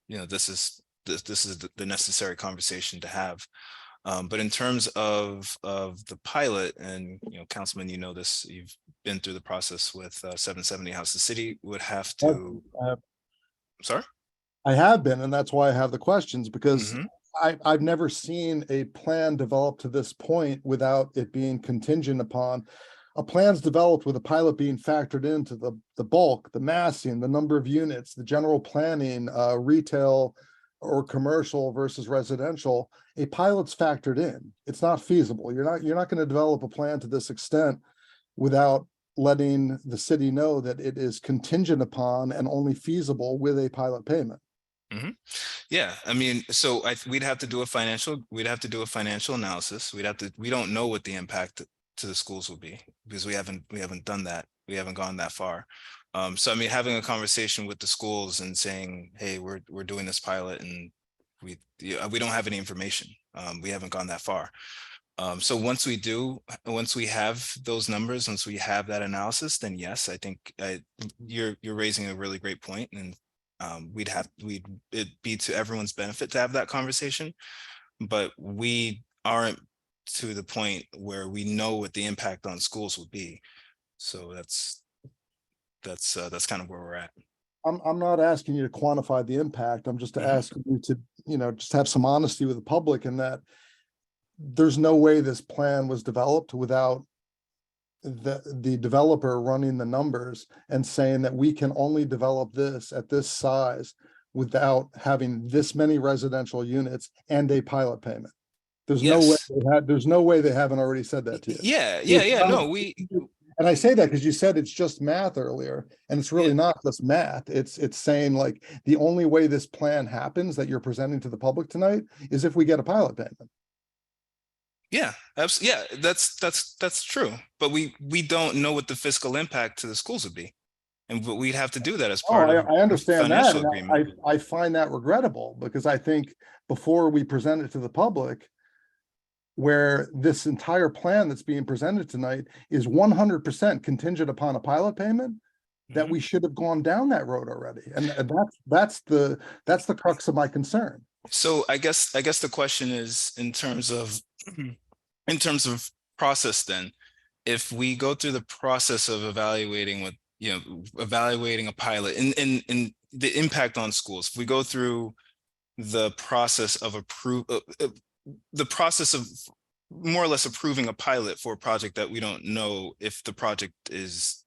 Speaker 1: you know, this is the necessary conversation to have. But in terms of the pilot, and you know, Councilman, you know this, you've been through the process with 770 House. The city would have to. Sorry?
Speaker 16: I have been, and that's why I have the questions, because I've never seen a plan developed to this point without it being contingent upon a plan's developed with a pilot being factored into the bulk, the massing, the number of units, the general planning, retail or commercial versus residential. A pilot's factored in. It's not feasible. You're not going to develop a plan to this extent without letting the city know that it is contingent upon and only feasible with a pilot payment.
Speaker 1: Yeah, I mean, so we'd have to do a financial analysis. We don't know what the impact to the schools will be, because we haven't done that. We haven't gone that far. So I mean, having a conversation with the schools and saying, hey, we're doing this pilot, and we don't have any information. We haven't gone that far. So once we have those numbers, once we have that analysis, then yes, I think you're raising a really great point, and it'd be to everyone's benefit to have that conversation, but we aren't to the point where we know what the impact on schools would be. So that's kind of where we're at.
Speaker 16: I'm not asking you to quantify the impact. I'm just asking you to, you know, just have some honesty with the public, and that there's no way this plan was developed without the developer running the numbers and saying that we can only develop this at this size without having this many residential units and a pilot payment. There's no way they haven't already said that to you.
Speaker 1: Yeah. No,
Speaker 16: and I say that because you said it's just math earlier, and it's really not just math. It's saying, like, the only way this plan happens that you're presenting to the public tonight is if we get a pilot payment.
Speaker 1: Yeah, absolutely. Yeah, that's true. But we don't know what the fiscal impact to the schools would be, but we'd have to do that as part of
Speaker 16: I understand
Speaker 1: a
Speaker 16: that.
Speaker 1: financial agreement.
Speaker 16: I find that regrettable, because I think before we present it to the public, where this entire plan that's being presented tonight is 100% contingent upon a pilot payment, that we should have gone down that road already. And that's the crux of my concern.
Speaker 1: So I guess the question is, in terms of process, then, if we go through the process of evaluating a pilot and the impact on schools, if we go through the process of more or less approving a pilot for a project that we don't know if the project has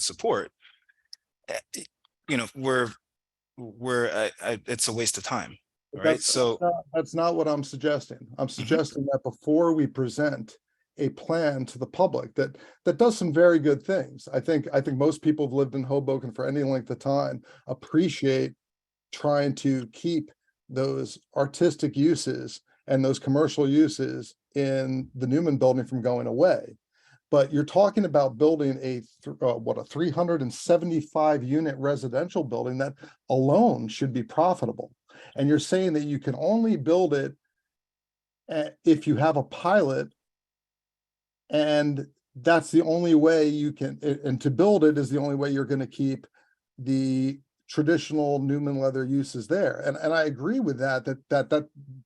Speaker 1: support, you know, it's a waste of time,
Speaker 16: But
Speaker 1: right? So
Speaker 16: that's not what I'm suggesting. I'm suggesting that before we present a plan to the public that does some very good things. I think most people who've lived in Hoboken for any length of time appreciate trying to keep those artistic uses and those commercial uses in the Neumann building from going away. But you're talking about building a 375 unit residential building that alone should be profitable. And you're saying that you can only build it if you have a pilot, and that's the only way you can, and to build it is the only way you're going to keep the traditional Neumann leather uses there. And I agree with that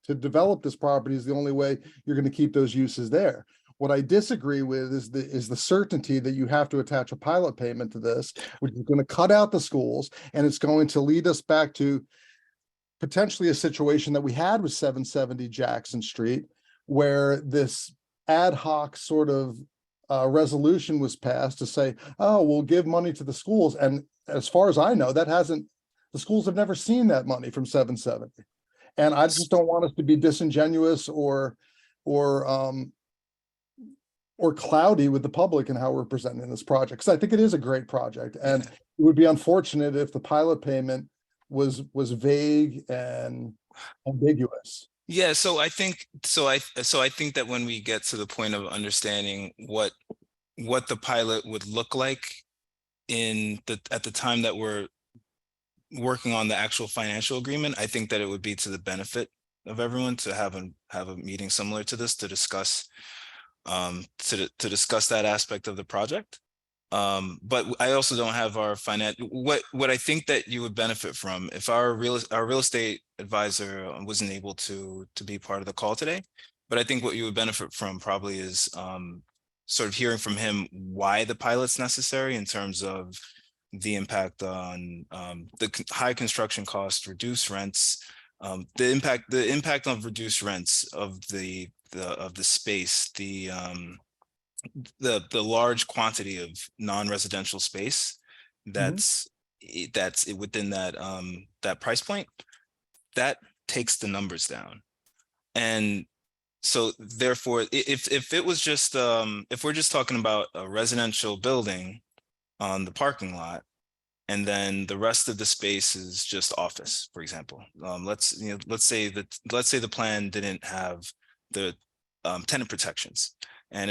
Speaker 16: to develop this property is the only way you're going to keep those uses there. What I disagree with is the certainty that you have to attach a pilot payment to this, which is going to cut out the schools, and it's going to lead us back to potentially a situation that we had with 770 Jackson Street, where this ad hoc sort of resolution was passed to say, oh, we'll give money to the schools. And as far as I know, the schools have never seen that money from 770. And I just don't want us to be disingenuous or cloudy with the public in how we're presenting this project, because I think it is a great project. And it would be unfortunate if the pilot payment was vague and ambiguous.
Speaker 1: yeah, so I think that when we get to the point of understanding what the pilot would look like at the time that we're working on the actual financial agreement, I think that it would be to the benefit of everyone to have a meeting similar to this to discuss that aspect of the project. But I also don't have our what I think that you would benefit from if our real estate advisor wasn't able to be part of the call today. But I think what you would benefit from probably is sort of hearing from him why the pilot's necessary in terms of the impact on the high construction costs, reduced rents, the impact on reduced rents of the space, the large quantity of non-residential space that's within that price point, that takes the numbers down. And so therefore, if it was just if we're just talking about a residential building on the parking lot, and then the rest of the space is just office, for example, let's say the plan didn't have the tenant protections, and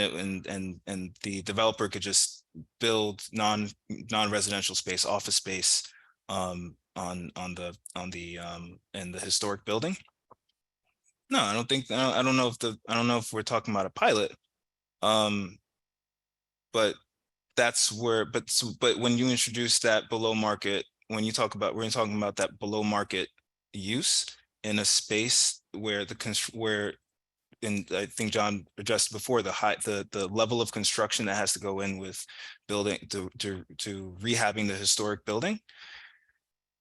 Speaker 1: the developer could just build non-residential space, office space in the historic building. No, I don't think, I don't know if we're talking about a pilot. But that's where, but when you introduce that below market, when you're talking about that below market use in a space where and I think John addressed before, the level of construction that has to go in with building to rehabbing the historic building.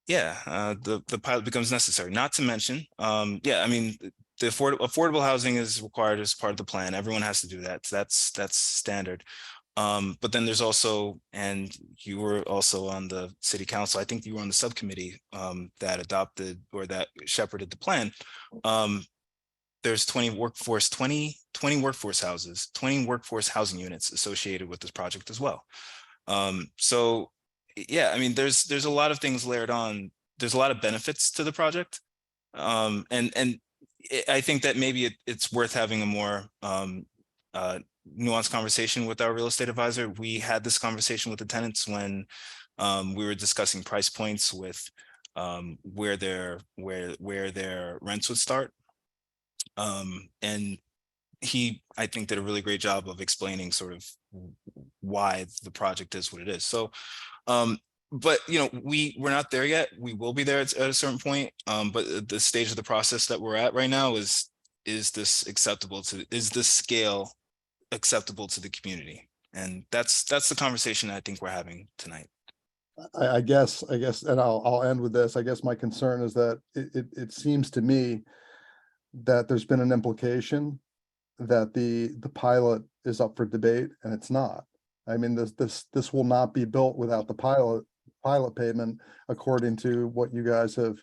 Speaker 1: Yeah, the pilot becomes necessary. Not to mention, yeah, I mean, the affordable housing is required as part of the plan. Everyone has to do that. That's standard. But then there's also, and you were also on the city council, I think you were on the subcommittee that adopted or that shepherded the plan. There's 20 workforce houses, 20 workforce housing units associated with this project as well. So yeah, I mean, there's a lot of things layered on. There's a lot of benefits to the project. And I think that maybe it's worth having a more nuanced conversation with our real estate advisor. We had this conversation with the tenants when we were discussing price points with where their rents would start. And I think did a really great job of explaining sort of why the project is what it is. So but we're not there yet. We will be there at a certain point. But the stage of the process that we're at right now is this scale acceptable to the community? And that's the conversation I think we're having tonight.
Speaker 16: I guess, and I'll end with this. I guess my concern is that it seems to me that there's been an implication that the pilot is up for debate, and it's not. I mean, this will not be built without the pilot pilot pavement according to what you guys have,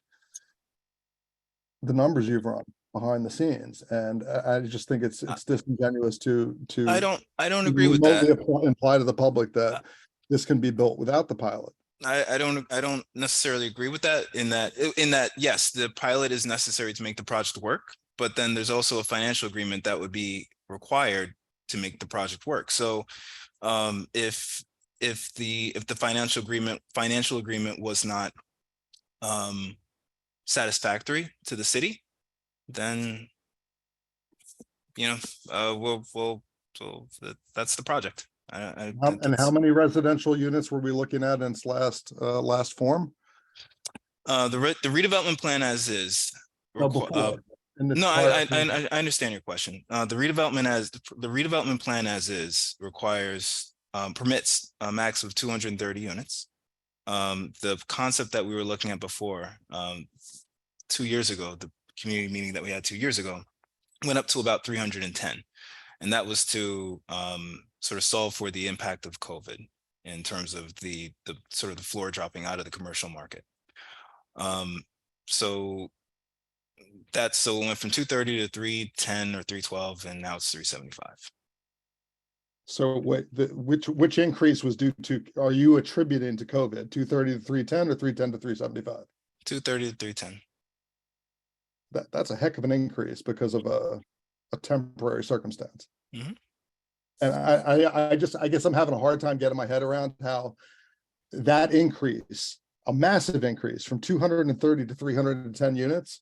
Speaker 16: the numbers you've run behind the scenes. And I just think it's disingenuous to
Speaker 1: I don't agree with that.
Speaker 16: remotely imply to the public that this can be built without the pilot.
Speaker 1: I don't necessarily agree with that in that yes, the pilot is necessary to make the project work, but then there's also a financial agreement that would be required to make the project work. So if the financial agreement was not satisfactory to the city, then that's the project.
Speaker 16: And how many residential units were we looking at in its last form?
Speaker 1: The redevelopment plan as is.
Speaker 16: No, before.
Speaker 1: No, I understand your question. The redevelopment plan as is requires permits a max of 230 units. The concept that we were looking at before, 2 years ago, the community meeting that we had 2 years ago, went up to about 310. And that was to sort of solve for the impact of COVID in terms of the sort of the floor dropping out of the commercial market. So it went from 230 to 310 or 312, and now it's 375.
Speaker 16: So which increase was due to, are you attributing to COVID? 230 to 310 or 310 to 375?
Speaker 1: 230 to 310.
Speaker 16: That's a heck of an increase because of a temporary circumstance.
Speaker 1: Mm-hmm.
Speaker 16: And I guess I'm having a hard time getting my head around how that increase, a massive increase from 230 to 310 units,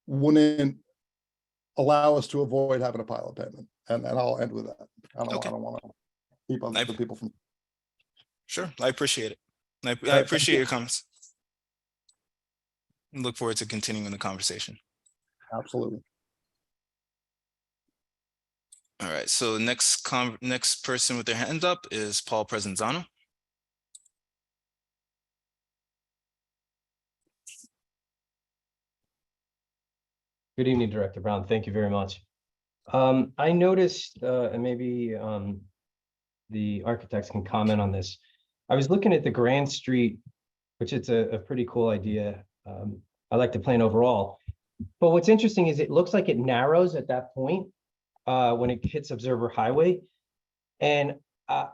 Speaker 16: wouldn't allow us to avoid having a pilot payment. And I'll end with that. I don't want to keep other people from.
Speaker 1: Sure, I appreciate it. I appreciate your comments. Look forward to continuing the conversation.
Speaker 16: Absolutely.
Speaker 1: All right, so next person with their hand up is Paul Presenzano.
Speaker 17: Good evening, Director Brown. Thank you very much. I noticed, and maybe the architects can comment on this. I was looking at the Grand Street, which it's a pretty cool idea. I like the plan overall. But what's interesting is it looks like it narrows at that point when it hits Observer Highway. And I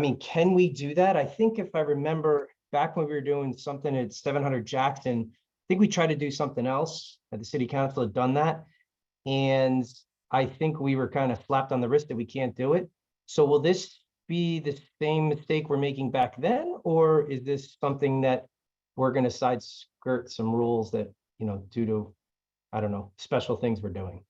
Speaker 17: mean, can we do that? I think if I remember back when we were doing something at 700 Jackson, I think we tried to do something else. The city council had done that. And I think we were kind of slapped on the wrist that we can't do it. So will this be the same mistake we're making back then? Or is this something that we're going to side skirt some rules that, due to, I don't know, special things we're doing?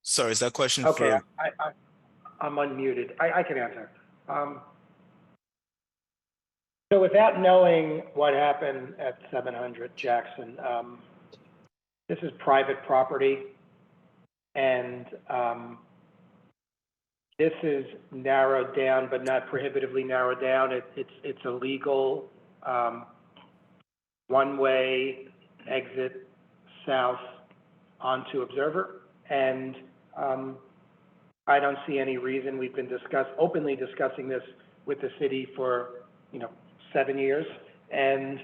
Speaker 1: Sorry, is that question
Speaker 36: Okay,
Speaker 1: for?
Speaker 36: I'm unmuted. I can answer. So without knowing what happened at 700 Jackson, this is private property, and this is narrowed down, but not prohibitively narrowed down. It's a legal one-way exit south onto Observer, and I don't see any reason. We've been openly discussing this with the city for 7 years, and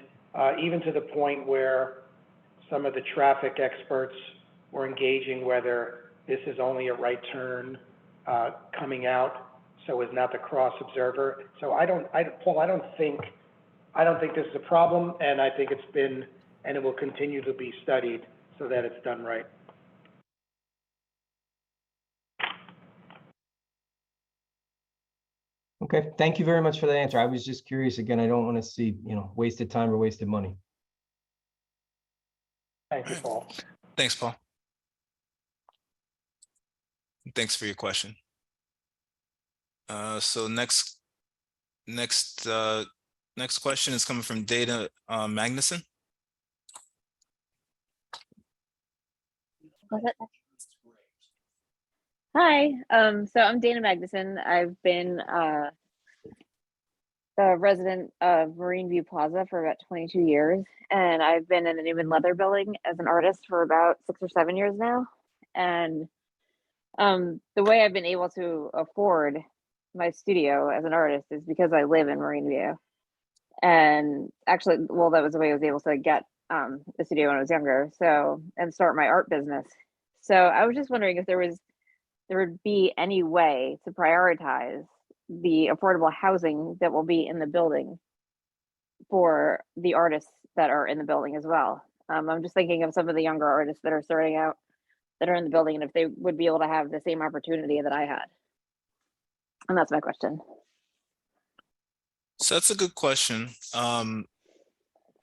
Speaker 36: even to the point where some of the traffic experts were engaging whether this is only a right turn coming out, so as not to cross Observer. So Paul, I don't think this is a problem, and I think it's been, and it will continue to be studied so that it's done right.
Speaker 17: Okay, thank you very much for that answer. I was just curious. Again, I don't want to see, wasted time or wasted money.
Speaker 36: Thank you, Paul.
Speaker 1: Thanks, Paul. Thanks for your question. So next question is coming from Dana Magnuson.
Speaker 18: Hi, so I'm Dana Magnuson. I've been the resident of Marine View Plaza for about 22 years, and I've been in the Neumann Leather Building as an artist for about 6 or 7 years now. And The way I've been able to afford my studio as an artist is because I live in Marine View. And actually, well, that was the way I was able to get the studio when I was younger. So, and start my art business. So I was just wondering if there would be any way to prioritize the affordable housing that will be in the building for the artists that are in the building as well. I'm just thinking of some of the younger artists that are starting out that are in the building, and if they would be able to have the same opportunity that I had. And that's my question.
Speaker 1: So that's a good question. And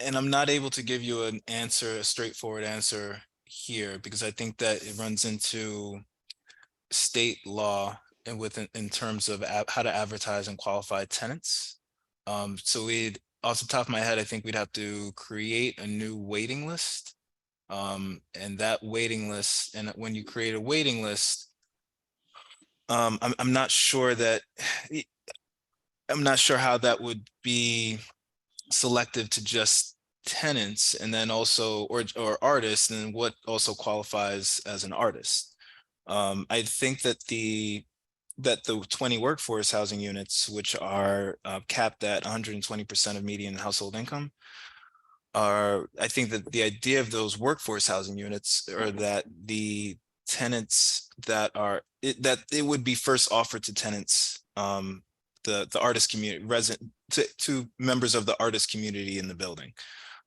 Speaker 1: I'm not able to give you an answer, a straightforward answer here, because I think that it runs into state law and in terms of how to advertise and qualify tenants. So we'd, off the top of my head, I think we'd have to create a new waiting list. And that waiting list, and when you create a waiting list, I'm not sure that, I'm not sure how that would be selective to just tenants, and then also, or artists, and what also qualifies as an artist. I think that the 20 workforce housing units, which are capped at 120% of median household income, are, I think that the idea of those workforce housing units are that the tenants that are, that it would be first offered to tenants, the artist community, resident, to members of the artist community in the building.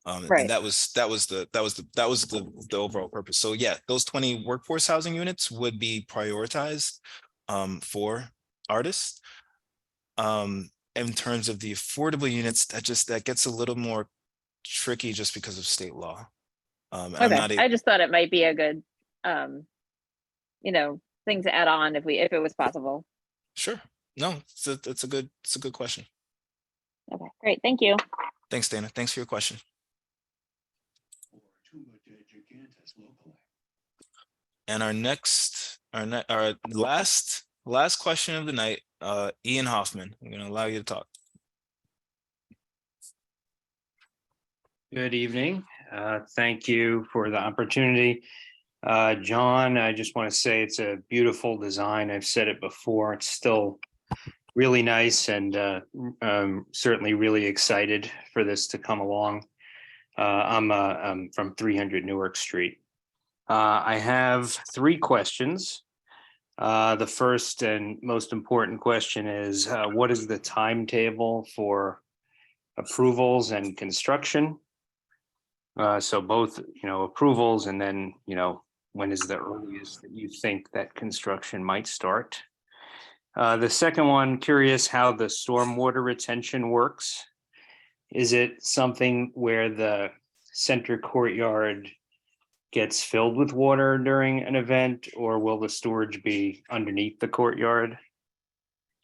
Speaker 18: Right.
Speaker 1: And that was the overall purpose. So yeah, those 20 workforce housing units would be prioritized for artists. In terms of the affordable units, that gets a little more tricky just because of state law. And I'm not
Speaker 18: Okay, I just thought it might be a good, thing to add on if it was possible.
Speaker 1: Sure. No, it's a good question.
Speaker 18: Okay, great, thank you.
Speaker 1: Thanks, Dana. Thanks for your question. And our last question of the night, Ian Hoffman, I'm going to allow you to talk.
Speaker 19: Good evening. Thank you for the opportunity. John, I just want to say it's a beautiful design. I've said it before. It's still really nice, and certainly really excited for this to come along. I'm from 300 Newark Street. I have 3 questions. The first and most important question is, what is the timetable for approvals and construction? So both, approvals, and then, when is the earliest that you think that construction might start? The second one, curious how the stormwater retention works. Is it something where the center courtyard gets filled with water during an event, or will the storage be underneath the courtyard?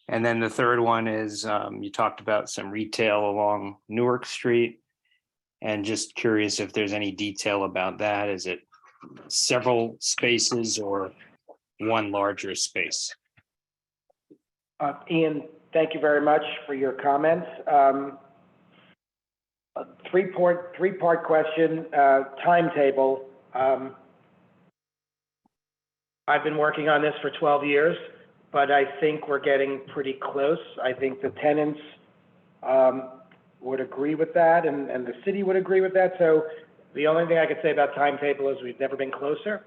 Speaker 19: And then the third one is, you talked about some retail along Newark Street, and just curious if there's any detail about that. Is it several spaces or one larger space?
Speaker 36: Ian, thank you very much for your comments. A three-part question, timetable. I've been working on this for 12 years, but I think we're getting pretty close. I think the tenants would agree with that, and the city would agree with that. So the only thing I could say about timetable is we've never been closer,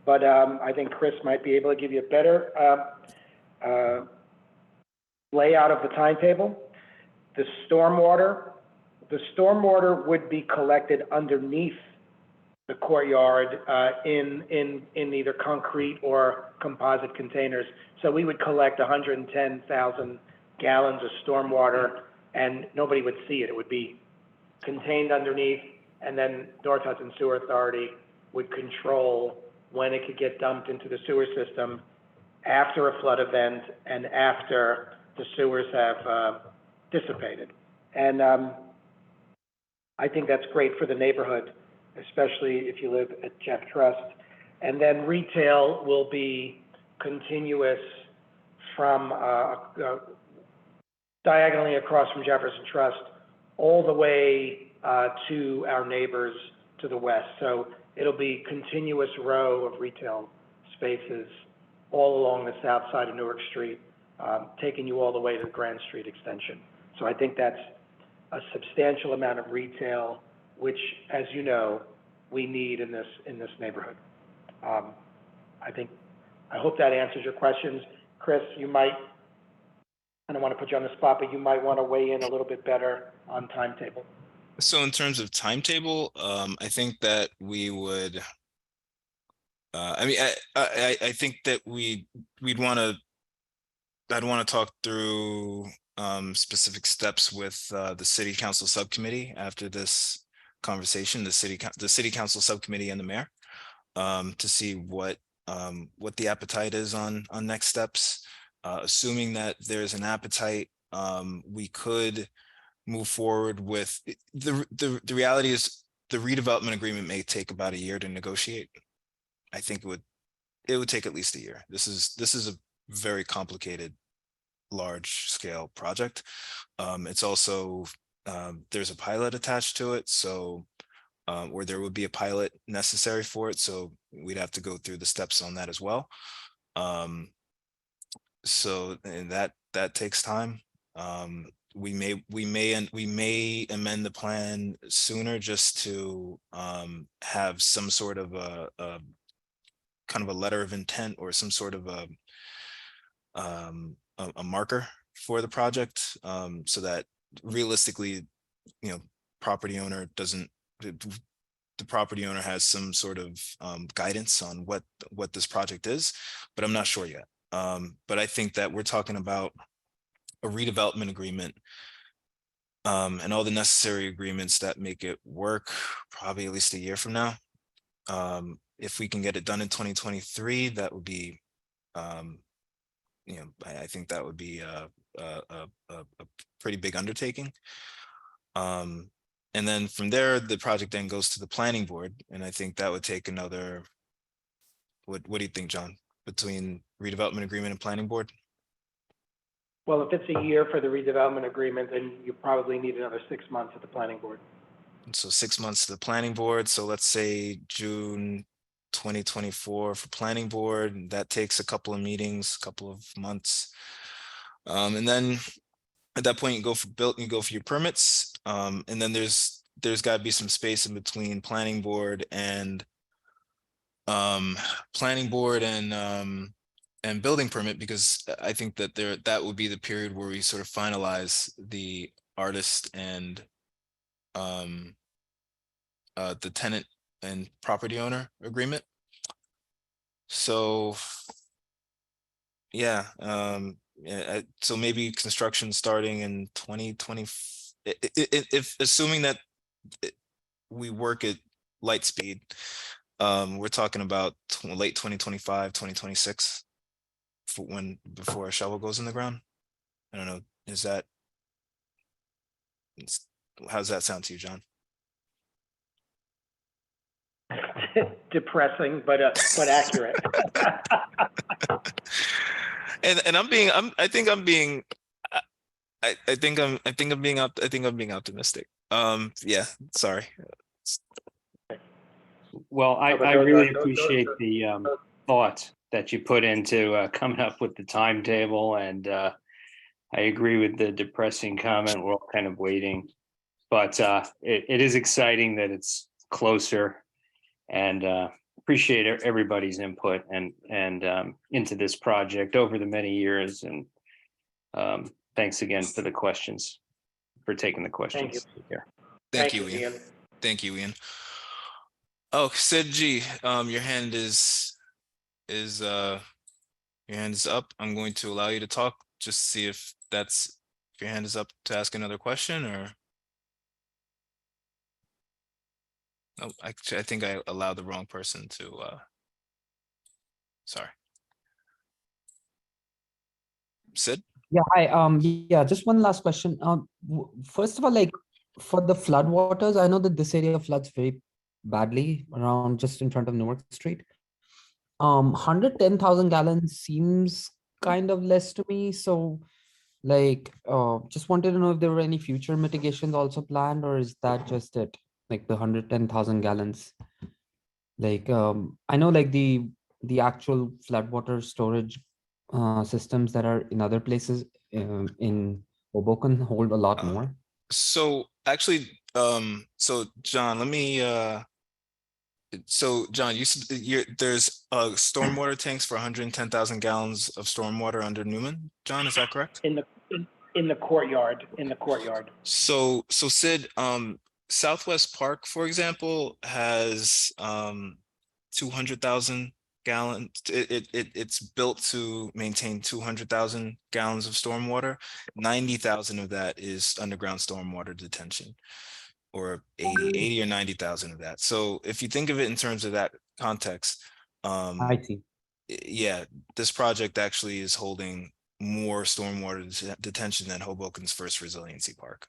Speaker 36: but I think Chris might be able to give you a better layout of the timetable. The stormwater would be collected underneath the courtyard in either concrete or composite containers. So we would collect 110,000 gallons of stormwater, and nobody would see it. It would be contained underneath, and then North Hudson Sewer Authority would control when it could get dumped into the sewer system after a flood event and after the sewers have dissipated. And I think that's great for the neighborhood, especially if you live at Jeff Trust. And then retail will be continuous from diagonally across from Jefferson Trust all the way to our neighbors to the west. So it'll be continuous row of retail spaces all along the south side of Newark Street, taking you all the way to the Grand Street extension. So I think that's a substantial amount of retail, which, as you know, we need in this neighborhood. I hope that answers your questions. Chris, you might, I don't want to put you on the spot, but you might want to weigh in a little bit better on timetable.
Speaker 1: So in terms of timetable, I think that we would, I mean, I think that I'd want to talk through specific steps with the city council subcommittee after this conversation, the city council subcommittee and the mayor, to see what the appetite is on next steps. Assuming that there's an appetite, we could move forward with the reality is the redevelopment agreement may take about a year to negotiate. I think it would take at least a year. This is a very complicated, large scale project. It's also there's a pilot attached to it, so or there would be a pilot necessary for it, so we'd have to go through the steps on that as well. So and that takes time. We may amend the plan sooner just to have some sort of a kind of a letter of intent or some sort of a marker for the project, so that realistically, property owner doesn't, the property owner has some sort of guidance on what this project is, but I'm not sure yet. But I think that we're talking about a redevelopment agreement and all the necessary agreements that make it work probably at least a year from now. If we can get it done in 2023, that would be, I think that would be a pretty big undertaking. And then from there, the project then goes to the planning board, and I think that would take another. What do you think, John? Between redevelopment agreement and planning board?
Speaker 36: Well, if it's a year for the redevelopment agreement, then you probably need another 6 months at the planning board.
Speaker 1: So 6 months to the planning board. So let's say June 2024 for planning board. That takes a couple of meetings, a couple of months. And then at that point, you go for your permits. And then there's got to be some space in between planning board and building permit, because I think that that would be the period where we sort of finalize the artist and the tenant and property owner agreement. So yeah, so maybe construction starting in 2020, if assuming that we work at light speed, we're talking about late 2025, 2026 before a shovel goes in the ground. I don't know. How's that sound to you, John?
Speaker 36: Depressing, but accurate.
Speaker 1: and I think I'm being optimistic. Yeah, sorry.
Speaker 19: Well, I really appreciate the thought that you put into coming up with the timetable, and I agree with the depressing comment. We're all kind of waiting, but it is exciting that it's closer, and appreciate everybody's input and into this project over the many years. And thanks again for the questions, for taking the questions.
Speaker 1: Thank you, Ian. Thank you, Ian. Oh, Sid G, your hand is up. I'm going to allow you to talk, just to see if your hand is up to ask another question, or. Oh, actually, I think I allowed the wrong person to, sorry. Sid?
Speaker 13: Yeah, hi. Yeah, just one last question. First of all, like for the flood waters, I know that this area floods very badly around just in front of Newark Street. 110,000 gallons seems kind of less to me. So like, just wanted to know if there were any future mitigations also planned, or is that just it? Like the 110,000 gallons? Like, I know like the the actual floodwater storage systems that are in other places in Hoboken hold a lot more?
Speaker 1: So actually, so John, let me, so John, there's stormwater tanks for 110,000 gallons of stormwater under Neumann. John, is that correct?
Speaker 36: In the courtyard,
Speaker 1: So Sid, Southwest Park, for example, has 200,000 gallons. It's built to maintain 200,000 gallons of stormwater. 90,000 of that is underground stormwater detention, or 80 or 90,000 of that. So if you think of it in terms of that context,
Speaker 13: I see.
Speaker 1: yeah, this project actually is holding more stormwater detention than Hoboken's first resiliency park.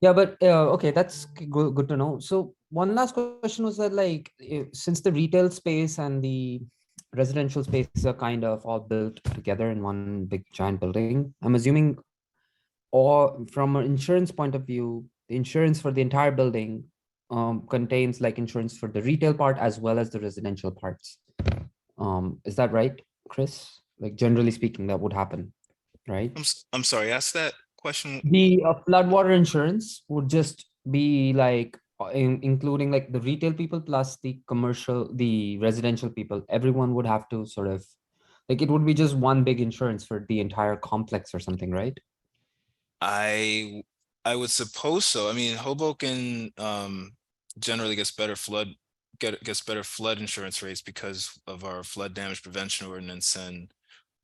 Speaker 13: Yeah, but okay, that's good to know. So one last question was that, like, since the retail space and the residential spaces are kind of all built together in one big giant building, I'm assuming, or from an insurance point of view, the insurance for the entire building contains like insurance for the retail part as well as the residential parts. Is that right, Chris? Like, generally speaking, that would happen, right?
Speaker 1: I'm sorry, ask that question.
Speaker 13: The floodwater insurance would just be like including like the retail people plus the residential people. Everyone would have to sort of, like, it would be just one big insurance for the entire complex or something, right?
Speaker 1: I would suppose so. I mean, Hoboken generally gets better flood insurance rates because of our flood damage prevention ordinance and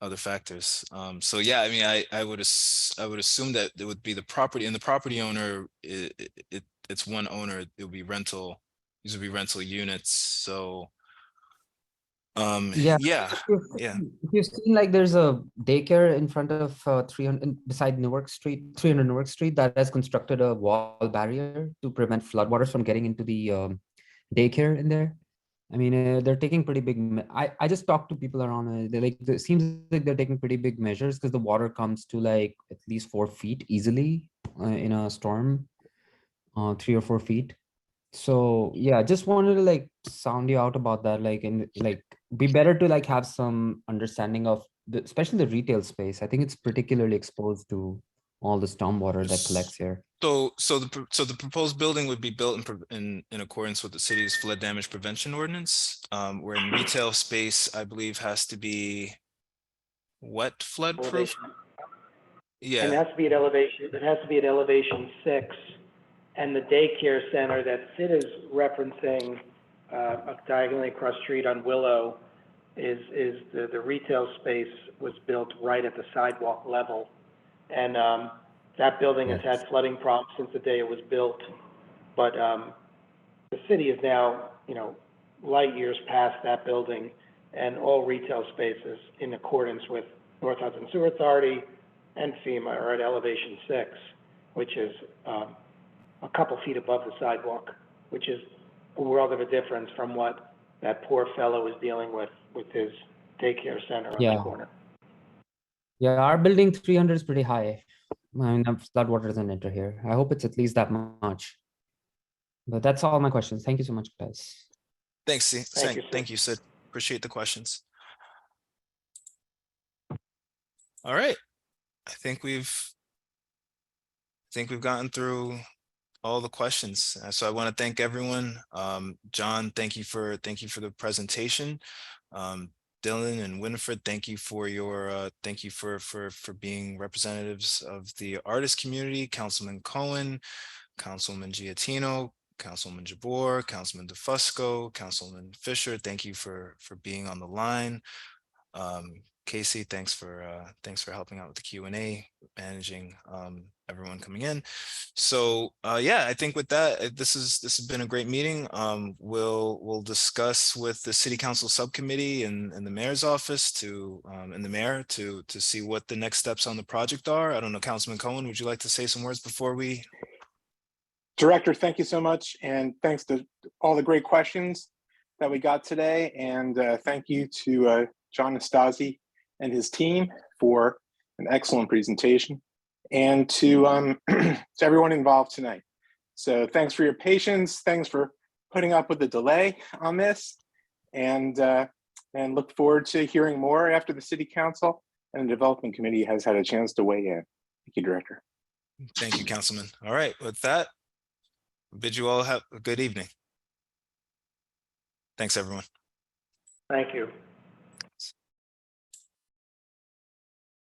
Speaker 1: other factors. So yeah, I mean, I would assume that it would be the property, and the property owner, it's one owner. It would be rental. These would be rental units. So
Speaker 13: Yeah.
Speaker 1: yeah.
Speaker 13: If you've seen, like, there's a daycare in front of 300 beside Newark Street, 300 Newark Street, that has constructed a wall barrier to prevent floodwaters from getting into the daycare in there. I mean, they're taking pretty big. I just talked to people around. They're like, it seems like they're taking pretty big measures because the water comes to like at least 4 feet easily in a storm, 3 or 4 feet. So yeah, just wanted to like sound you out about that, like, and like be better to like have some understanding of especially the retail space. I think it's particularly exposed to all the stormwater that collects here.
Speaker 1: So the proposed building would be built in accordance with the city's flood damage prevention ordinance. Where in retail space, I believe, has to be what, flood proof?
Speaker 36: And it
Speaker 1: Yeah.
Speaker 36: has to be at elevation, it has to be at elevation 6. And the daycare center that Sid is referencing, diagonally across the street on Willow, is the retail space was built right at the sidewalk level. And that building has had flooding problems since the day it was built. But the city is now, light years past that building, and all retail spaces in accordance with North Hudson Sewer Authority and FEMA are at elevation 6, which is a couple feet above the sidewalk, which is a world of a difference from what that poor fellow is dealing with his daycare center on the corner.
Speaker 13: Yeah, our building 300 is pretty high. I mean, flood water doesn't enter here. I hope it's at least that much. But that's all my questions. Thank you so much, guys.
Speaker 1: Thanks, thank you, Sid. Appreciate the questions. All right, I think we've gotten through all the questions. So I want to thank everyone. John, thank you for the presentation. Dylan and Winifred, thank you for your thank you for being representatives of the artist community. Councilman Cohen, Councilman Giattino, Councilman Jabor, Councilman DeFusco, Councilman Fisher, thank you for being on the line. Casey, thanks for helping out with the Q&A, managing everyone coming in. So yeah, I think with that, this has been a great meeting. We'll discuss with the City Council subcommittee and the mayor's office and the mayor to see what the next steps on the project are. I don't know, Councilman Cohen, would you like to say some words before we?
Speaker 20: Director, thank you so much, and thanks to all the great questions that we got today, and thank you to John Nastasi and his team for an excellent presentation, and to everyone involved tonight. So thanks for your patience. Thanks for putting up with the delay on this. And and look forward to hearing more after the city council and the development committee has had a chance to weigh in. Thank you, Director.
Speaker 1: Thank you, Councilman. All right, with that, bid you all have a good evening. Thanks, everyone.
Speaker 36: Thank you.